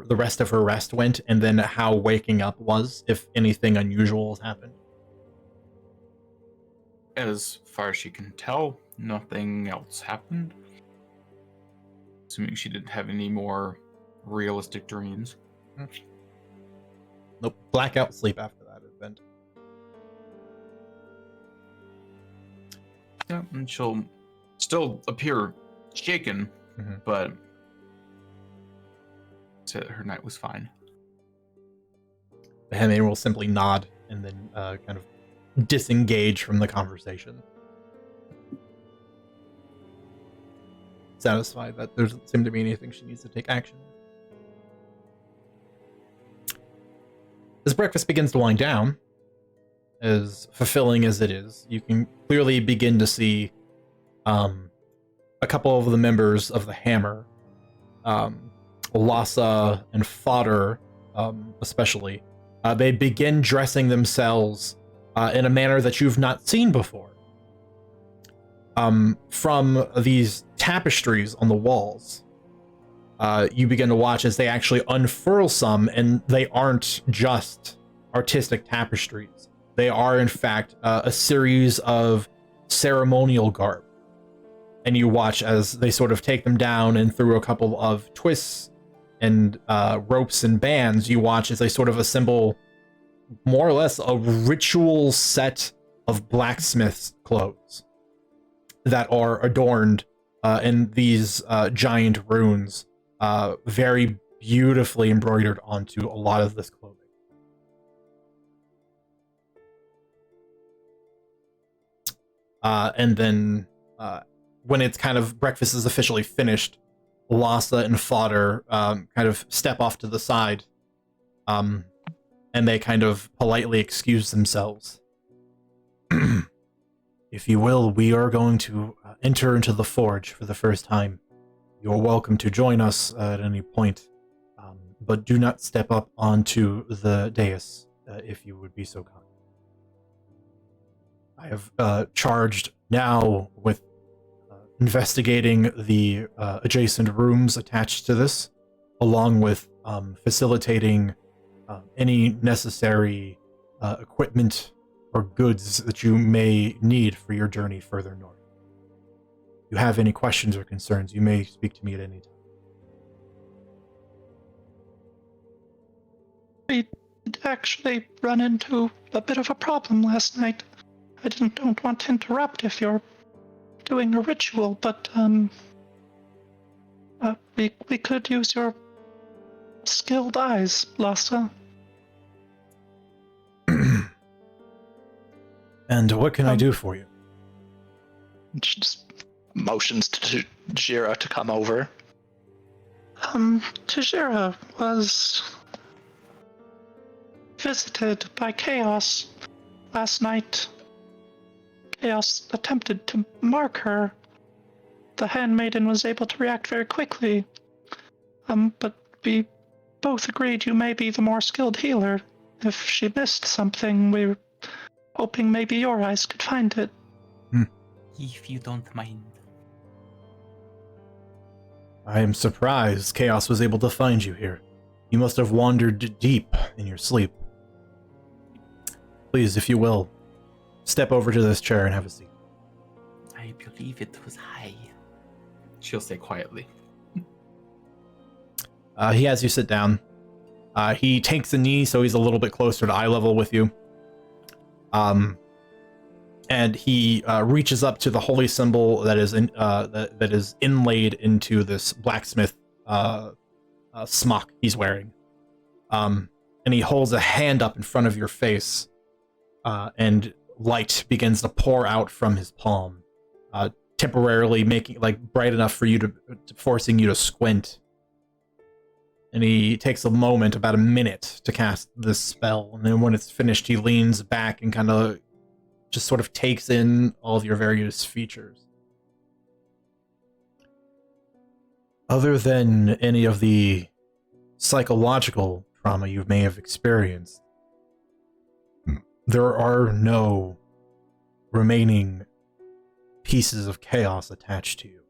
the rest of her rest went, and then how waking up was, if anything unusual has happened. As far as she can tell, nothing else happened. Assuming she didn't have any more realistic dreams. Nope, blackout sleep after that event. Yeah, and she'll still appear shaken, but say that her night was fine. The handmaiden will simply nod and then kind of disengage from the conversation. Satisfied that there doesn't seem to be anything she needs to take action with. As breakfast begins to wind down, as fulfilling as it is, you can clearly begin to see a couple of the members of the Hammer, Lhasa and Fodder especially, they begin dressing themselves in a manner that you've not seen before. From these tapestries on the walls, you begin to watch as they actually unfurl some, and they aren't just artistic tapestries. They are, in fact, a series of ceremonial garb. And you watch as they sort of take them down, and through a couple of twists and ropes and bands, you watch as they sort of assemble more or less a ritual set of blacksmith's clothes that are adorned in these giant runes, very beautifully embroidered onto a lot of this clothing. And then when it's kind of breakfast is officially finished, Lhasa and Fodder kind of step off to the side, and they kind of politely excuse themselves. If you will, we are going to enter into the forge for the first time. You're welcome to join us at any point, but do not step up onto the dais if you would be so kind. I have charged now with investigating the adjacent rooms attached to this, along with facilitating any necessary equipment or goods that you may need for your journey further north. If you have any questions or concerns, you may speak to me at any time. We did actually run into a bit of a problem last night. I don't want to interrupt if you're doing a ritual, but we could use your skilled eyes, Lhasa. And what can I do for you? She just motions to Jira to come over. Tajira was visited by Chaos last night. Chaos attempted to mark her. The handmaiden was able to react very quickly. But we both agreed you may be the more skilled healer. If she missed something, we're hoping maybe your eyes could find it. If you don't mind. I am surprised Chaos was able to find you here. You must have wandered deep in your sleep. Please, if you will, step over to this chair and have a seat. I believe it was high. She'll say quietly. He has you sit down. He takes a knee, so he's a little bit closer to eye level with you. And he reaches up to the holy symbol that is that is inlaid into this blacksmith smock he's wearing. And he holds a hand up in front of your face, and light begins to pour out from his palm, temporarily making bright enough for you to forcing you to squint. And he takes a moment, about a minute, to cast this spell. And then when it's finished, he leans back and kind of just sort of takes in all of your various features. Other than any of the psychological trauma you may have experienced, there are no remaining pieces of chaos attached to you.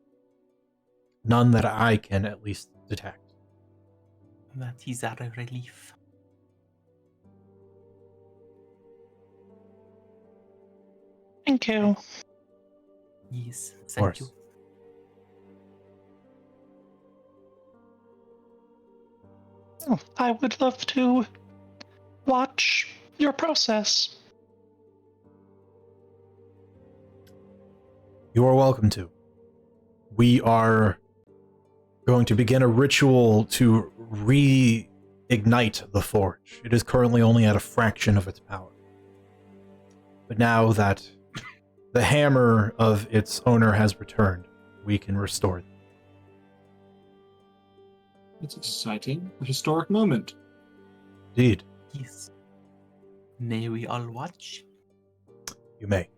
None that I can at least detect. That is a relief. Thank you. Yes, Of thank course. you. Oh, I would love to watch your process. You are welcome to. We are going to begin a ritual to reignite the forge. It is currently only at a fraction of its power. But now that the hammer of its owner has returned, we can restore it. It's exciting. A historic moment. Indeed, Yes. May we all watch? you may.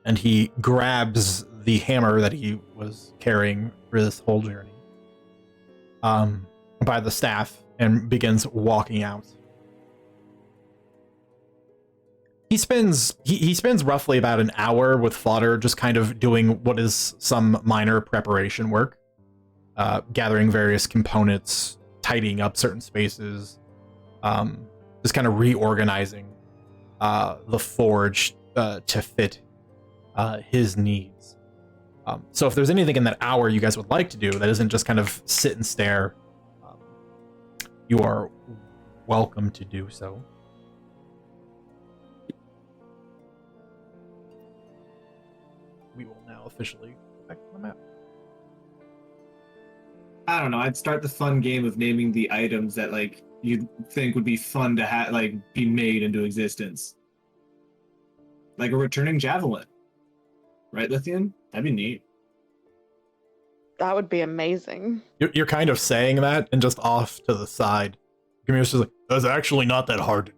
And he grabs the hammer that he was carrying for this whole journey by the staff and begins walking out. He spends roughly about an hour with Fodder just kind of doing what is some minor preparation work, gathering various components, tidying up certain spaces, just kind of reorganizing the forge to fit his needs. So if there's anything in that hour you guys would like to do that isn't just kind of sit and stare, you are welcome to do so. We will now officially go back to the map. I don't know. I'd start the fun game of naming the items that like you'd think would be fun to have like be made into existence. Like a returning javelin. Right, Lithian? That'd be neat. That would be amazing. You're kind of saying that, and just off to the side, Gamila's just like, that's actually not that hard to do.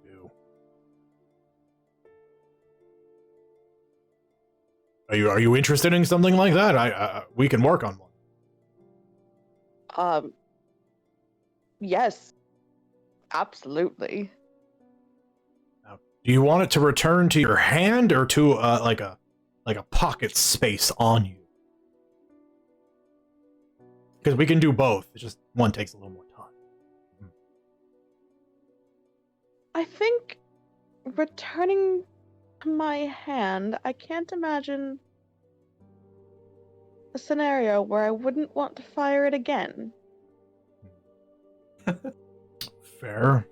Are you interested in something like that? We can work on one. Yes. Absolutely. Now, do you want it to return to your hand or to like a pocket space on you? Because we can do both. It's just one takes a little more time. I think returning to my hand, I can't imagine a scenario where I wouldn't want to fire it again. Fair.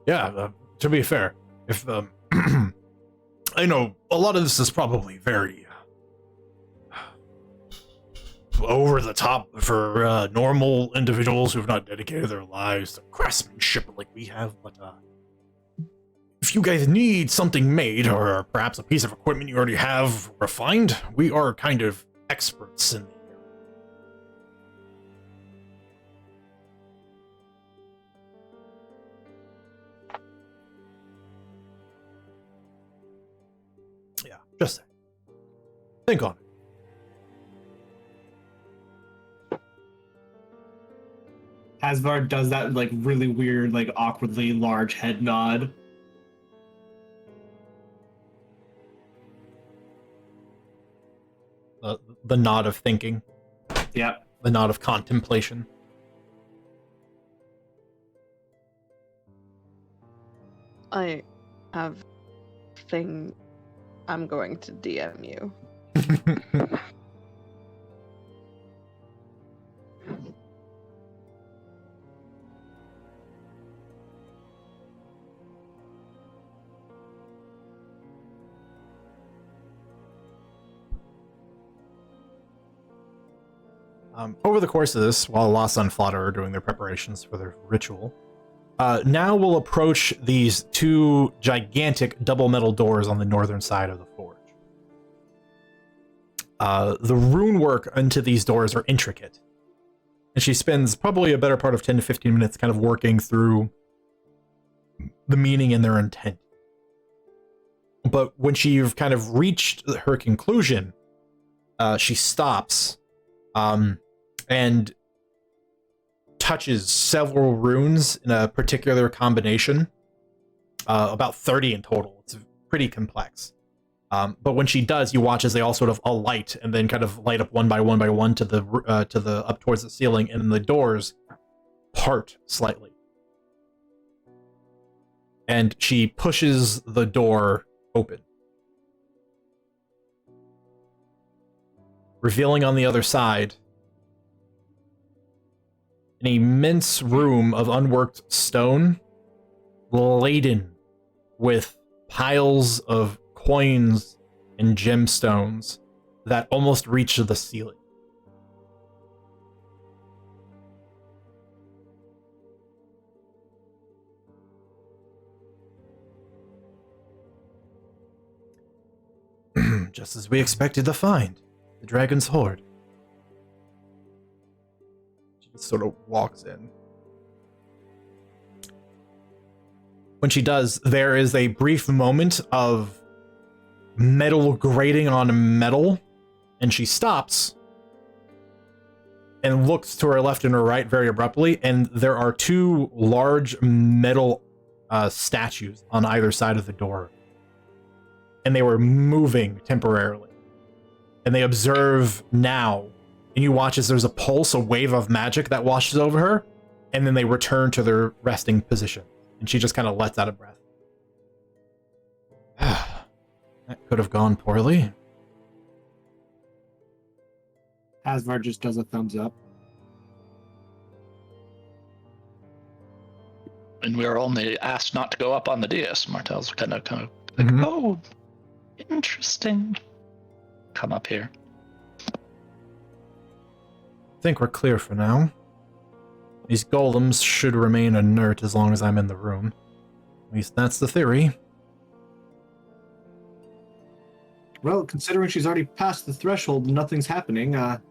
Yeah, to be fair, if I know a lot of this is probably very over the top for normal individuals who have not dedicated their lives to craftsmanship like we have, but if you guys need something made, or perhaps a piece of equipment you already have refined, we are kind of experts in the area. Yeah, just saying. Think on it. Hasvard does that like really weird, like awkwardly large head nod. The nod of thinking. Yep. The nod of contemplation. I have a thing I'm going to DM you. Over the course of this, while Lost and Fodder are doing their preparations for their ritual, now we'll approach these two gigantic double metal doors on the northern side of the forge. The rune work into these doors are intricate, and she spends probably a better part of 10 to 15 minutes kind of working through the meaning and their intent. But when she's kind of reached her conclusion, she stops and touches several runes in a particular combination, about 30 in total. It's pretty complex. But when she does, you watch as they all sort of alight and then kind of light up one by one to the up towards the ceiling, and the doors part slightly. And she pushes the door open, revealing on the other side an immense room of unworked stone, laden with piles of coins and gemstones that almost reach the ceiling. Just as we expected to find. The dragon's hoard. She just sort of walks in. When she does, there is a brief moment of metal grating on metal, and she stops and looks to her left and her right very abruptly, and there are two large metal statues on either side of the door. And they were moving temporarily. And they observe now, and you watch as there's a pulse, a wave of magic that washes over her, and then they return to their resting position. And she just kind of lets out a breath. That could have gone poorly. Asvar just does a thumbs up. And we are only asked not to go up on the dais. Martel's kind of Mhm. Oh, interesting. come up here. I think we're clear for now. These golems should remain inert as long as I'm in the room. At least that's the theory. Well, considering she's already passed the threshold and nothing's happening, I'm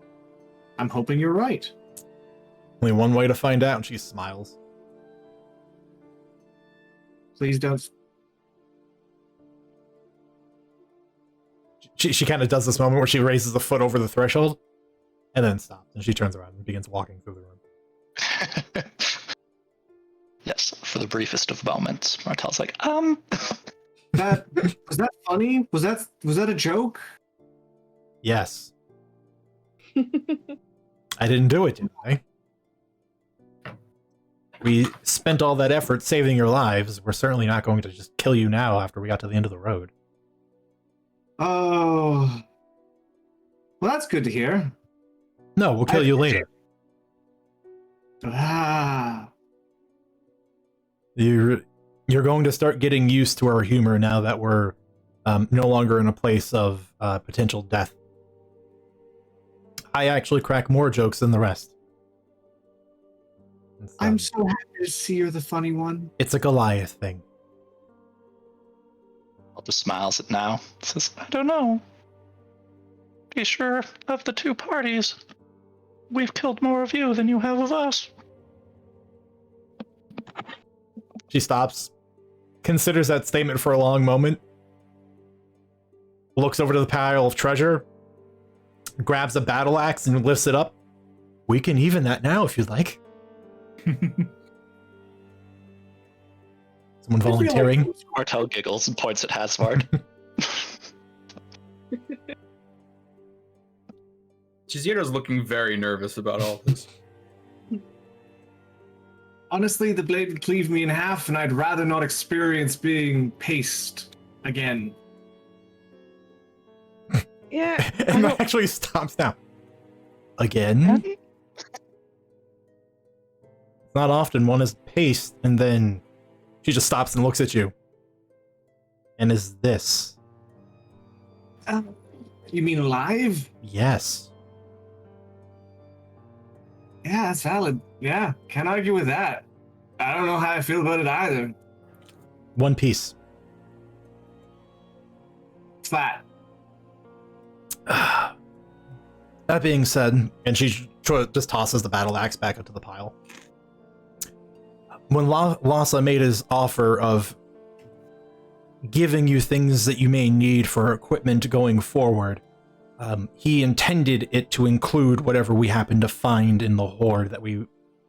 hoping you're right. Only one way to find out, and she smiles. Please don't. She kind of does this moment where she raises a foot over the threshold, and then stops, and she turns around and begins walking through the room. Yes, for the briefest of moments, Martel's like, That was that funny? Was that a joke? Yes. I didn't do it, did I? We spent all that effort saving your lives. We're certainly not going to just kill you now after we got to the end of the road. Oh, well, that's good to hear. No, we'll kill you later. Ah, You're going to start getting used to our humor now that we're no longer in a place of potential death. I actually crack more jokes than the rest. I'm so happy to see you're the funny one. It's a Goliath thing. I'll just smiles at now. Says, I don't know. Be sure of the two parties. We've killed more of you than you have of us. She stops, considers that statement for a long moment, looks over to the pile of treasure, grabs a battle axe and lifts it up. We can even that now if you'd like. Someone volunteering? Martel giggles and points at Hasvard. Chiziro's looking very nervous about all this. Honestly, the blade would cleave me in half, and I'd rather not experience being paced again. Yeah. And actually stops now. Again? It's not often one is paced, and then she just stops and looks at you. And is this? You mean alive? Yes. Yeah, that's valid. Yeah, can't argue with that. I don't know how I feel about it either. One piece. Flat. That being said, and she just tosses the battle axe back up to the pile. When Lhasa made his offer of giving you things that you may need for equipment going forward, he intended it to include whatever we happened to find in the hoard that we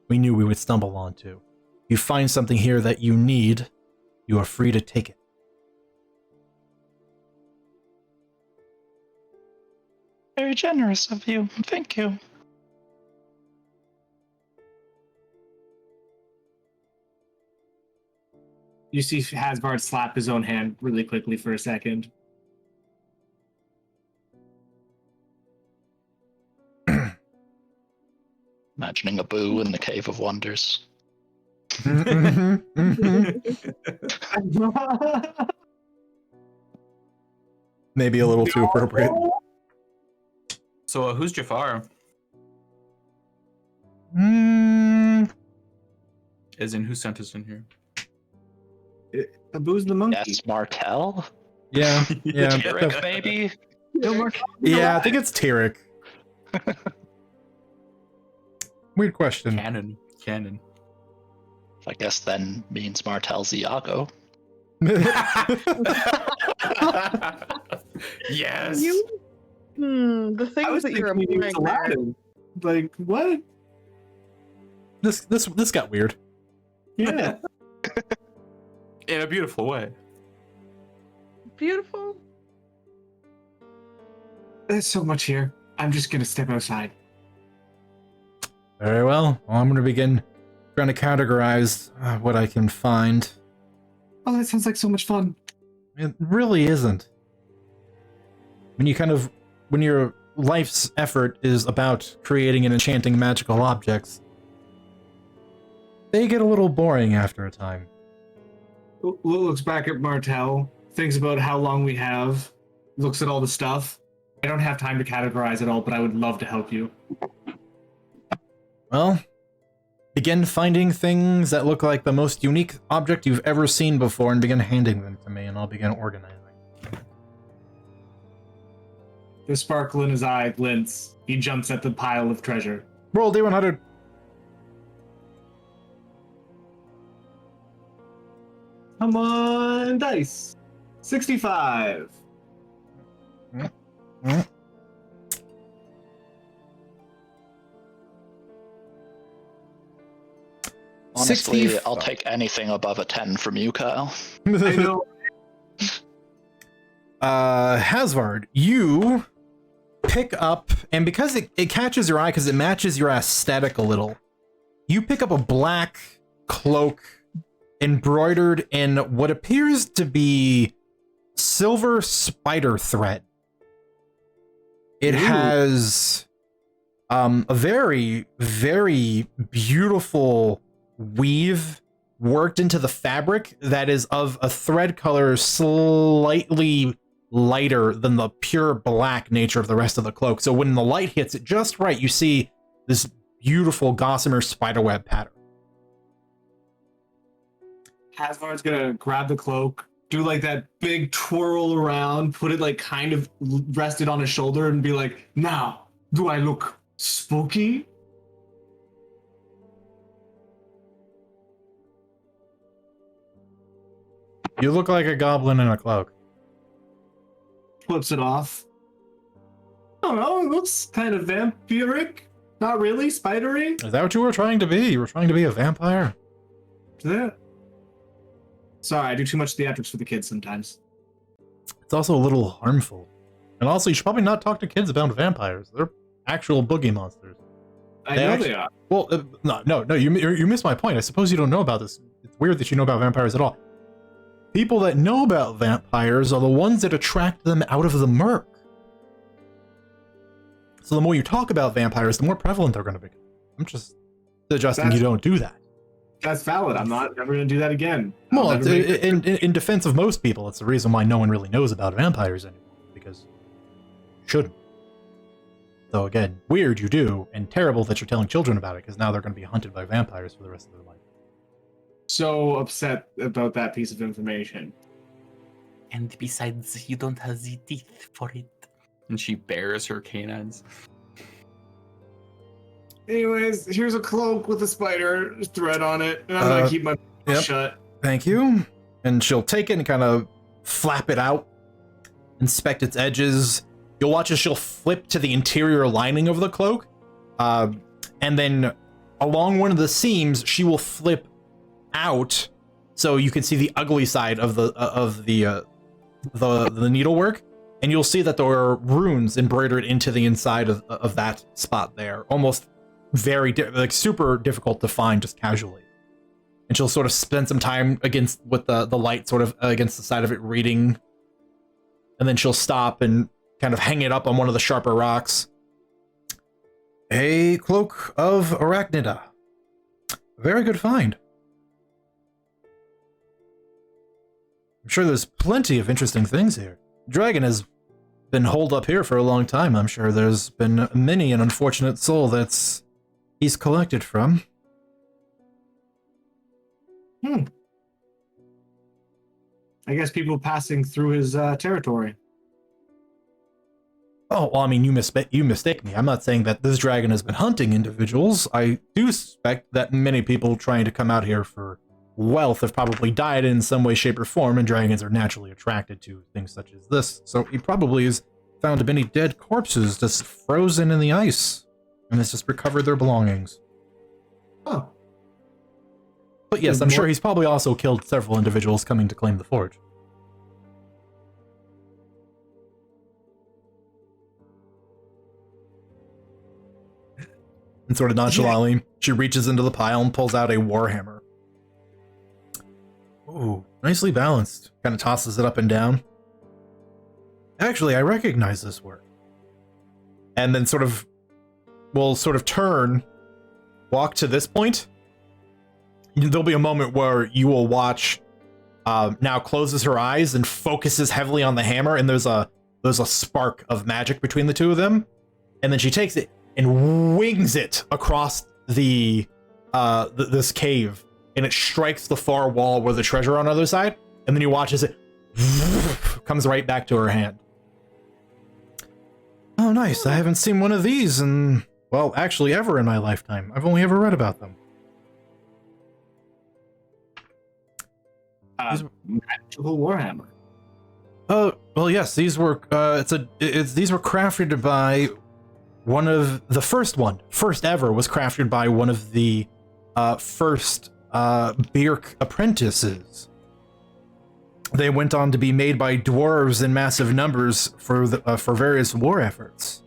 knew we would stumble onto. You find something here that you need, you are free to take it. Very generous of you. Thank you. You see Hasbard slap his own hand really quickly for a second. Imagining a boo in the Cave of Wonders. Maybe a little too appropriate. So who's Jafar? As in, who sent us in here? Abu's the monkey. Yes, Martell? Yeah, yeah. Tarek, maybe? Yeah, I think it's Tarek. Weird question. Canon. I guess then means Martell's Iago. Yes. The things that you're thinking he was implying there. Aladdin. Like, what? This got weird. Yeah. In a beautiful way. Beautiful. There's so much here. I'm just gonna step outside. Very well. I'm going to begin trying to categorize what I can find. Oh, that sounds like so much fun. It really isn't. When your life's effort is about creating and enchanting magical objects, they get a little boring after a time. Looks back at Martell, thinks about how long we have, looks at all the stuff. I don't have time to categorize it all, but I would love to help you. Well, begin finding things that look like the most unique object you've ever seen before and begin handing them to me, and I'll begin organizing. The sparkle in his eye glints. He jumps at the pile of treasure. Roll D100. Come on, dice. 65. Honestly, I'll take anything above a 10 from you, Kyle. I know. Hasvard, you pick up, and because it catches your eye, because it matches your aesthetic a little, you pick up a black cloak embroidered in what appears to be silver spider thread. It has a very, very beautiful weave worked into the fabric that is of a thread color slightly lighter than the pure black nature of the rest of the cloak. So when the light hits it just right, you see this beautiful gossamer spiderweb pattern. Hasvard's gonna grab the cloak, do like that big twirl around, put it like kind of rested on his shoulder and be like, now, do I look spooky? You look like a goblin in a cloak. Flips it off. I don't know, it looks kind of vampiric. Not really, spidery. Is that what you were trying to be? You were trying to be a vampire? Yeah. Sorry, I do too much theatrics for the kids sometimes. It's also a little harmful. And also, you should probably not talk to kids about vampires. They're actual boogie monsters. I know they are. Well, no, you missed my point. I suppose you don't know about this. It's weird that you know about vampires at all. People that know about vampires are the ones that attract them out of the murk. So the more you talk about vampires, the more prevalent they're going to become. I'm just suggesting you don't do that. That's valid. I'm not ever going to do that again. Well, in defense of most people, it's the reason why no one really knows about vampires anymore, because you shouldn't. So again, weird you do, and terrible that you're telling children about it, because now they're going to be hunted by vampires for the rest of their life. So upset about that piece of information. And besides, you don't have the teeth for it. And she bares her canines. Anyways, here's a cloak with a spider thread on it, and I'm gonna keep my mouth shut. Thank you. And she'll take it and kind of flap it out, inspect its edges. You'll watch as she'll flip to the interior lining of the cloak, and then along one of the seams, she will flip out so you can see the ugly side of the needlework, and you'll see that there are runes embroidered into the inside of that spot there, almost very like super difficult to find just casually. And she'll sort of spend some time with the light sort of against the side of it reading, and then she'll stop and kind of hang it up on one of the sharper rocks. A cloak of arachnida. Very good find. I'm sure there's plenty of interesting things here. Dragon has been holed up here for a long time. I'm sure there's been many an unfortunate soul he's collected from. I guess people passing through his territory. Oh, well, I mean, you mistake me. I'm not saying that this dragon has been hunting individuals. I do suspect that many people trying to come out here for wealth have probably died in some way, shape, or form, and dragons are naturally attracted to things such as this. So he probably has found many dead corpses just frozen in the ice, and has just recovered their belongings. Oh. But yes, I'm sure he's probably also killed several individuals coming to claim the forge. And sort of nonchalantly, she reaches into the pile and pulls out a warhammer. Ooh, nicely balanced. Kind of tosses it up and down. Actually, I recognize this work. And then will turn, walk to this point. There'll be a moment where you will watch, now closes her eyes and focuses heavily on the hammer, and there's a spark of magic between the two of them. And then she takes it and wings it across this cave, and it strikes the far wall where the treasure on the other side, and then you watch as it comes right back to her hand. Oh, nice. I haven't seen one of these in, well, actually ever in my lifetime. I've only ever read about them. Magical warhammer. Oh, well, yes, these were these were crafted by one of the first ever was crafted by one of the first Byrrc apprentices. They went on to be made by dwarves in massive numbers for various war efforts.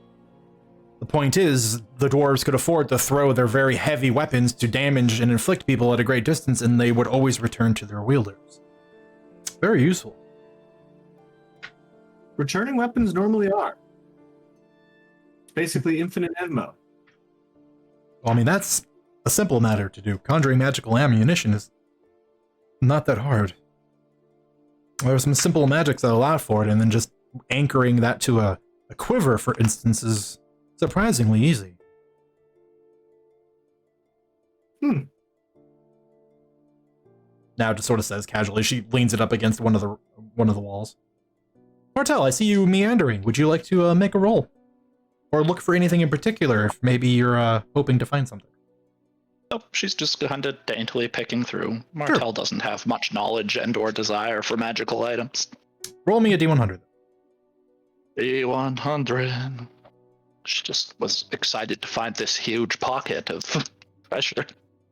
The point is, the dwarves could afford to throw their very heavy weapons to damage and inflict people at a great distance, and they would always return to their wielders. Very useful. Returning weapons normally are. It's basically infinite ammo. Well, I mean, that's a simple matter to do. Conjuring magical ammunition is not that hard. There are some simple magics that allow for it, and then just anchoring that to a quiver, for instance, is surprisingly easy. Now, just sort of says casually, she leans it up against one of the walls. Martel, I see you meandering. Would you like to make a roll? Or look for anything in particular, if maybe you're hoping to find something? Oh, she's just kind of daintily picking through. Martel Sure. doesn't have much knowledge and or desire for magical items. Roll me a D100. D100. She just was excited to find this huge pocket of treasure.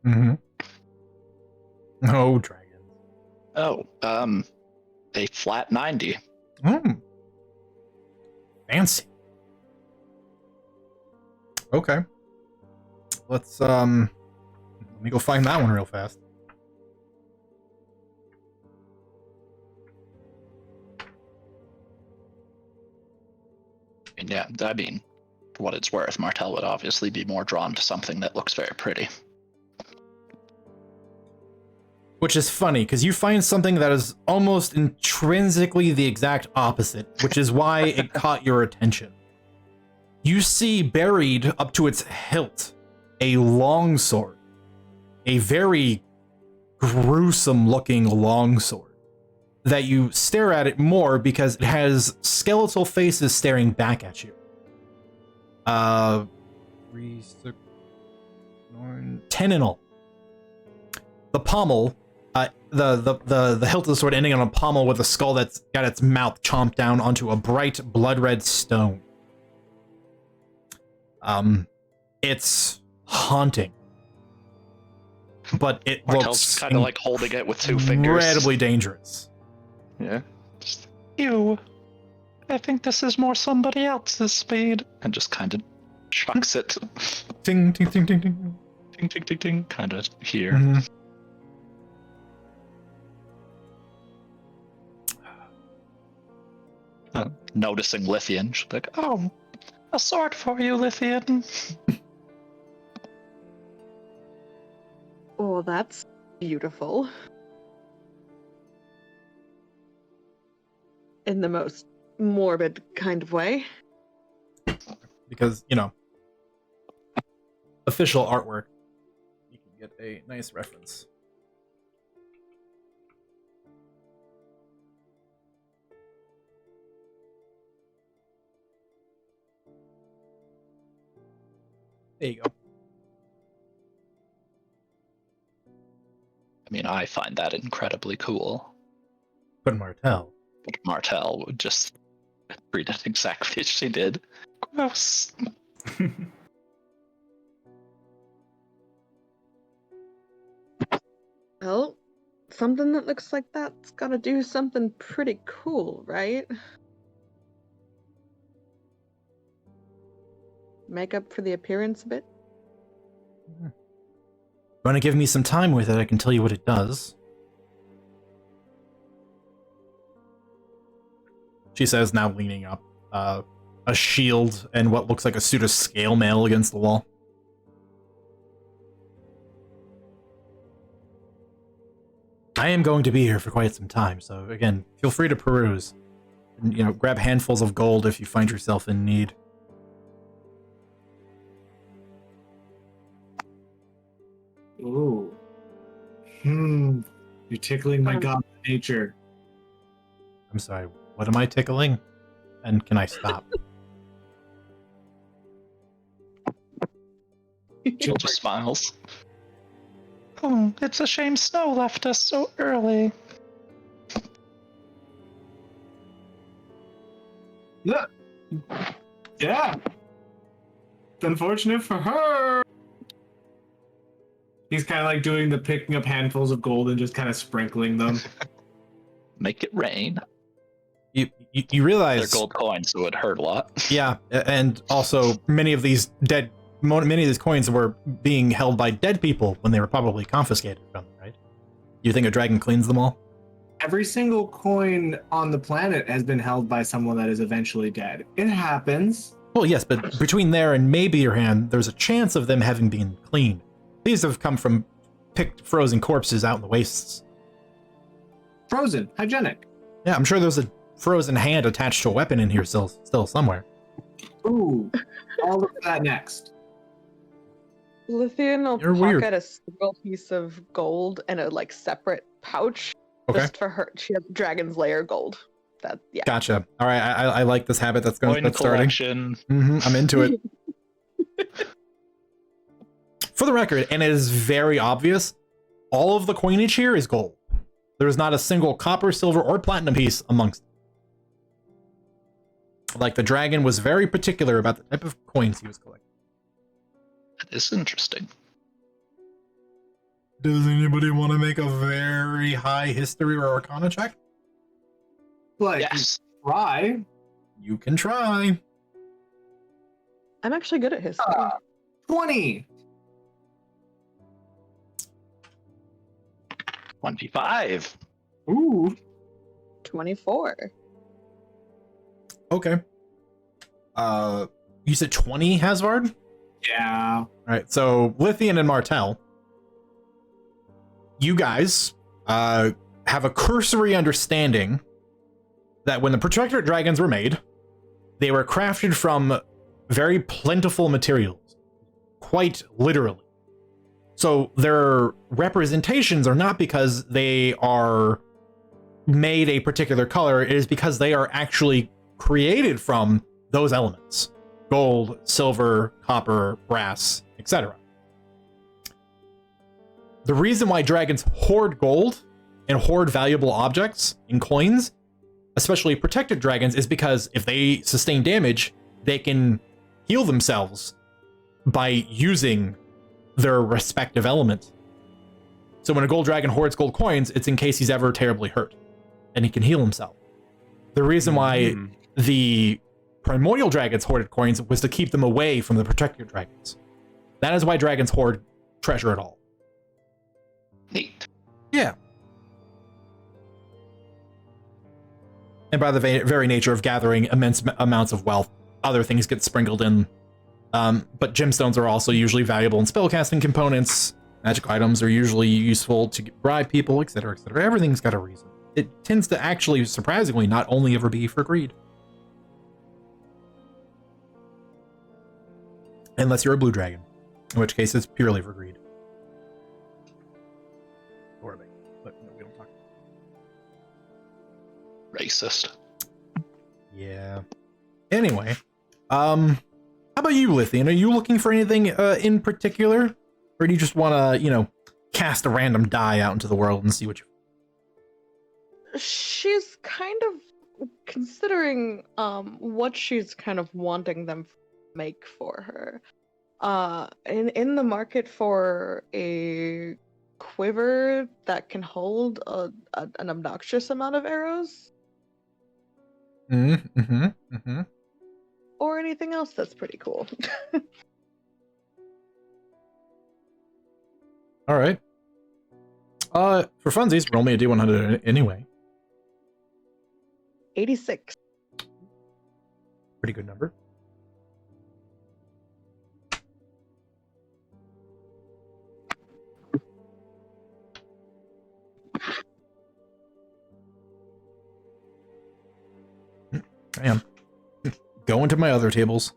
Mm-hmm. Oh, dragon. Oh, a flat 90. Fancy. Okay. Let's, let me go find that one real fast. And yeah, I mean, for what it's worth, Martel would obviously be more drawn to something that looks very pretty. Which is funny, because you find something that is almost intrinsically the exact opposite, which is why it caught your attention. You see buried up to its hilt a longsword. A very gruesome-looking longsword. That you stare at it more because it has skeletal faces staring back at you. 3, 6, 9, 10 in all. The pommel, the hilt of the sword ending on a pommel with a skull that's got its mouth chomped down onto a bright blood red stone. It's haunting. but it Martel's looks kind of like holding it with 2 fingers. incredibly dangerous. Yeah. You. I think this is more somebody else's speed. And just kind of chucks it. Ting, ting, ting, ting, ting. Ding, ding, ding, ding. Kind of here. Mhm. Noticing Lithian, she's like, Oh, a sword for you, Lithian. Oh, that's beautiful. In the most morbid kind of way. Because, official artwork, you can get a nice reference. There you go. I mean, I find that incredibly cool. But Martel. But Martel would just read it exactly as she did. Gross. Well, something that looks like that's gotta do something pretty cool, right? Make up for the appearance a bit? You want to give me some time with it, I can tell you what it does. She says, now leaning up, a shield and what looks like a suit of scale mail against the wall. I am going to be here for quite some time, so again, feel free to peruse. And, grab handfuls of gold if you find yourself in need. Ooh. You're tickling my god nature. I'm sorry, what am I tickling? And can I stop? Jill just smiles. Oh, it's a shame Snow left us so early. Yeah. Yeah. It's unfortunate for her. He's kind of like doing the picking up handfuls of gold and just kind of sprinkling them. Make it rain. You realize They're gold coins, so it hurt a lot. Yeah, and also many of these coins were being held by dead people when they were probably confiscated from them, right? You think a dragon cleans them all? Every single coin on the planet has been held by someone that is eventually dead. It happens. Well, yes, but between there and maybe your hand, there's a chance of them having been cleaned. These have come from picked frozen corpses out in the wastes. Frozen, hygienic. Yeah, I'm sure there's a frozen hand attached to a weapon in here still somewhere. Ooh, I'll look at that next. Lithian will You're weird. pocket a single piece of gold in a separate pouch. Okay. Just for her. She has Dragon's Lair gold. Yeah. Gotcha. All right, I like this habit that's Coin that's starting. collection. I'm into it. For the record, and it is very obvious, all of the coinage here is gold. There is not a single copper, silver, or platinum piece amongst them. The dragon was very particular about the type of coins he was collecting. That is interesting. Does anybody want to make a very high history or arcana check? Yes. Try. You can try. I'm actually good at history. 20. 25. Ooh. 24. Okay. You said 20, Hasvard? Yeah. All right, so Lithian and Martel, you guys have a cursory understanding that when the Protectorate dragons were made, they were crafted from very plentiful materials, quite literally. So their representations are not because they are made a particular color, it is because they are actually created from those elements: gold, silver, copper, brass, etc. The reason why dragons hoard gold and hoard valuable objects in coins, especially protected dragons, is because if they sustain damage, they can heal themselves by using their respective element. So when a gold dragon hoards gold coins, it's in case he's ever terribly hurt, and he can heal himself. The reason why the primordial dragons hoarded coins was to keep them away from the protector dragons. That is why dragons hoard treasure at all. Neat. Yeah. And by the very nature of gathering immense amounts of wealth, other things get sprinkled in. But gemstones are also usually valuable in spellcasting components. Magic items are usually useful to bribe people, etc., etc. Everything's got a reason. It tends to actually, surprisingly, not only ever be for greed. Unless you're a blue dragon, in which case it's purely for greed. Or a big, but no, we don't talk. Racist. Yeah. Anyway, how about you, Lithian? Are you looking for anything in particular? Or do you just want to, cast a random die out into the world and see what you... She's kind of considering what she's kind of wanting them to make for her. In the market for a quiver that can hold an obnoxious amount of arrows. Or anything else that's pretty cool. All right. For funsies, roll me a D100 anyway. 86. Pretty good number. I am. Going to my other tables.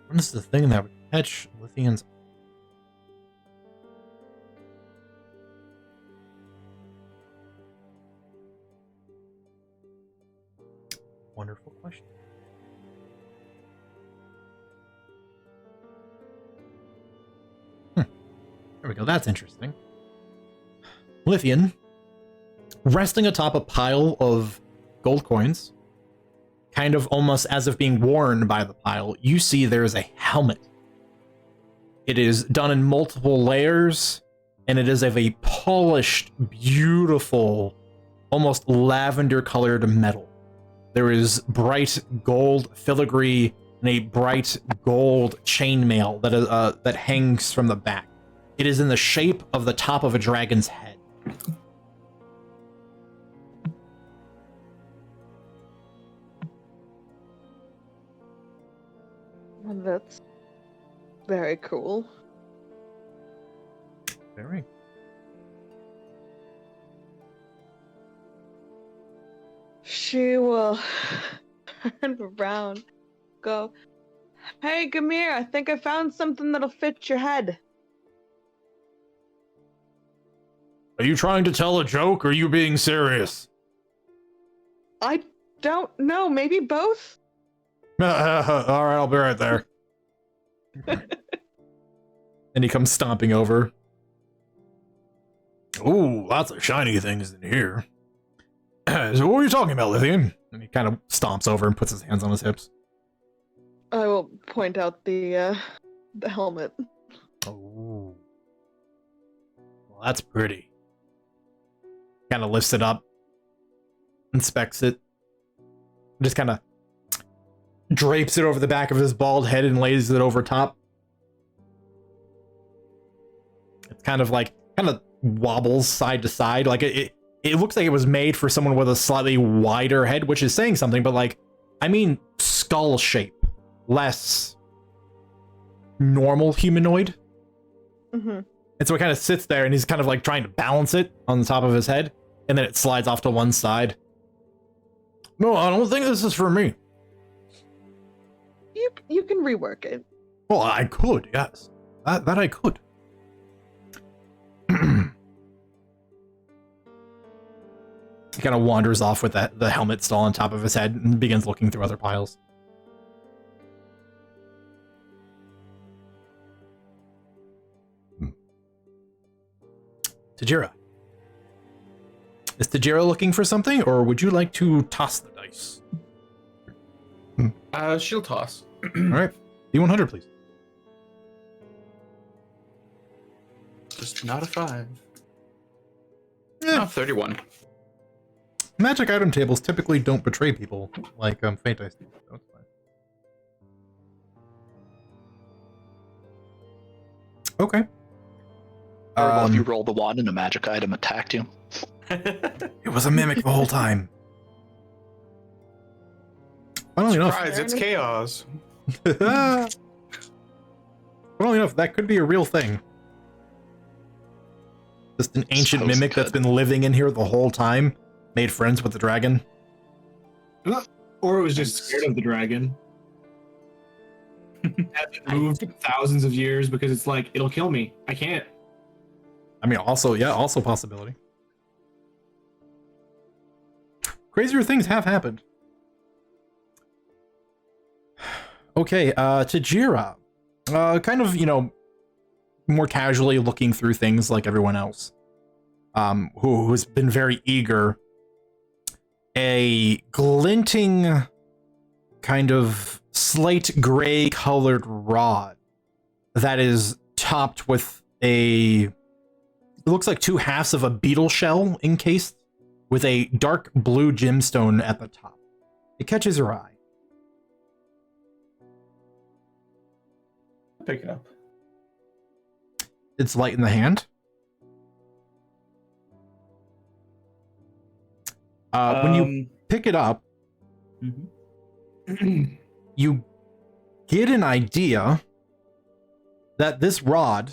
What is the thing that would catch Lithian's? Wonderful question. There we go. That's interesting. Lithian, resting atop a pile of gold coins, kind of almost as if being worn by the pile, you see there's a helmet. It is done in multiple layers, and it is of a polished, beautiful, almost lavender-colored metal. There is bright gold filigree and a bright gold chainmail that hangs from the back. It is in the shape of the top of a dragon's head. That's very cool. Very. She will turn around, go, "Hey, Gamir, I think I found something that'll fit your head." Are you trying to tell a joke, or are you being serious? I don't know, maybe both? All right, I'll be right there. And he comes stomping over. Ooh, lots of shiny things in here. So what are you talking about, Lithian? And he kind of stomps over and puts his hands on his hips. I will point out the helmet. Oh. Well, that's pretty. Kind of lifts it up, inspects it, just kind of drapes it over the back of his bald head and lays it over top. It's kind of wobbles side to side. Like it looks like it was made for someone with a slightly wider head, which is saying something, but I mean skull shape, less normal humanoid. Mm-hmm. And so it kind of sits there and he's kind of trying to balance it on the top of his head, and then it slides off to one side. No, I don't think this is for me. You can rework it. Well, I could, yes. That I could. He kind of wanders off with the helmet still on top of his head and begins looking through other piles. Tajira. Is Tajira looking for something, or would you like to toss the dice? She'll toss. All right. D100, please. Just not a 5. Eh. Not 31. Magic item tables typically don't betray people like Faint Dice do, so it's fine. Okay. Or if you rolled the 1 and a magic item attacked you. It was a mimic the whole time. Funnily enough, Surprise, it's chaos. funnily enough, that could be a real thing. Just an ancient Suppose mimic it that's could. been living in here the whole time, made friends with the dragon. Or it was just scared of the dragon. Hasn't moved in thousands of years because it's like, it'll kill me. I can't. I mean, also possibility. Crazier things have happened. Okay, Tajira. Kind of, more casually looking through things like everyone else. Who's been very eager. A glinting, kind of slate gray colored rod that is topped with it looks like 2 halves of a beetle shell encased with a dark blue gemstone at the top. It catches your eye. Pick it up. It's light in the hand. When you pick it up, you get an idea that this rod,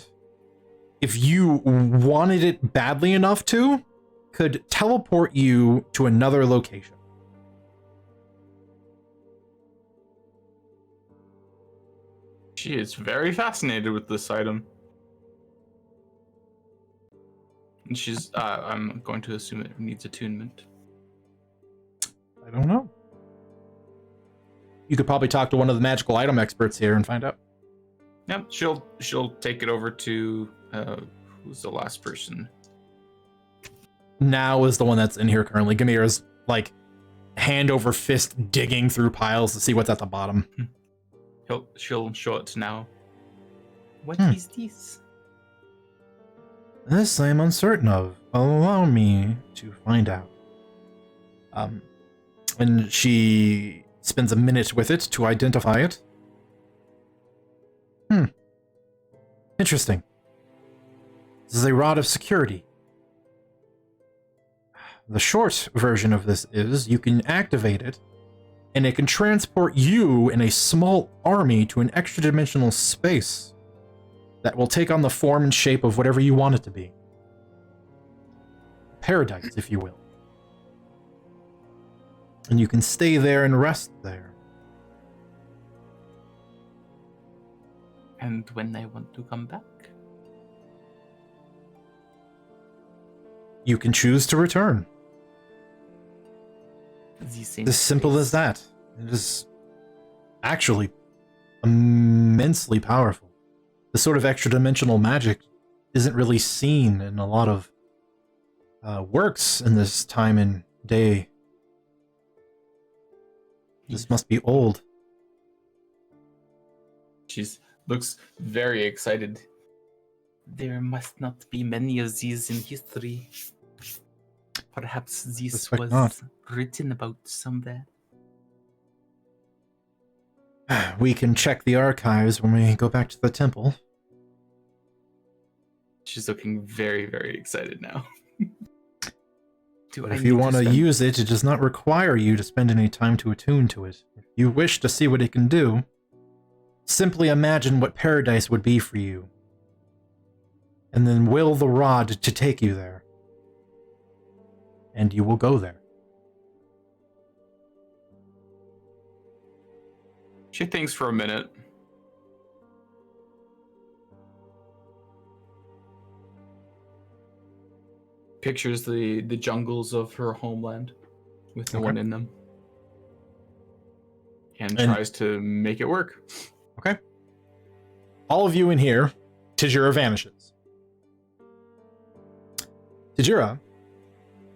if you wanted it badly enough to, could teleport you to another location. She is very fascinated with this item. And she's, I'm going to assume it needs attunement. I don't know. You could probably talk to one of the magical item experts here and find out. Yep, she'll take it over to, who's the last person? Now is the one that's in here currently. Gamir is like hand over fist digging through piles to see what's at the bottom. She'll show it to Now. What is this? This I am uncertain of. Allow me to find out. And she spends a minute with it to identify it. Interesting. This is a rod of security. The short version of this is you can activate it, and it can transport you and a small army to an extra-dimensional space that will take on the form and shape of whatever you want it to be. Paradise, if you will. And you can stay there and rest there. And when I want to come back? You can choose to return. The same As simple place. as that. It is actually immensely powerful. This sort of extra-dimensional magic isn't really seen in a lot of works in this time and day. This must be old. She's looks very excited. There must not be many of these in history. Perhaps this Suspect was not. written about somewhere. We can check the archives when we go back to the temple. She's looking very, very excited now. Do But I if you need want to spend- use it, it does not require you to spend any time to attune to it. If you wish to see what it can do, simply imagine what paradise would be for you, and then will the rod to take you there. And you will go there. She thinks for a minute. pictures the jungles of her homeland with no one in them, and tries to make it work. Okay. All of you in here, Tajira vanishes. Tajira,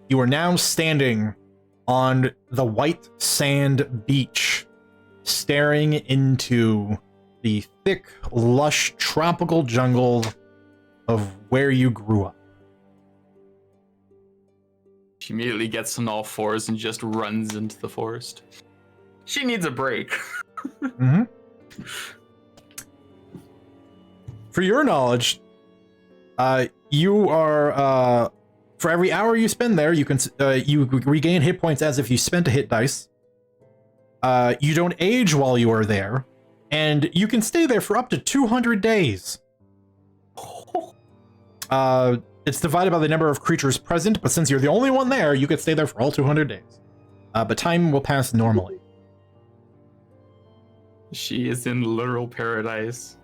you are now standing on the white sand beach, staring into the thick, lush, tropical jungle of where you grew up. She immediately gets on all fours and just runs into the forest. She needs a break. Mm-hmm. For your knowledge, you are for every hour you spend there, you can you regain hit points as if you spent a hit dice. You don't age while you are there, and you can stay there for up to 200 days. It's divided by the number of creatures present, but since you're the only one there, you could stay there for all 200 days. But time will pass normally. She is in literal paradise.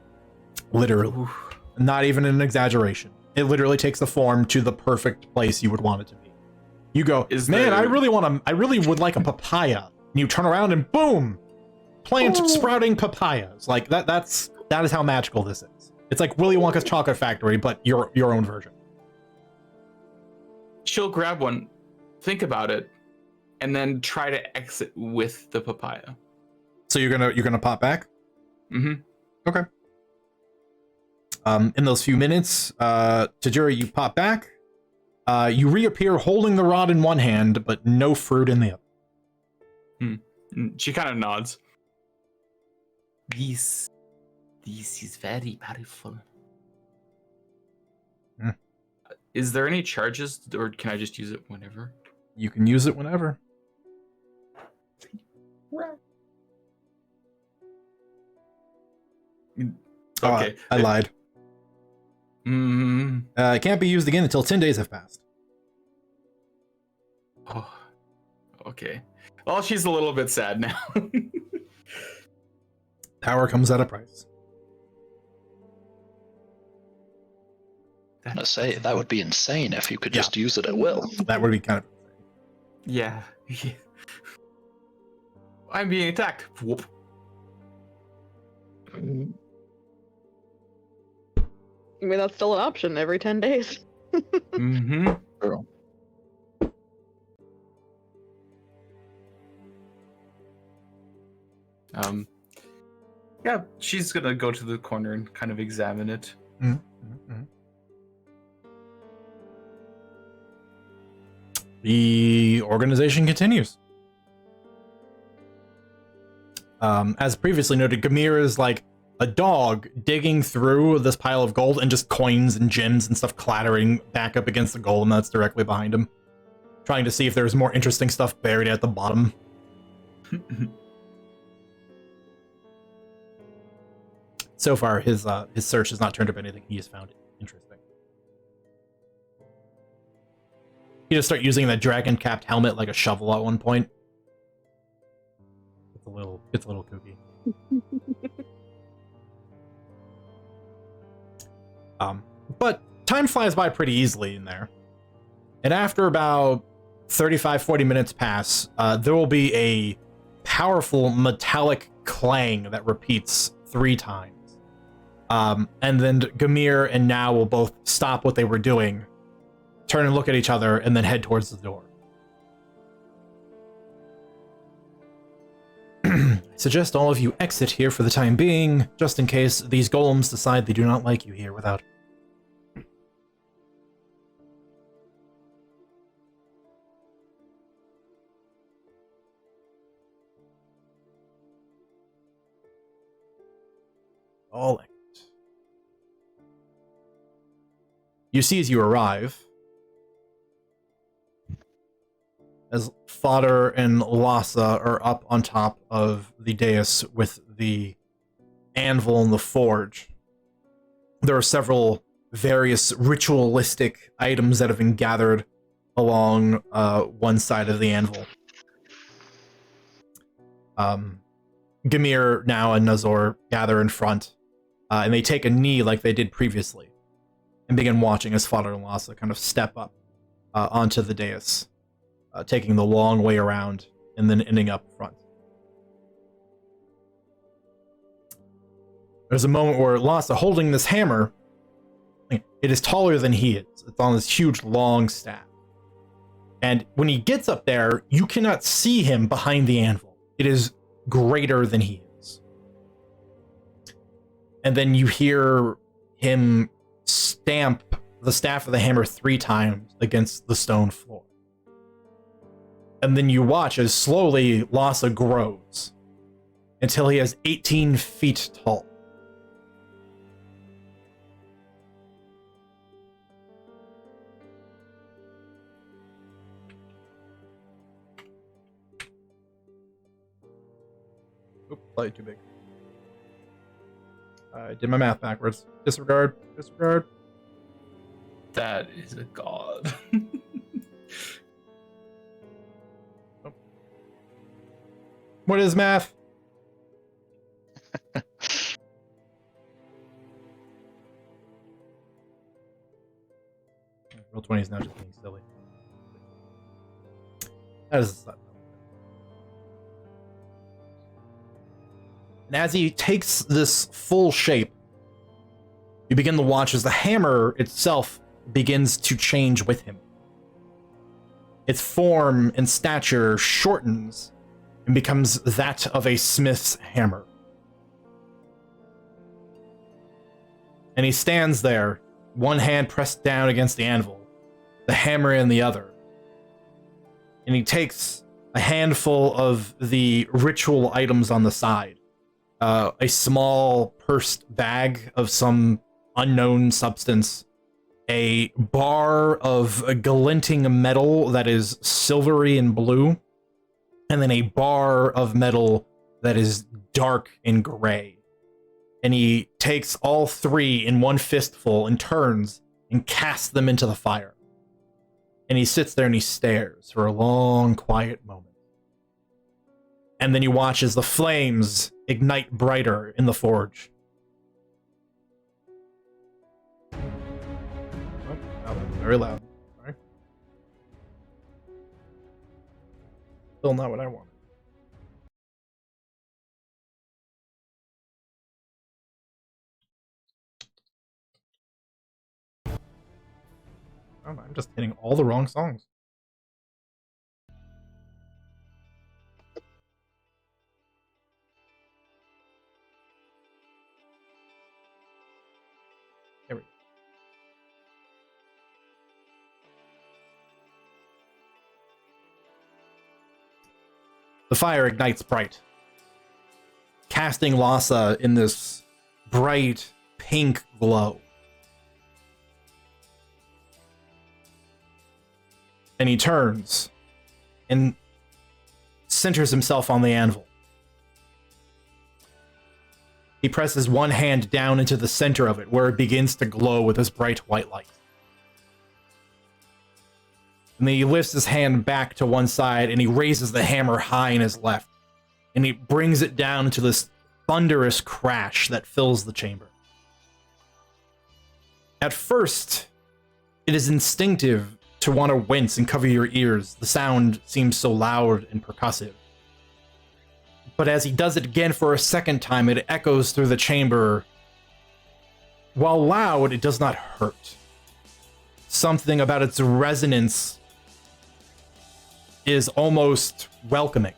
Literally. Oof. Not even an exaggeration. It literally takes the form to the perfect place you would want it to be. You go, man, I really would like a papaya. And you turn around and boom! Plant sprouting papayas. Like that is how magical this is. It's like Willy Wonka's chocolate factory, but your own version. She'll grab one, think about it, and then try to exit with the papaya. So you're gonna pop back? Mm-hmm. Okay. In those few minutes, Tajiri, you pop back. You reappear holding the rod in one hand, but no fruit in the other. She kind of nods. This is very powerful. Is there any charges, or can I just use it whenever? You can use it whenever. Okay. I lied. Mm. It can't be used again until 10 days have passed. Oh, okay. Well, she's a little bit sad now. Power comes at a price. I'm gonna say that would be insane if you could just use it at will. That would be kind of Yeah. I'm being attacked. Whoop. I mean, that's still an option every 10 days. Mm-hmm. Girl. Yeah, she's gonna go to the corner and kind of examine it. Mm-hmm. The organization continues. As previously noted, Gamir is like a dog digging through this pile of gold and just coins and gems and stuff clattering back up against the golem that's directly behind him, trying to see if there's more interesting stuff buried at the bottom. So far, his search has not turned up anything he has found interesting. He just start using that dragon-capped helmet like a shovel at one point. It's a little kooky. But time flies by pretty easily in there. And after about 35-40 minutes pass, there will be a powerful metallic clang that repeats 3 times. And then Gamir and Now will both stop what they were doing, turn and look at each other, and then head towards the door. I suggest all of you exit here for the time being, just in case these golems decide they do not like you here without. All exit. You see as you arrive, as Fodder and Lhasa are up on top of the dais with the anvil and the forge. There are several various ritualistic items that have been gathered along one side of the anvil. Gamir now and Nazor gather in front, and they take a knee like they did previously, and begin watching as Fodder and Lhasa kind of step up onto the dais, taking the long way around and then ending up front. There's a moment where Lhasa, holding this hammer, it is taller than he is. It's on this huge long staff. And when he gets up there, you cannot see him behind the anvil. It is greater than he is. And then you hear him stamp the staff of the hammer 3 times against the stone floor. And then you watch as slowly Lhasa grows until he is 18 feet tall. Oops, slightly too big. I did my math backwards. Disregard. That is a god. What is math? Roll 20 is now just being silly. That is. And as he takes this full shape, you begin to watch as the hammer itself begins to change with him. Its form and stature shortens and becomes that of a smith's hammer. And he stands there, one hand pressed down against the anvil, the hammer in the other. And he takes a handful of the ritual items on the side. A small pursed bag of some unknown substance, a bar of a glinting metal that is silvery and blue, and then a bar of metal that is dark and gray. And he takes all 3 in one fistful and turns and casts them into the fire. And he sits there and he stares for a long, quiet moment. And then you watch as the flames ignite brighter in the forge. Oh, that was very loud. Sorry. Still not what I wanted. Oh, I'm just hitting all the wrong songs. There we go. The fire ignites bright, casting Lhasa in this bright pink glow. And he turns and centers himself on the anvil. He presses one hand down into the center of it, where it begins to glow with this bright white light. And then he lifts his hand back to one side, and he raises the hammer high in his left. And he brings it down into this thunderous crash that fills the chamber. At first, it is instinctive to want to wince and cover your ears. The sound seems so loud and percussive. But as he does it again for a second time, it echoes through the chamber. While loud, it does not hurt. Something about its resonance is almost welcoming.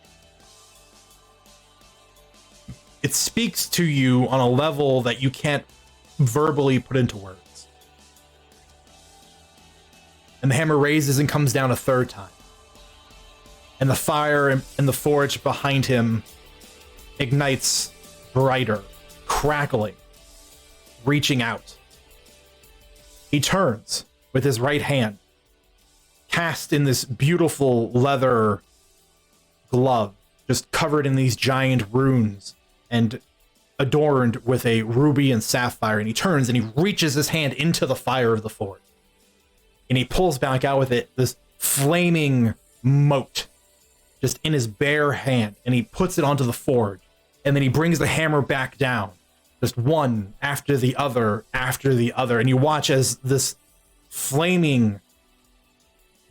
It speaks to you on a level that you can't verbally put into words. And the hammer raises and comes down a third time. And the fire in the forge behind him ignites brighter, crackling, reaching out. He turns with his right hand, cast in this beautiful leather glove, just covered in these giant runes and adorned with a ruby and sapphire. And he turns and he reaches his hand into the fire of the forge. And he pulls back out with it this flaming mote just in his bare hand, and he puts it onto the forge, and then he brings the hammer back down, just one after the other, and you watch as this flaming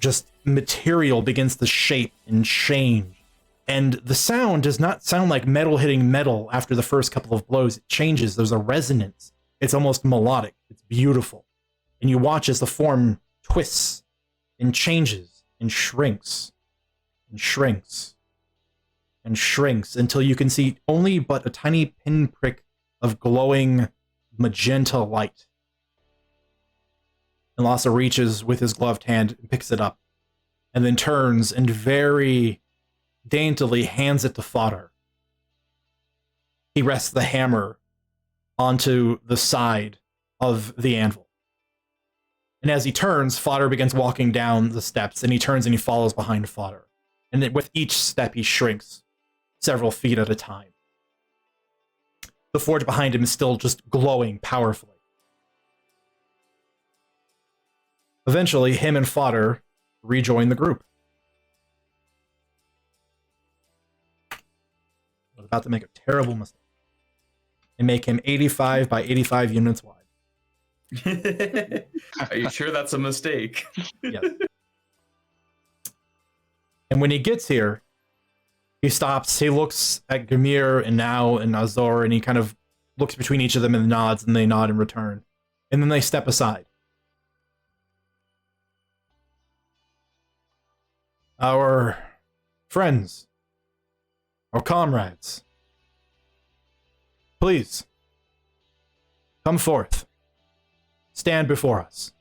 just material begins to shape and change. And the sound does not sound like metal hitting metal after the first couple of blows. It changes. There's a resonance. It's almost melodic. It's beautiful. And you watch as the form twists and changes and shrinks and shrinks and shrinks until you can see only but a tiny pinprick of glowing magenta light. And Lhasa reaches with his gloved hand and picks it up, and then turns and very daintily hands it to Fodder. He rests the hammer onto the side of the anvil. And as he turns, Fodder begins walking down the steps, and he turns and he follows behind Fodder. And then with each step, he shrinks several feet at a time. The forge behind him is still just glowing powerfully. Eventually, him and Fodder rejoin the group. I'm about to make a terrible mistake and make him 85 by 85 units wide. Are you sure that's a mistake? Yes. And when he gets here, he stops, he looks at Gamir and Now and Azor, and he kind of looks between each of them and nods, and they nod in return. And then they step aside. Our friends, our comrades, please, come forth. Stand before us.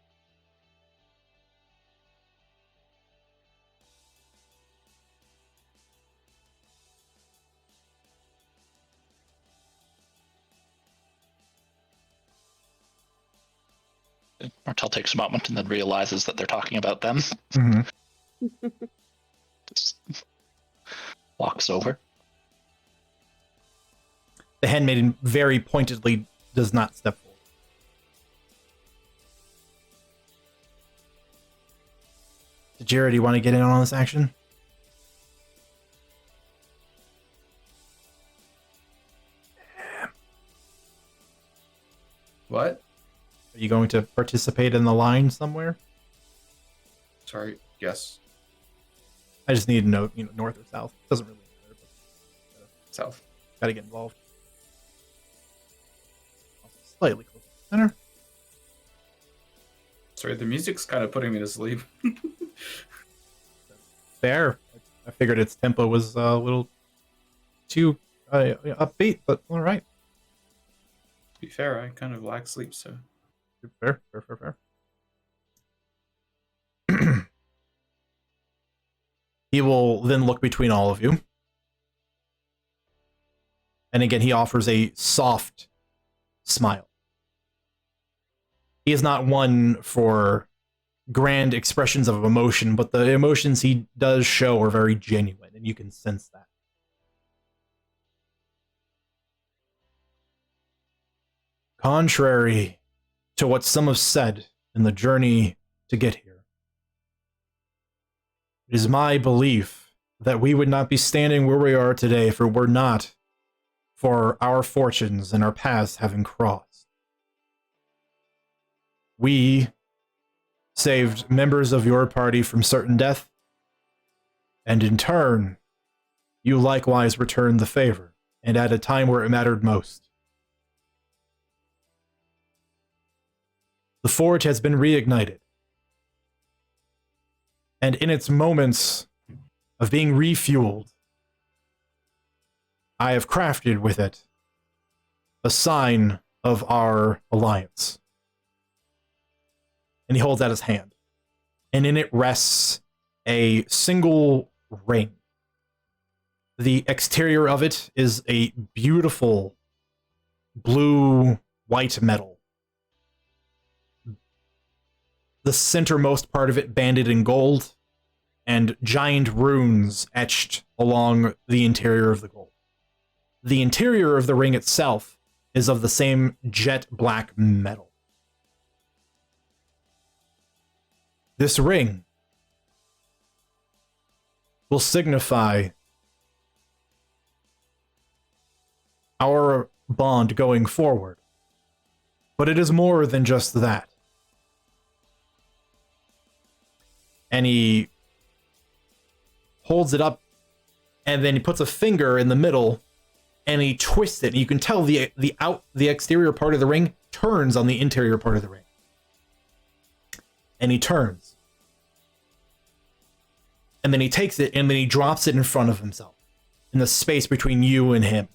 Martel takes a moment and then realizes that they're talking about them. Mm-hmm. Just walks over. The handmaiden very pointedly does not step forward. Jared, do you want to get in on this action? What? Are you going to participate in the line somewhere? Sorry. Yes. I just need to know, north or south. Doesn't really matter. But South. gotta get involved. Also slightly closer to the center. Sorry, the music's kind of putting me to sleep. Fair. I figured its tempo was a little too upbeat, but all right. To be fair, I kind of lack sleep, so. Fair. He will then look between all of you. And again, he offers a soft smile. He is not one for grand expressions of emotion, but the emotions he does show are very genuine, and you can sense that. Contrary to what some have said in the journey to get here, it is my belief that we would not be standing where we are today if it were not for our fortunes and our paths having crossed. We saved members of your party from certain death, and in turn, you likewise returned the favor, and at a time where it mattered most. The forge has been reignited, and in its moments of being refueled, I have crafted with it a sign of our alliance. And he holds out his hand, and in it rests a single ring. The exterior of it is a beautiful blue-white metal. The centermost part of it banded in gold, and giant runes etched along the interior of the gold. The interior of the ring itself is of the same jet black metal. This ring will signify our bond going forward, but it is more than just that. and he holds it up, and then he puts a finger in the middle, and he twists it, and you can tell the exterior part of the ring turns on the interior part of the ring. And he turns. And then he takes it, and then he drops it in front of himself, in the space between you and him.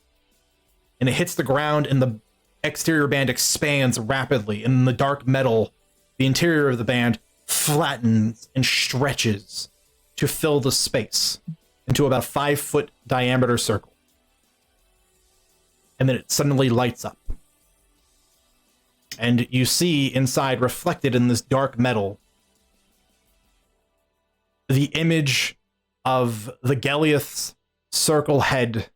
And it hits the ground, and the exterior band expands rapidly, and the dark metal, the interior of the band, flattens and stretches to fill the space into about a 5-foot diameter circle. And then it suddenly lights up. And you see inside, reflected in this dark metal, the image of the Geliath's circle head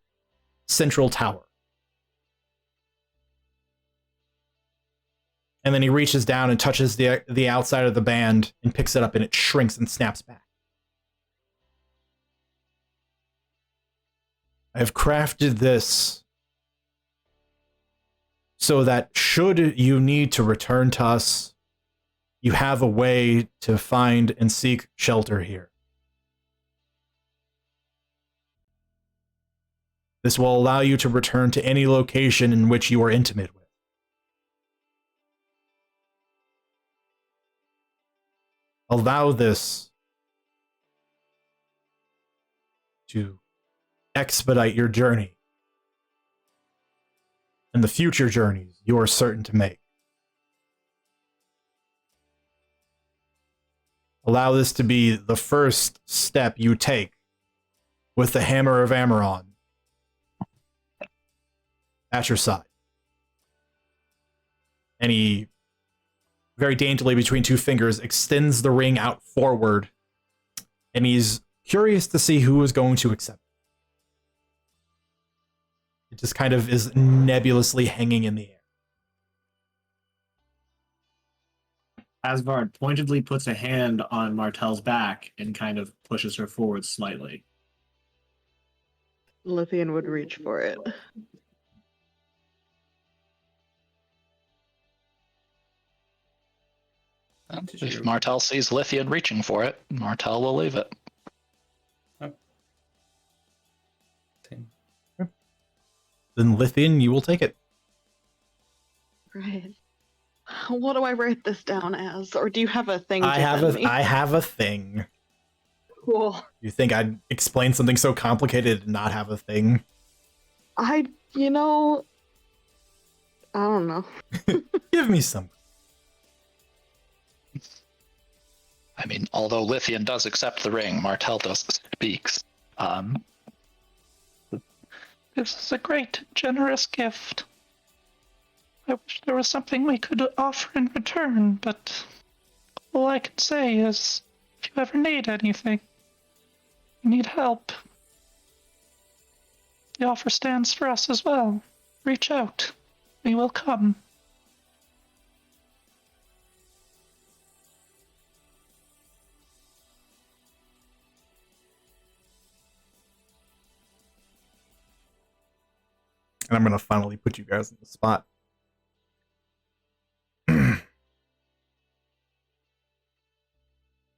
central tower. And then he reaches down and touches the outside of the band and picks it up, and it shrinks and snaps back. I've crafted this so that should you need to return to us, you have a way to find and seek shelter here. This will allow you to return to any location in which you are intimate with. Allow this to expedite your journey and the future journeys you are certain to make. Allow this to be the first step you take with the Hammer of Amaron at your side. And he, very daintily between two fingers, extends the ring out forward, and he's curious to see who is going to accept it. It just kind of is nebulously hanging in the air. Asgard pointedly puts a hand on Martel's back and kind of pushes her forward slightly. Lithian would reach for it. If Martel sees Lithian reaching for it, Martel will leave it. Then Lithian, you will take it. Right. What do I write this down as? Or do you have a thing I have a thing. Cool. You think I'd explain something so complicated and not have a thing? I don't know. Give me some. I mean, although Lithian does accept the ring, Martel does speaks. This is a great, generous gift. I wish there was something we could offer in return, but all I can say is, if you ever need anything, you need help, the offer stands for us as well. Reach out. We will come. And I'm going to finally put you guys on the spot.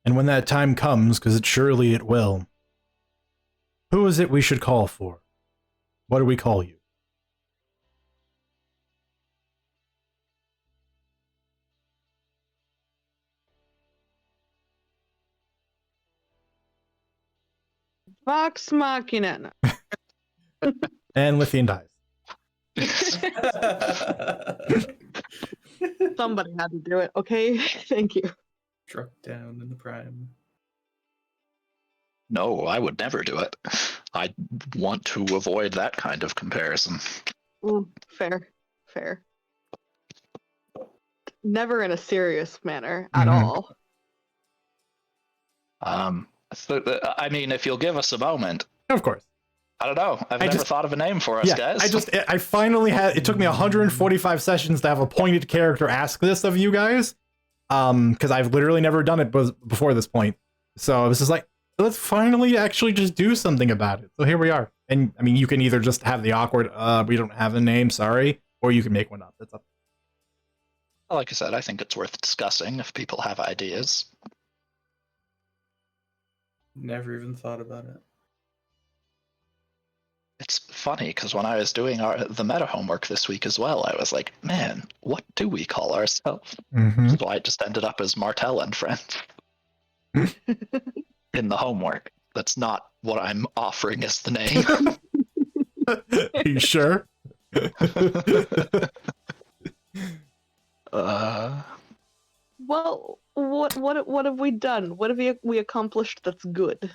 And when that time comes, because surely it will, who is it we should call for? What do we call you? Vox Machina. And Lithian dies. Somebody had to do it, okay? Thank you. Struck down in the prime. No, I would never do it. I want to avoid that kind of comparison. Fair. Never in a serious manner at all. I mean, if you'll give us a moment. Of course. I don't know. I've never thought of a name for us, guys. I finally had, it took me 145 sessions to have a pointed character ask this of you guys. Because I've literally never done it before this point. So I was just like, let's finally actually just do something about it. So here we are. And I mean, you can either just have the awkward, we don't have a name, sorry, or you can make one up. That's up. Like I said, I think it's worth discussing if people have ideas. Never even thought about it. It's funny because when I was doing the meta homework this week as well, I was like, man, what do we call ourselves? Mm-hmm. So I just ended up as Martel and Friends in the homework. That's not what I'm offering as the name. Are you sure? Well, what have we done? What have we accomplished that's good?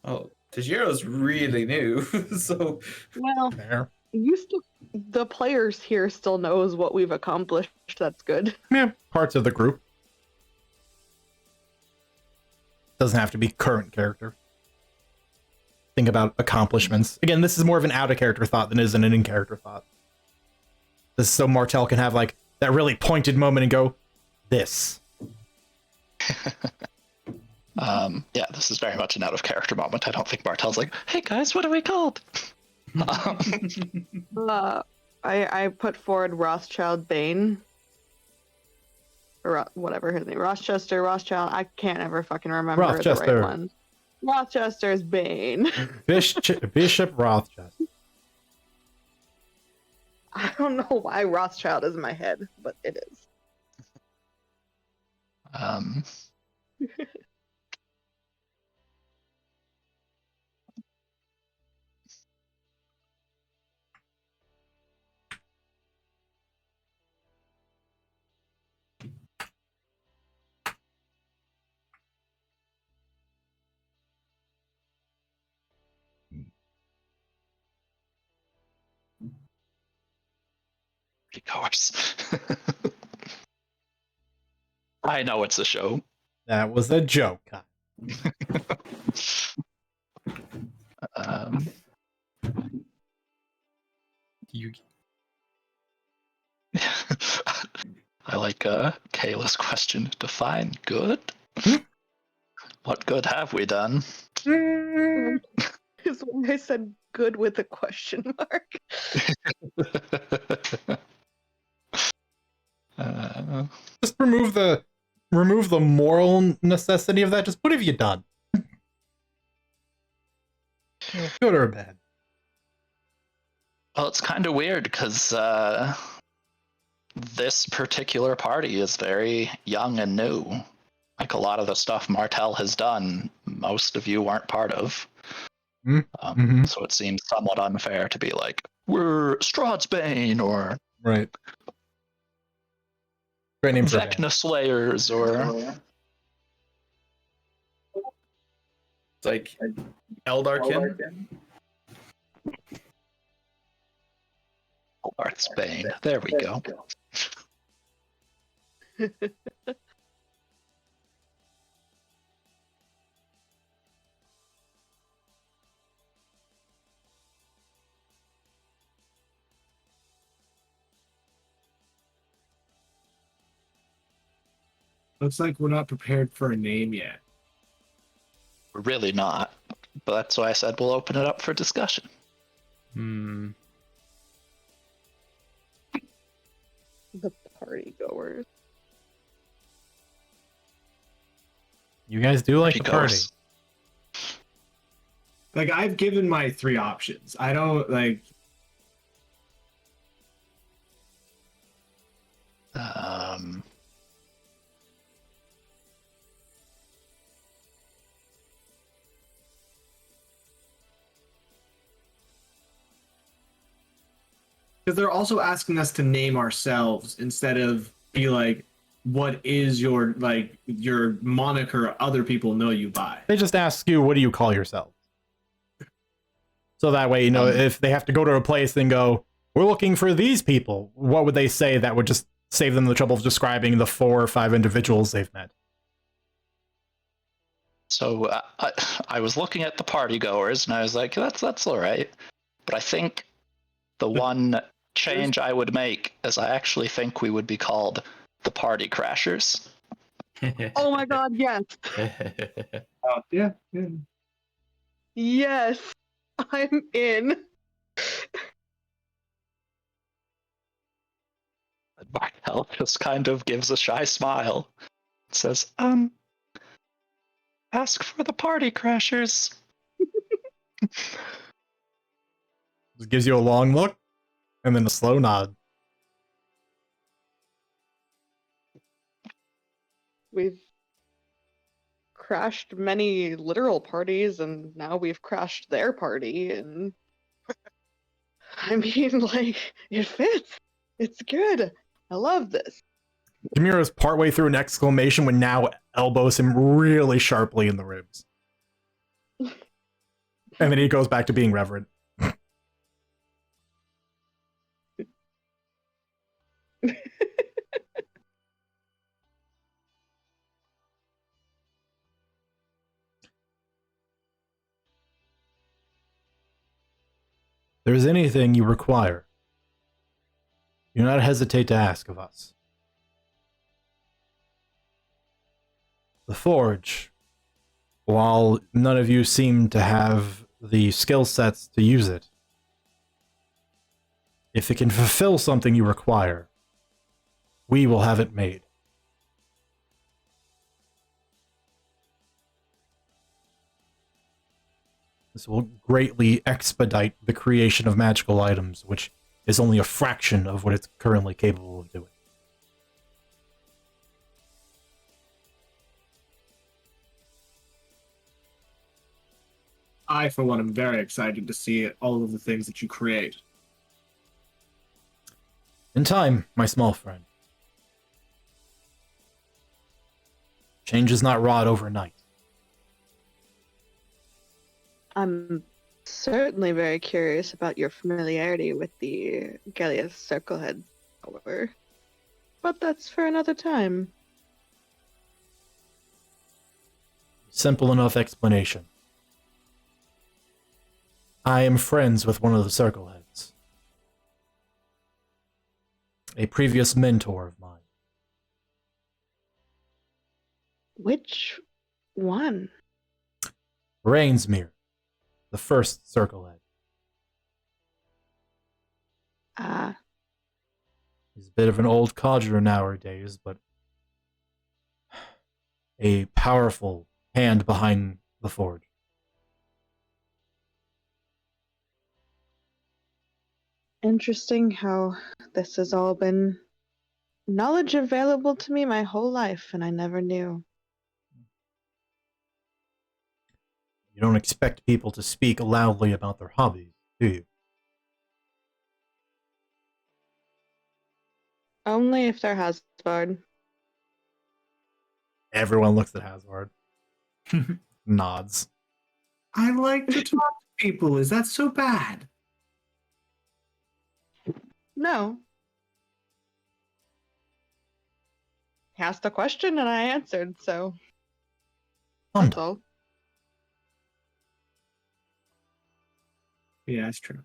Oh, Tajiro's really new, so Well, There. the players here still knows what we've accomplished. That's good. Yeah, parts of the group. Doesn't have to be current character. Think about accomplishments. Again, this is more of an out-of-character thought than is an in-character thought. This is so Martel can have, like, that really pointed moment and go, this. Yeah, this is very much an out-of-character moment. I don't think Martel's like, hey guys, what are we called? I put forward Rothschild Bane. Or whatever his name. Rothchild. I can't ever fucking remember the Rochester. right one. Rochester's Bane. Bishop Rothchester. I don't know why Rothschild is in my head, but it is. Of course. I know it's a show. That was a joke. Yugi. I like Kayla's question. Define good? What good have we done? Is when I said good with a question mark. Just remove the moral necessity of that. Just what have you done? Good or bad? Well, it's kind of weird because this particular party is very young and new. Like a lot of the stuff Martel has done, most of you weren't part of. So it seems somewhat unfair to be like, we're Strahd's Bane or Right. Great name for a band. Vecna Slayers or It's like Eldarkin. Arth's Bane. There we go. Looks like we're not prepared for a name yet. We're really not. But that's why I said we'll open it up for discussion. Hmm. The party goers. You guys do like He the party. goes. Like, I've given my 3 options. I don't like. Because they're also asking us to name ourselves instead of be like, what is your moniker other people know you by? They just ask you, what do you call yourself? So that way, you know, if they have to go to a place and go, we're looking for these people, what would they say that would just save them the trouble of describing the 4 or 5 individuals they've met? So I was looking at the party goers and I was like, that's all right. But I think the one change I would make is I actually think we would be called the Party Crashers. Oh my god, yes. Yeah. Yes. I'm in. Martel just kind of gives a shy smile. Says, Ask for the party crashers. Just gives you a long look and then a slow nod. We've crashed many literal parties, and now we've crashed their party, and I mean, like, it fits. It's good. I love this. Kimura's partway through an exclamation when now elbows him really sharply in the ribs. And then he goes back to being reverent. If there's anything you require, do not hesitate to ask of us. The Forge, while none of you seem to have the skill sets to use it, if it can fulfill something you require, we will have it made. This will greatly expedite the creation of magical items, which is only a fraction of what it's currently capable of doing. I, for one, am very excited to see all of the things that you create. In time, my small friend. Change is not wrought overnight. I'm certainly very curious about your familiarity with the Gallia's Circlehead power, but that's for another time. Simple enough explanation. I am friends with one of the Circleheads. A previous mentor of mine. Which one? Rainsmere, the first Circlehead. Ah, He's a bit of an old codger nowadays, but a powerful hand behind the forge. interesting how this has all been knowledge available to me my whole life, and I never knew. You don't expect people to speak loudly about their hobbies, do you? Only if they're Hasbard. Everyone looks at Hazard. Nods. I like to talk to people. Is that so bad? No. He asked a question and I answered, so that's Wonderful. all. Yeah, that's true.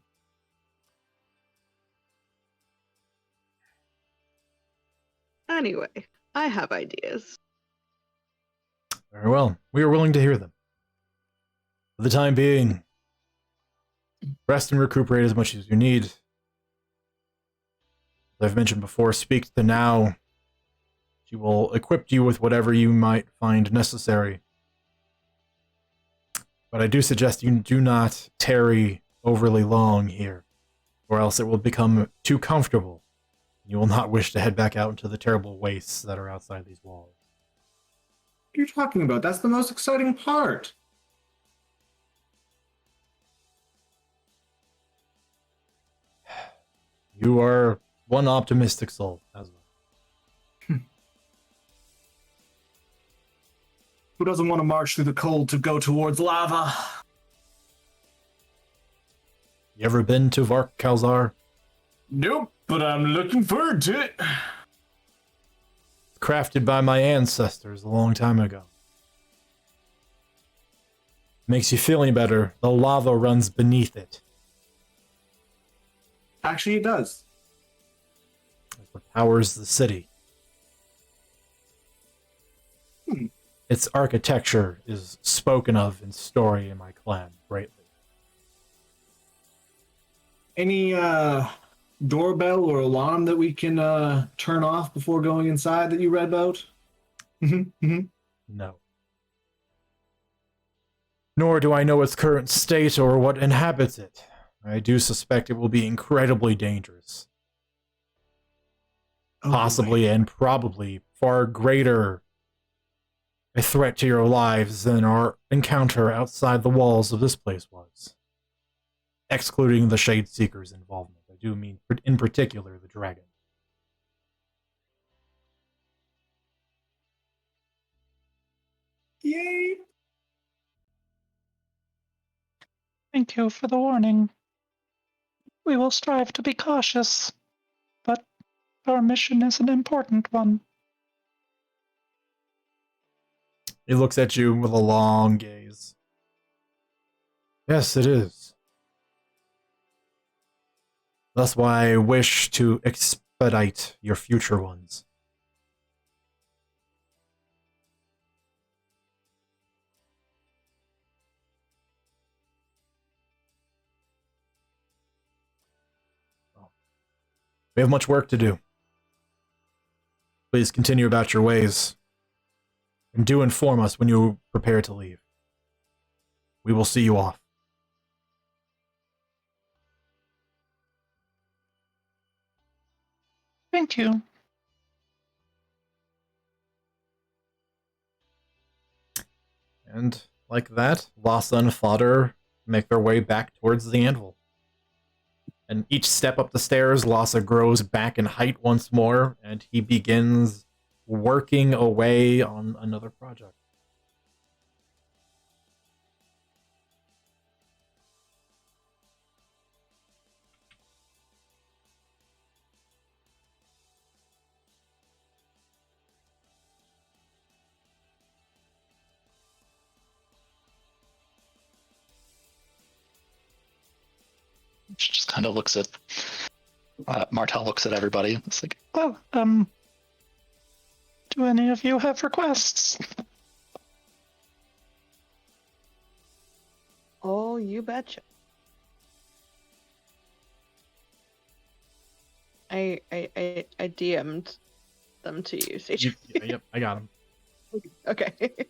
Anyway, I have ideas. Very well. We are willing to hear them. For the time being, rest and recuperate as much as you need. As I've mentioned before, speak to Now. She will equip you with whatever you might find necessary. But I do suggest you do not tarry overly long here, or else it will become too comfortable. You will not wish to head back out into the terrible wastes that are outside these walls. What are you talking about? That's the most exciting part. You are one optimistic soul, as well. Who doesn't want to march through the cold to go towards lava? You ever been to Vark Kalzar? Nope, but I'm looking forward to it. It's crafted by my ancestors a long time ago. Makes you feel any better, the lava runs beneath it. Actually, it does. That's what powers the city. Its architecture is spoken of in story in my clan greatly. Any doorbell or alarm that we can turn off before going inside that you read about? No. nor do I know its current state or what inhabits it. I do suspect it will be incredibly dangerous. Oh, Possibly and probably far greater a threat to your lives than our encounter outside the walls of this place was. Excluding the Shade Seeker's involvement. I do mean, in particular, the dragon. Yay! Thank you for the warning. We will strive to be cautious, but our mission is an important one. He looks at you with a long gaze. Yes, it is. That's why I wish to expedite your future ones. We have much work to do. Please continue about your ways. And do inform us when you prepare to leave. We will see you off. Thank you. And like that, Lhasa and Fodder make their way back towards the anvil. And each step up the stairs, Lhasa grows back in height once more, and he begins working away on another project. She just kind of looks at Martel looks at everybody. It's like, Well, do any of you have requests? Oh, you betcha. I DM'd them to you, Sage. Yep, I got him. Okay.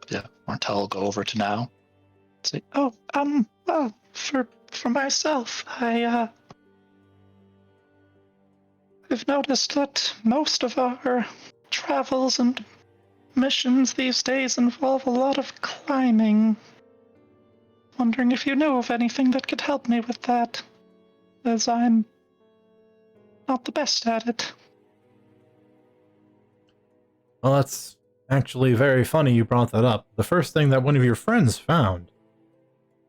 yeah, Martel will go over to now. Say, Oh, well, for myself, I've noticed that most of our travels and missions these days involve a lot of climbing. Wondering if you know of anything that could help me with that, as I'm not the best at it. Well, that's actually very funny you brought that up. The first thing that one of your friends found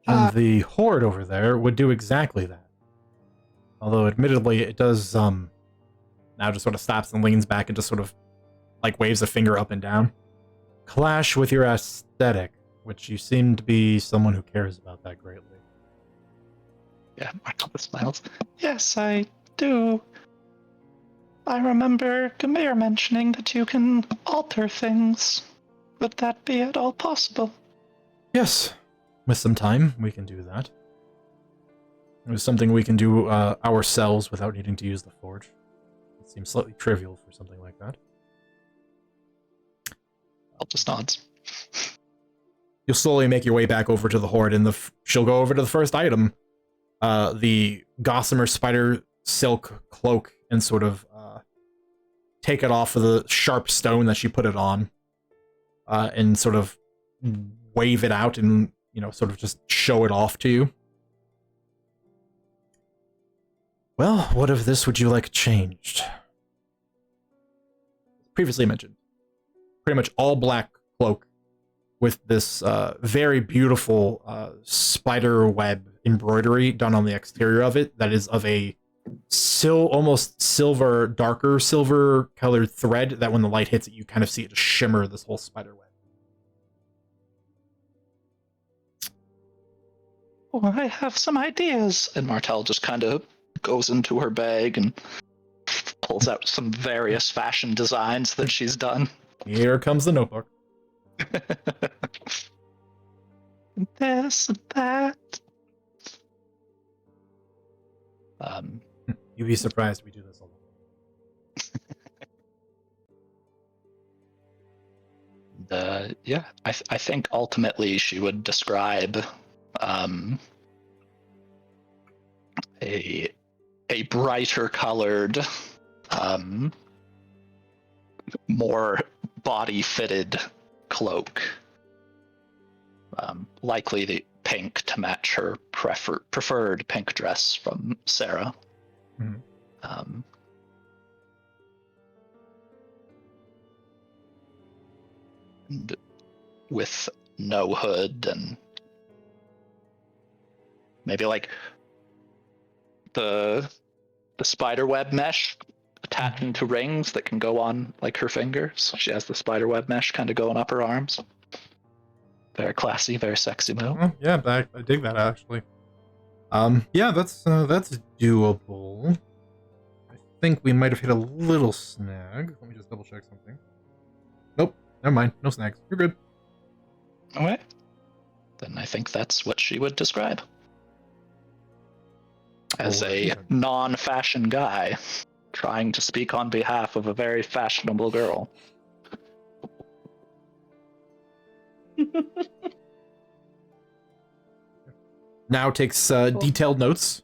in the horde over there would do exactly that. Although, admittedly, it does, now just sort of stops and leans back and just sort of, like, waves a finger up and down. Clash with your aesthetic, which you seem to be someone who cares about that greatly. yeah, Martel smiles. Yes, I do. I remember Gamir mentioning that you can alter things. Would that be at all possible? Yes, with some time, we can do that. It was something we can do ourselves without needing to use the forge. It seems slightly trivial for something like that. Martel just nods. You'll slowly make your way back over to the horde, and she'll go over to the first item, the gossamer spider silk cloak, and sort of take it off of the sharp stone that she put it on, and sort of wave it out and, you know, sort of just show it off to you. Well, what of this would you like changed? Previously mentioned. Pretty much all black cloak with this very beautiful spider web embroidery done on the exterior of it that is of a almost silver, darker silver colored thread that when the light hits it, you kind of see it just shimmer this whole spider web. Oh, I have some ideas. And Martel just kind of goes into her bag and pulls out some various fashion designs that she's done. Here comes the notebook. This and that. You'd be surprised we do this a lot. Yeah, I think ultimately she would describe a brighter colored, more body fitted cloak, likely the pink to match her preferred pink dress from Sarah. Mhm. And with no hood and maybe like the spider web mesh attaching to rings that can go on like her fingers. So she has the spider web mesh kind of going up her arms. Very classy, very sexy move. Oh, yeah, I dig that actually. Yeah, that's doable. I think we might have hit a little snag. Let me just double check something. Nope, never mind. No snags. You're good. Okay. Then I think that's what she would describe. As a non-fashion guy trying to speak on behalf of a very fashionable girl. Now takes detailed notes.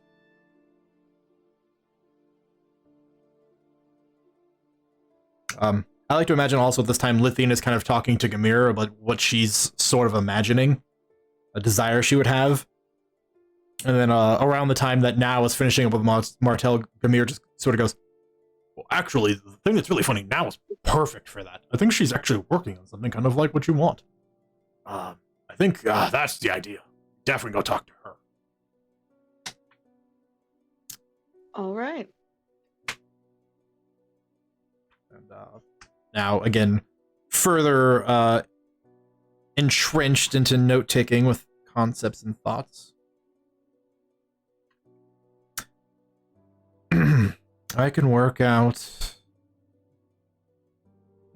I like to imagine also at this time Lithian is kind of talking to Gamir about what she's sort of imagining, a desire she would have. And then around the time that Now is finishing up with Martel, Gamir just sort of goes, well, actually, the thing that's really funny, Now is perfect for that. I think she's actually working on something kind of like what you want. I think that's the idea. Definitely go talk to her. All right. And now, again, further entrenched into note-taking with concepts and thoughts. I can work out...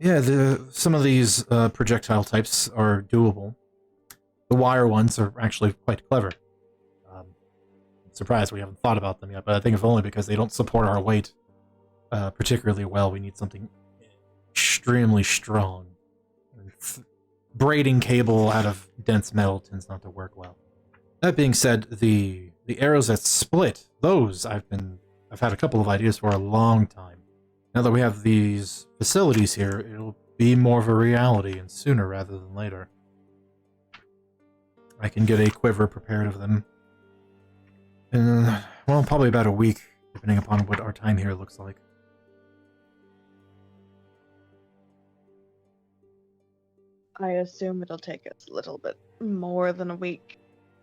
Yeah, some of these projectile types are doable. The wire ones are actually quite clever. I'm surprised we haven't thought about them yet, but I think if only because they don't support our weight particularly well. We need something extremely strong. Braiding cable out of dense metal tends not to work well. That being said, the arrows that split, those I've had a couple of ideas for a long time. Now that we have these facilities here, it'll be more of a reality and sooner rather than later. I can get a quiver prepared of them in, well, probably about a week, depending upon what our time here looks like. I assume it'll take us a little bit more than a week,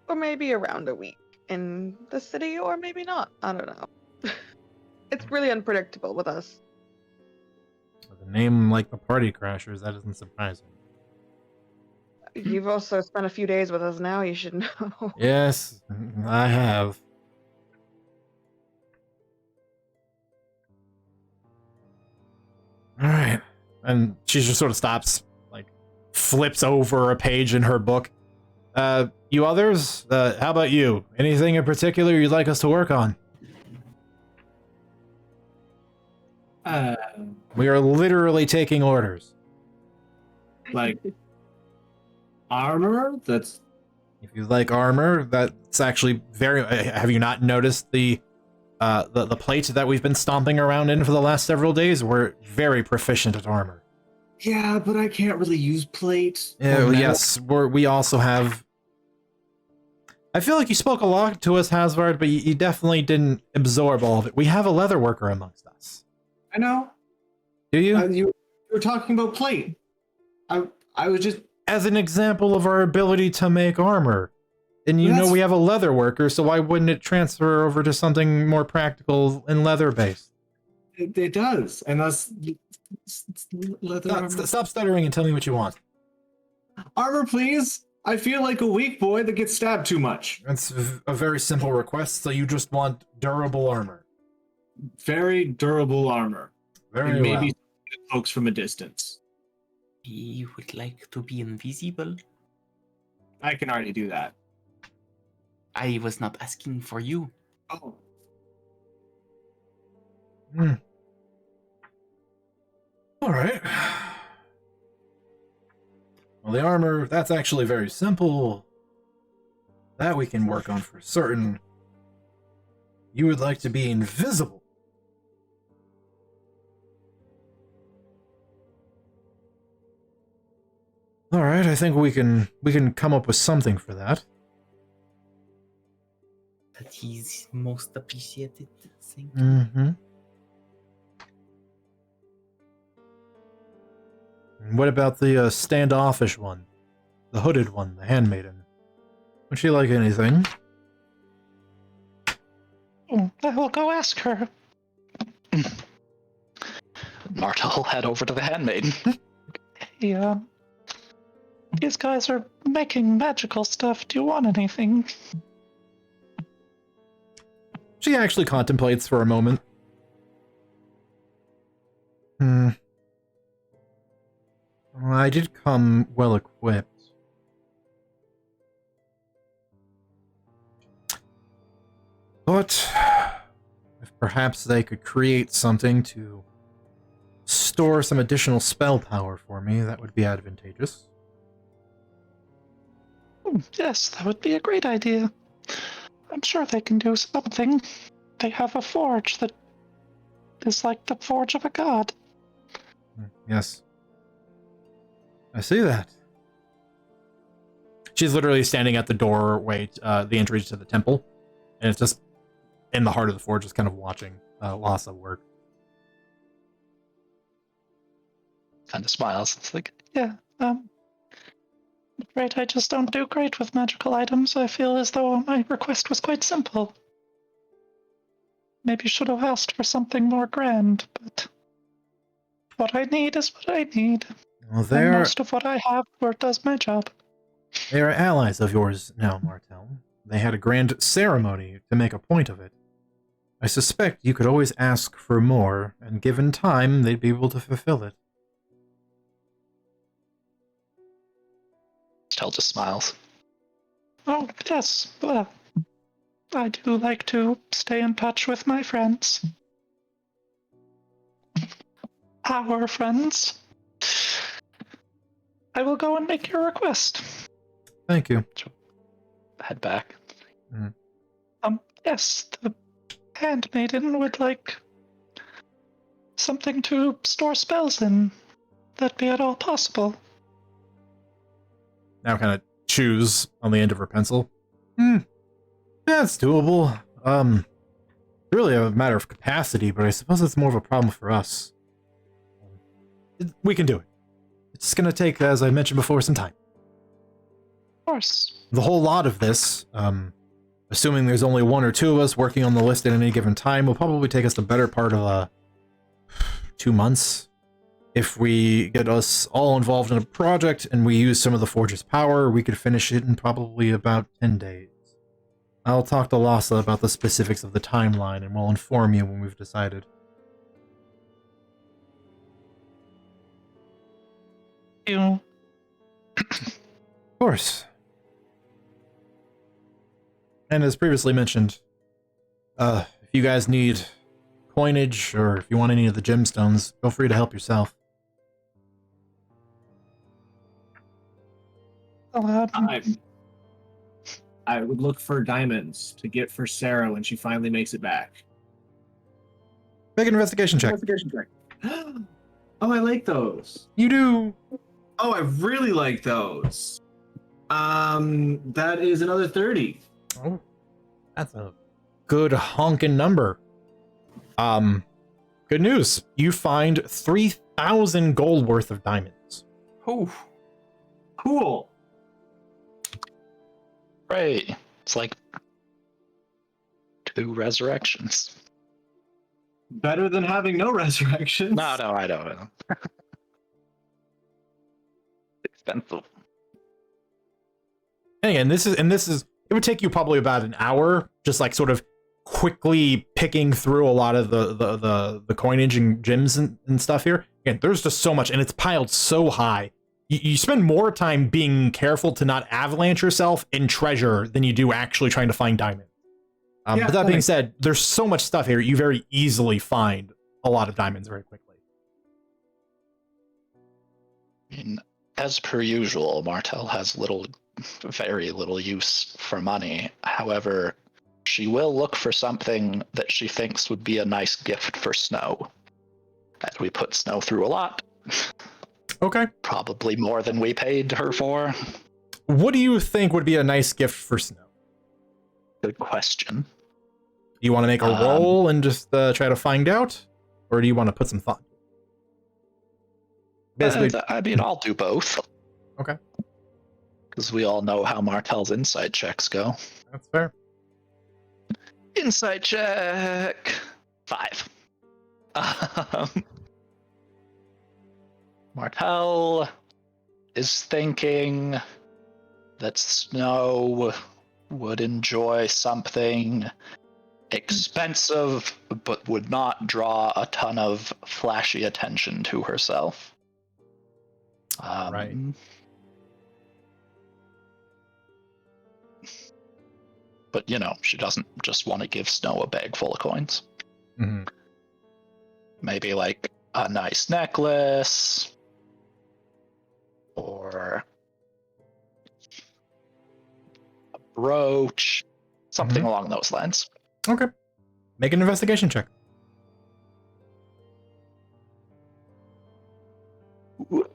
or maybe around a week in the city, or maybe not. I don't know. It's really unpredictable with us. With a name like the Party Crashers, that doesn't surprise me. You've also spent a few days with us now, you should know. Yes, I have. Alright. And she just sort of stops, like, flips over a page in her book. You others? How about you? Anything in particular you'd like us to work on? We are literally taking orders. Like armor? That's If you like armor, that's actually very... have you not noticed the plate that we've been stomping around in for the last several days? We're very proficient at armor. yeah, but I can't really use plate. Yes, we also have... I feel like you spoke a lot to us, Hasvard, but you definitely didn't absorb all of it. We have a leather worker amongst us. I know. Do you? You were talking about plate. I was just As an example of our ability to make armor. And you Well, know that's- we have a leather worker, so why wouldn't it transfer over to something more practical and leather-based? it does, and that's leather armor. Stop stuttering and tell me what you want. Armor, please. I feel like a weak boy that gets stabbed too much. That's a very simple request, so you just want durable armor. Very durable armor. Very and maybe well. folks from a distance. You would like to be invisible? I can already do that. I was not asking for you. Oh, Hmm. All right. Well, the armor, that's actually very simple. That we can work on for certain. You would like to be invisible. All right, I think we can come up with something for that. That is most appreciated. Thank you. Mm-hmm. What about the standoffish one? The hooded one, the handmaiden? Would she like anything? I will go ask her. Marta will head over to the handmaiden. Yeah. These guys are making magical stuff. Do you want anything? She actually contemplates for a moment. Well, I did come well equipped. But if perhaps they could create something to store some additional spell power for me, that would be advantageous. Yes, that would be a great idea. I'm sure they can do something. They have a forge that is like the forge of a god. Yes. I see that. She's literally standing at the doorway, the entrance to the temple, and it's just in the heart of the forge, just kind of watching Lhasa work. Kind of smiles. It's like, Yeah, right, I just don't do great with magical items. I feel as though my request was quite simple. Maybe should have asked for something more grand, but what I need is what I need. Well, And most of what I have does my job. they are allies of yours now, Martel. They had a grand ceremony to make a point of it. I suspect you could always ask for more, and given time, they'd be able to fulfill it. Martel just smiles. Oh, yes, well, I do like to stay in touch with my friends. Our friends. I will go and make your request. Thank you. Head back. Yes, the handmaiden would like something to store spells in. That be at all possible. Now kind of chews on the end of her pencil. That's doable. Really a matter of capacity, but I suppose it's more of a problem for us. We can do it. It's gonna take, as I mentioned before, some time. Of course. The whole lot of this, assuming there's only one or two of us working on the list at any given time, will probably take us the better part of 2 months. If we get us all involved in a project and we use some of the Forge's power, we could finish it in probably about 10 days. I'll talk to Lhasa about the specifics of the timeline and we'll inform you when we've decided. You. Of course. And as previously mentioned, if you guys need coinage or if you want any of the gemstones, feel free to help yourself. I would look for diamonds to get for Sarah when she finally makes it back. Make an investigation check. Oh, I like those. You do. Oh, I really like those. That is another 30. Oh, that's a good honking number. Good news. You find 3,000 gold worth of diamonds. Oh, Cool. Right. It's like 2 resurrections. Better than having no resurrections. No, I don't know. Expensive. And again, this is it would take you probably about an hour, just like sort of quickly picking through a lot of the coinage and gems and stuff here. Again, there's just so much, and it's piled so high. You spend more time being careful to not avalanche yourself in treasure than you do actually trying to find diamonds. But that being said, there's so much stuff here, you very easily find a lot of diamonds very quickly. I mean, as per usual, Martel has very little use for money. However, she will look for something that she thinks would be a nice gift for Snow. And we put Snow through a lot. Okay. Probably more than we paid her for. What do you think would be a nice gift for Snow? Good question. Do you want to make a roll and just try to find out? Or do you want to put some thought? Basically, I mean, I'll do both. Okay. Because we all know how Martel's insight checks go. That's fair. Insight check 5. Martel is thinking that Snow would enjoy something expensive, but would not draw a ton of flashy attention to herself. Right. But, she doesn't just want to give Snow a bag full of coins. Mm-hmm. Maybe like a nice necklace or a brooch, something along those lines. Okay. Make an investigation check. Ooh.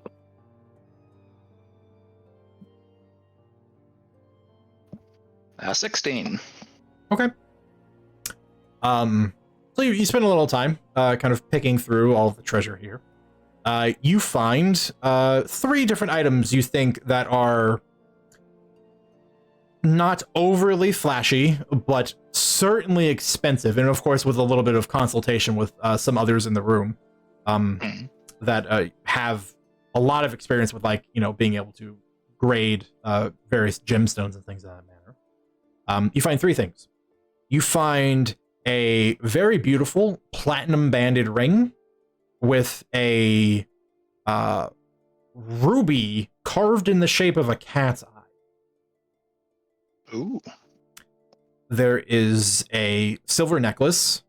16. Okay. So you spend a little time kind of picking through all of the treasure here. You find 3 different items you think that are not overly flashy, but certainly expensive, and of course with a little bit of consultation with some others in the room that have a lot of experience with, like, being able to grade various gemstones and things of that manner. You find 3 things. You find a very beautiful platinum banded ring with a ruby carved in the shape of a cat's eye. Ooh. There is a silver necklace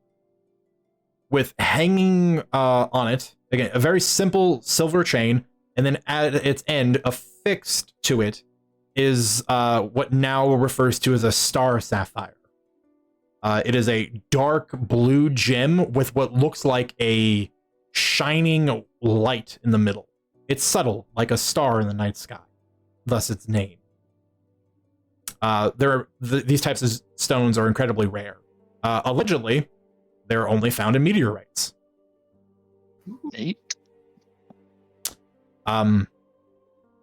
with hanging on it, again, a very simple silver chain, and then at its end, affixed to it, is what now refers to as a star sapphire. It is a dark blue gem with what looks like a shining light in the middle. It's subtle, like a star in the night sky, thus its name. These types of stones are incredibly rare. Allegedly, they're only found in meteorites. Neat. And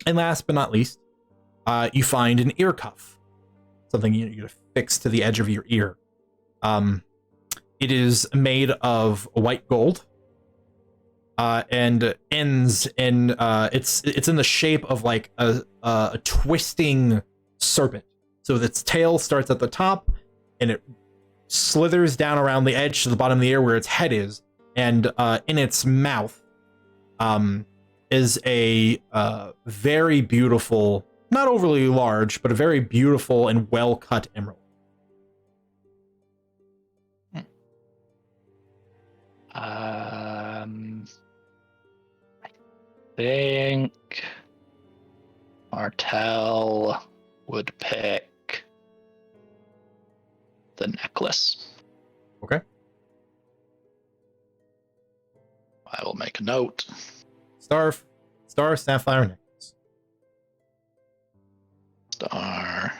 last but not least, you find an ear cuff, something you affix to the edge of your ear. It is made of white gold, and ends in it's in the shape of like a twisting serpent. So its tail starts at the top, and it slithers down around the edge to the bottom of the ear where its head is, and in its mouth is a very beautiful, not overly large, but a very beautiful and well-cut emerald. I think Martel would pick the necklace. Okay. I will make a note. Star sapphire necklace. Star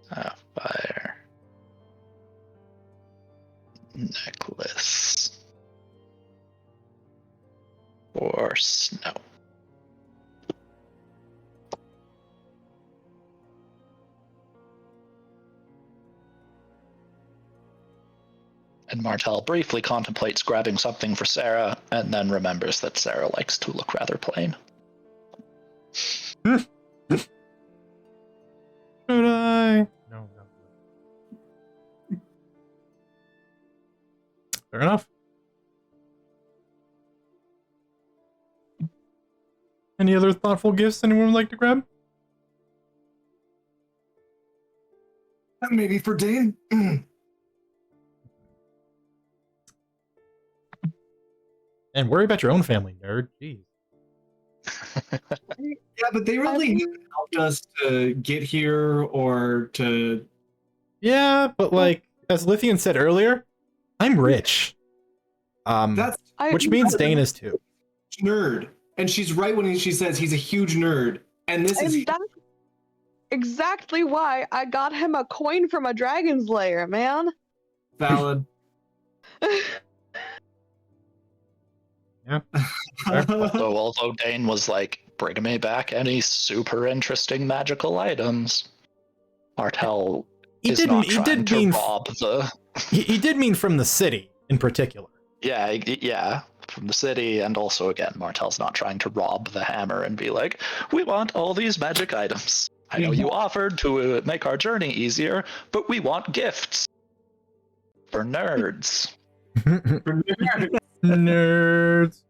sapphire necklace for Snow. And Martel briefly contemplates grabbing something for Sarah, and then remembers that Sarah likes to look rather plain. Should I? No. Fair enough. Any other thoughtful gifts anyone would like to grab? Maybe for Dane. And worry about your own family, nerd. Jeez. Yeah, but they really haven't helped us to get here or to. Yeah, but like as Lithian said earlier, I'm rich. That's Which means Dane is too. nerd, and she's right when she says he's a huge nerd, and this is. And that's exactly why I got him a coin from a dragon's lair, man. Valid. Yeah. Although Dane was like, bring me back any super interesting magical items, Martel He is didn't. not He trying did to mean. rob the. He did mean from the city in particular. Yeah, from the city, and also again, Martel's not trying to rob the hammer and be like, we want all these magic items. I know you offered to make our journey easier, but we want gifts for nerds. Nerds.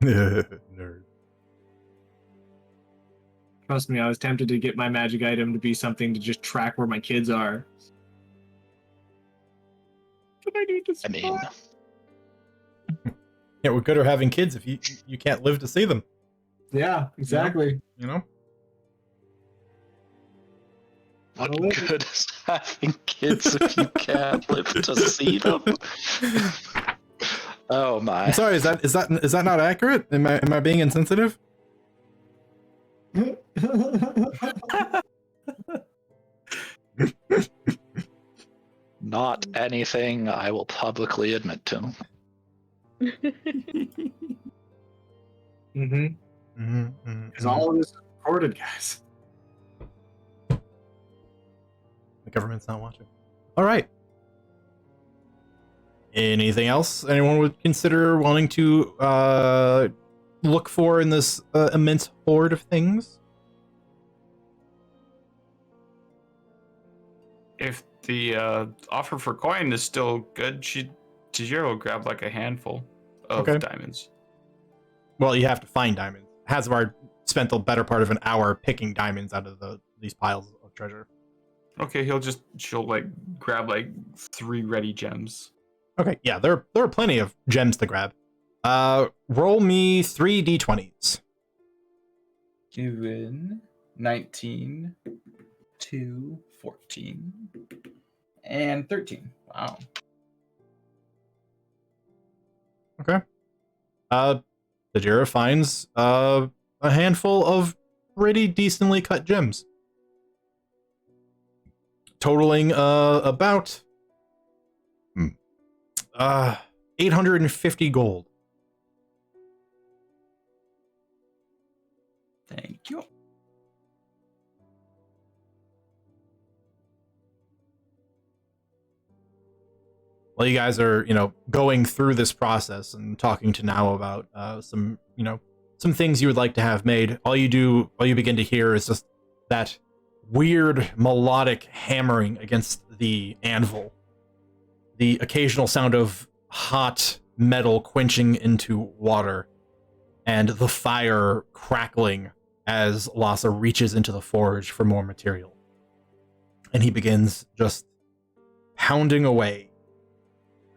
Nerd. Trust me, I was tempted to get my magic item to be something to just track where my kids are. But I need to I mean, Yeah, what good are having kids if you can't live to see them? yeah, exactly. You know. what good is having kids if you can't live to see them? Oh my! I'm sorry. Is that not accurate? Am I being insensitive? Not anything I will publicly admit to. Mm-hmm. Because all of this is recorded, guys. The government's not watching. All right. Anything else anyone would consider wanting to look for in this immense horde of things? If the offer for coin is still good, Chijiro will grab like a handful of Okay. diamonds. Well, you have to find diamonds. Hazard spent the better part of an hour picking diamonds out of these piles of treasure. Okay, she'll like grab like 3 ready gems. Okay, yeah, there are plenty of gems to grab. Roll me 3 d20s. Given 19, 2, 14, and 13. Wow. Okay. Tajira finds a handful of pretty decently cut gems, totaling about 850 gold. Thank you. Well, you guys are, going through this process and talking to Now about some things you would like to have made. All you begin to hear is just that weird melodic hammering against the anvil. The occasional sound of hot metal quenching into water, and the fire crackling as Lhasa reaches into the forge for more material. And he begins just pounding away,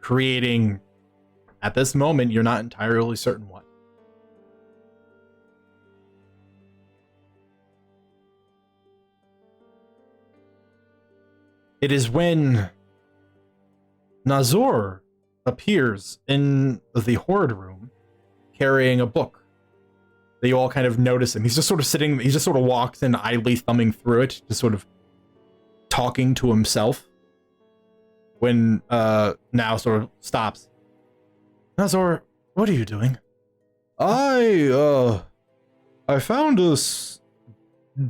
creating, at this moment, you're not entirely certain what. It is when Nazor appears in the horde room carrying a book that you all kind of notice him. He's just sort of walks in, idly thumbing through it, just sort of talking to himself. When Now sort of stops. Nazor, what are you doing? I found this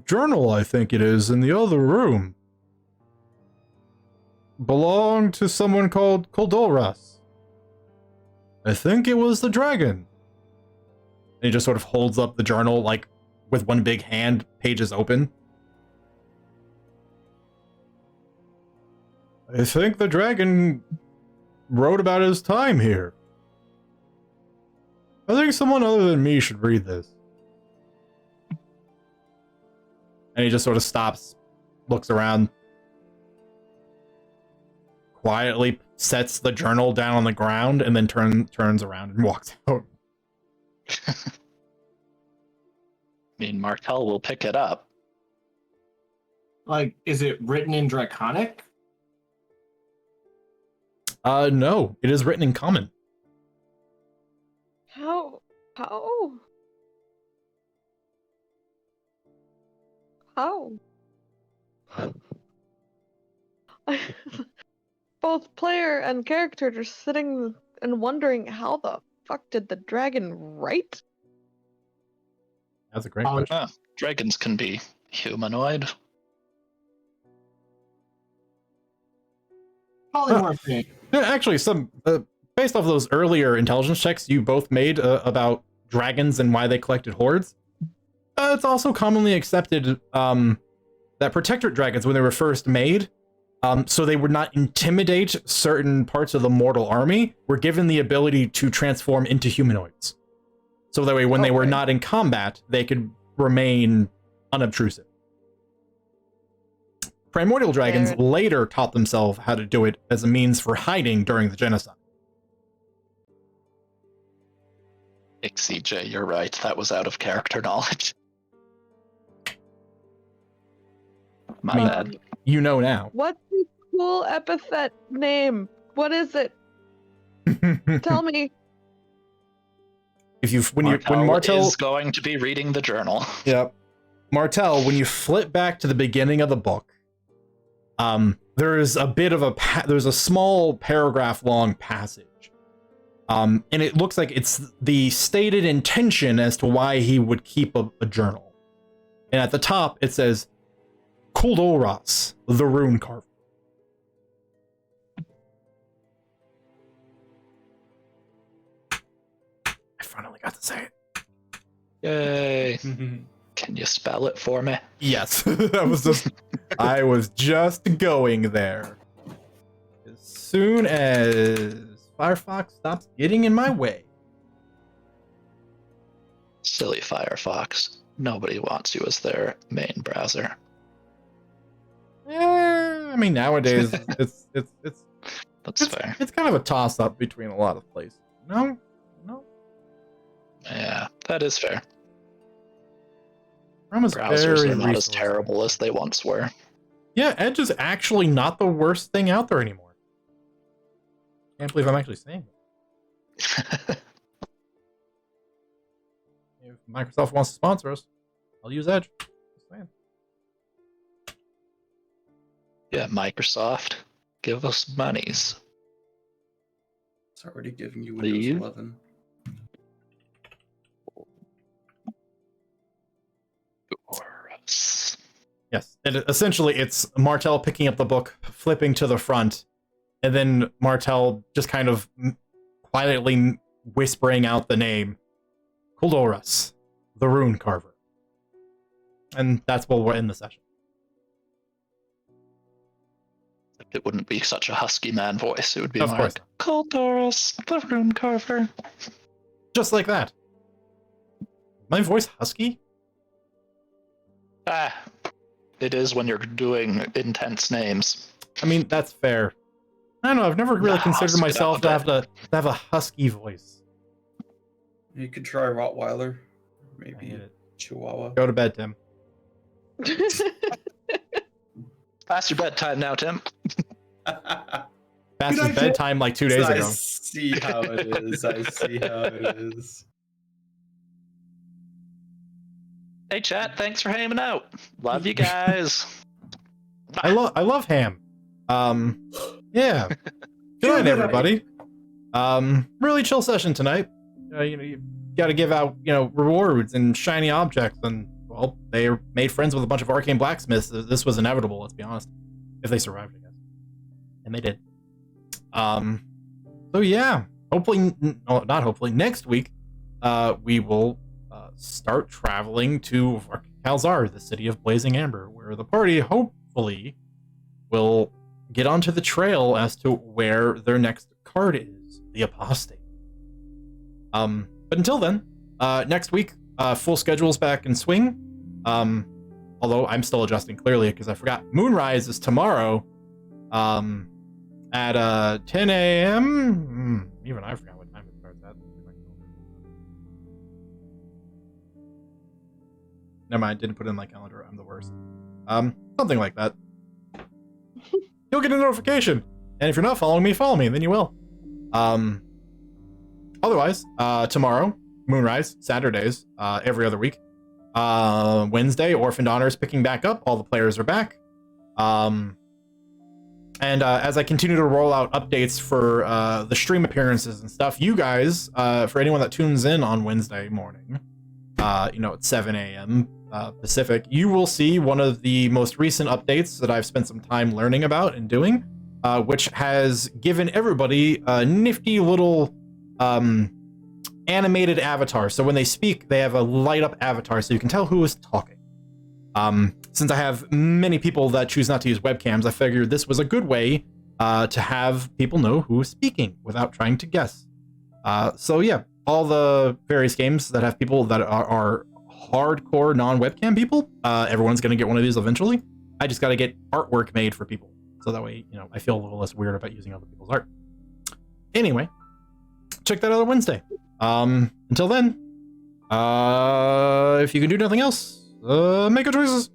journal, I think it is, in the other room. Belonged to someone called Koldoras. I think it was the dragon. And he just sort of holds up the journal, like, with one big hand, pages open. I think the dragon wrote about his time here. I think someone other than me should read this. And he just sort of stops, looks around, quietly sets the journal down on the ground, and then turns around and walks out. I mean, Martel will pick it up. Like, is it written in Draconic? No, it is written in common. How? How? How? Both player and character are sitting and wondering how the fuck did the dragon write? That's a great question. Dragons can be humanoid. Polymorphic. Yeah, actually, some based off those earlier intelligence checks you both made about dragons and why they collected hordes, it's also commonly accepted that protectorate dragons, when they were first made, so they would not intimidate certain parts of the mortal army, were given the ability to transform into humanoids. So that way, when they were not in combat, they could remain unobtrusive. Primordial dragons later taught themselves how to do it as a means for hiding during the genocide. CJ, you're right. That was out of character knowledge. My bad. You know now. What's the cool epithet name? What is it? Tell me. If when Martel is going to be reading the journal. Yep. Martel, when you flip back to the beginning of the book, there is a bit of there's a small paragraph long passage. And it looks like it's the stated intention as to why he would keep a journal. And at the top it says Kuldoras, the Rune Carver. I finally got to say it. Yay. Can you spell it for me? Yes. I was just going there. As soon as Firefox stops getting in my way. Silly Firefox. Nobody wants you as their main browser. Yeah, I mean nowadays it's That's fair. It's kind of a toss up between a lot of places. No. Yeah, that is fair. Browsers are not as terrible as they once were. Yeah, Edge is actually not the worst thing out there anymore. Can't believe I'm actually saying it. If Microsoft wants to sponsor us, I'll use Edge. Just saying. Yeah, Microsoft, give us monies. It's already giving you Leave. Windows 11. Yes, essentially it's Martel picking up the book, flipping to the front, and then Martel just kind of quietly whispering out the name, Kuldoras, the Rune Carver. And that's where we'll end the session. It wouldn't be such a husky man voice. It would be Of more course. like, Kuldoras, the Rune Carver. Just like that. My voice husky? it is when you're doing intense names. I mean, that's fair. I don't know, I've never really considered myself to have a husky voice. You could try Rottweiler, maybe Chihuahua. Go to bed, Tim. Past your bedtime now, Tim. Past his bedtime like 2 days I ago. see how it is. I see how it is. Hey, chat. Thanks for hanging out. Love you guys. I love ham. Yeah. Good night, everybody. Really chill session tonight. You got to give out, rewards and shiny objects, and well, they made friends with a bunch of arcane blacksmiths. This was inevitable, let's be honest, if they survived, I guess, and they did. So yeah, not hopefully. Next week, we will start traveling to Kalzar, the city of Blazing Amber, where the party hopefully will get onto the trail as to where their next card is the Apostate. But until then, next week, full schedule's back in swing. Although I'm still adjusting clearly because I forgot. Moonrise is tomorrow at 10 a.m. Even I forgot what time it starts at. Never mind, didn't put it in my calendar. I'm the worst. Something like that. You'll get a notification. And if you're not following me, follow me, then you will. Otherwise, tomorrow, Moonrise, Saturdays, every other week. Wednesday, Orphaned Honor is picking back up. All the players are back. And as I continue to roll out updates for the stream appearances and stuff, you guys, for anyone that tunes in on Wednesday morning, at 7 a.m. Pacific, you will see one of the most recent updates that I've spent some time learning about and doing, which has given everybody a nifty little animated avatar. So when they speak, they have a light up avatar so you can tell who is talking. Since I have many people that choose not to use webcams, I figured this was a good way to have people know who is speaking without trying to guess. So yeah, all the various games that have people that are hardcore non-webcam people, everyone's going to get one of these eventually. I just got to get artwork made for people. So that way, I feel a little less weird about using other people's art. Anyway, check that out on Wednesday. Until then, if you can do nothing else, make good choices.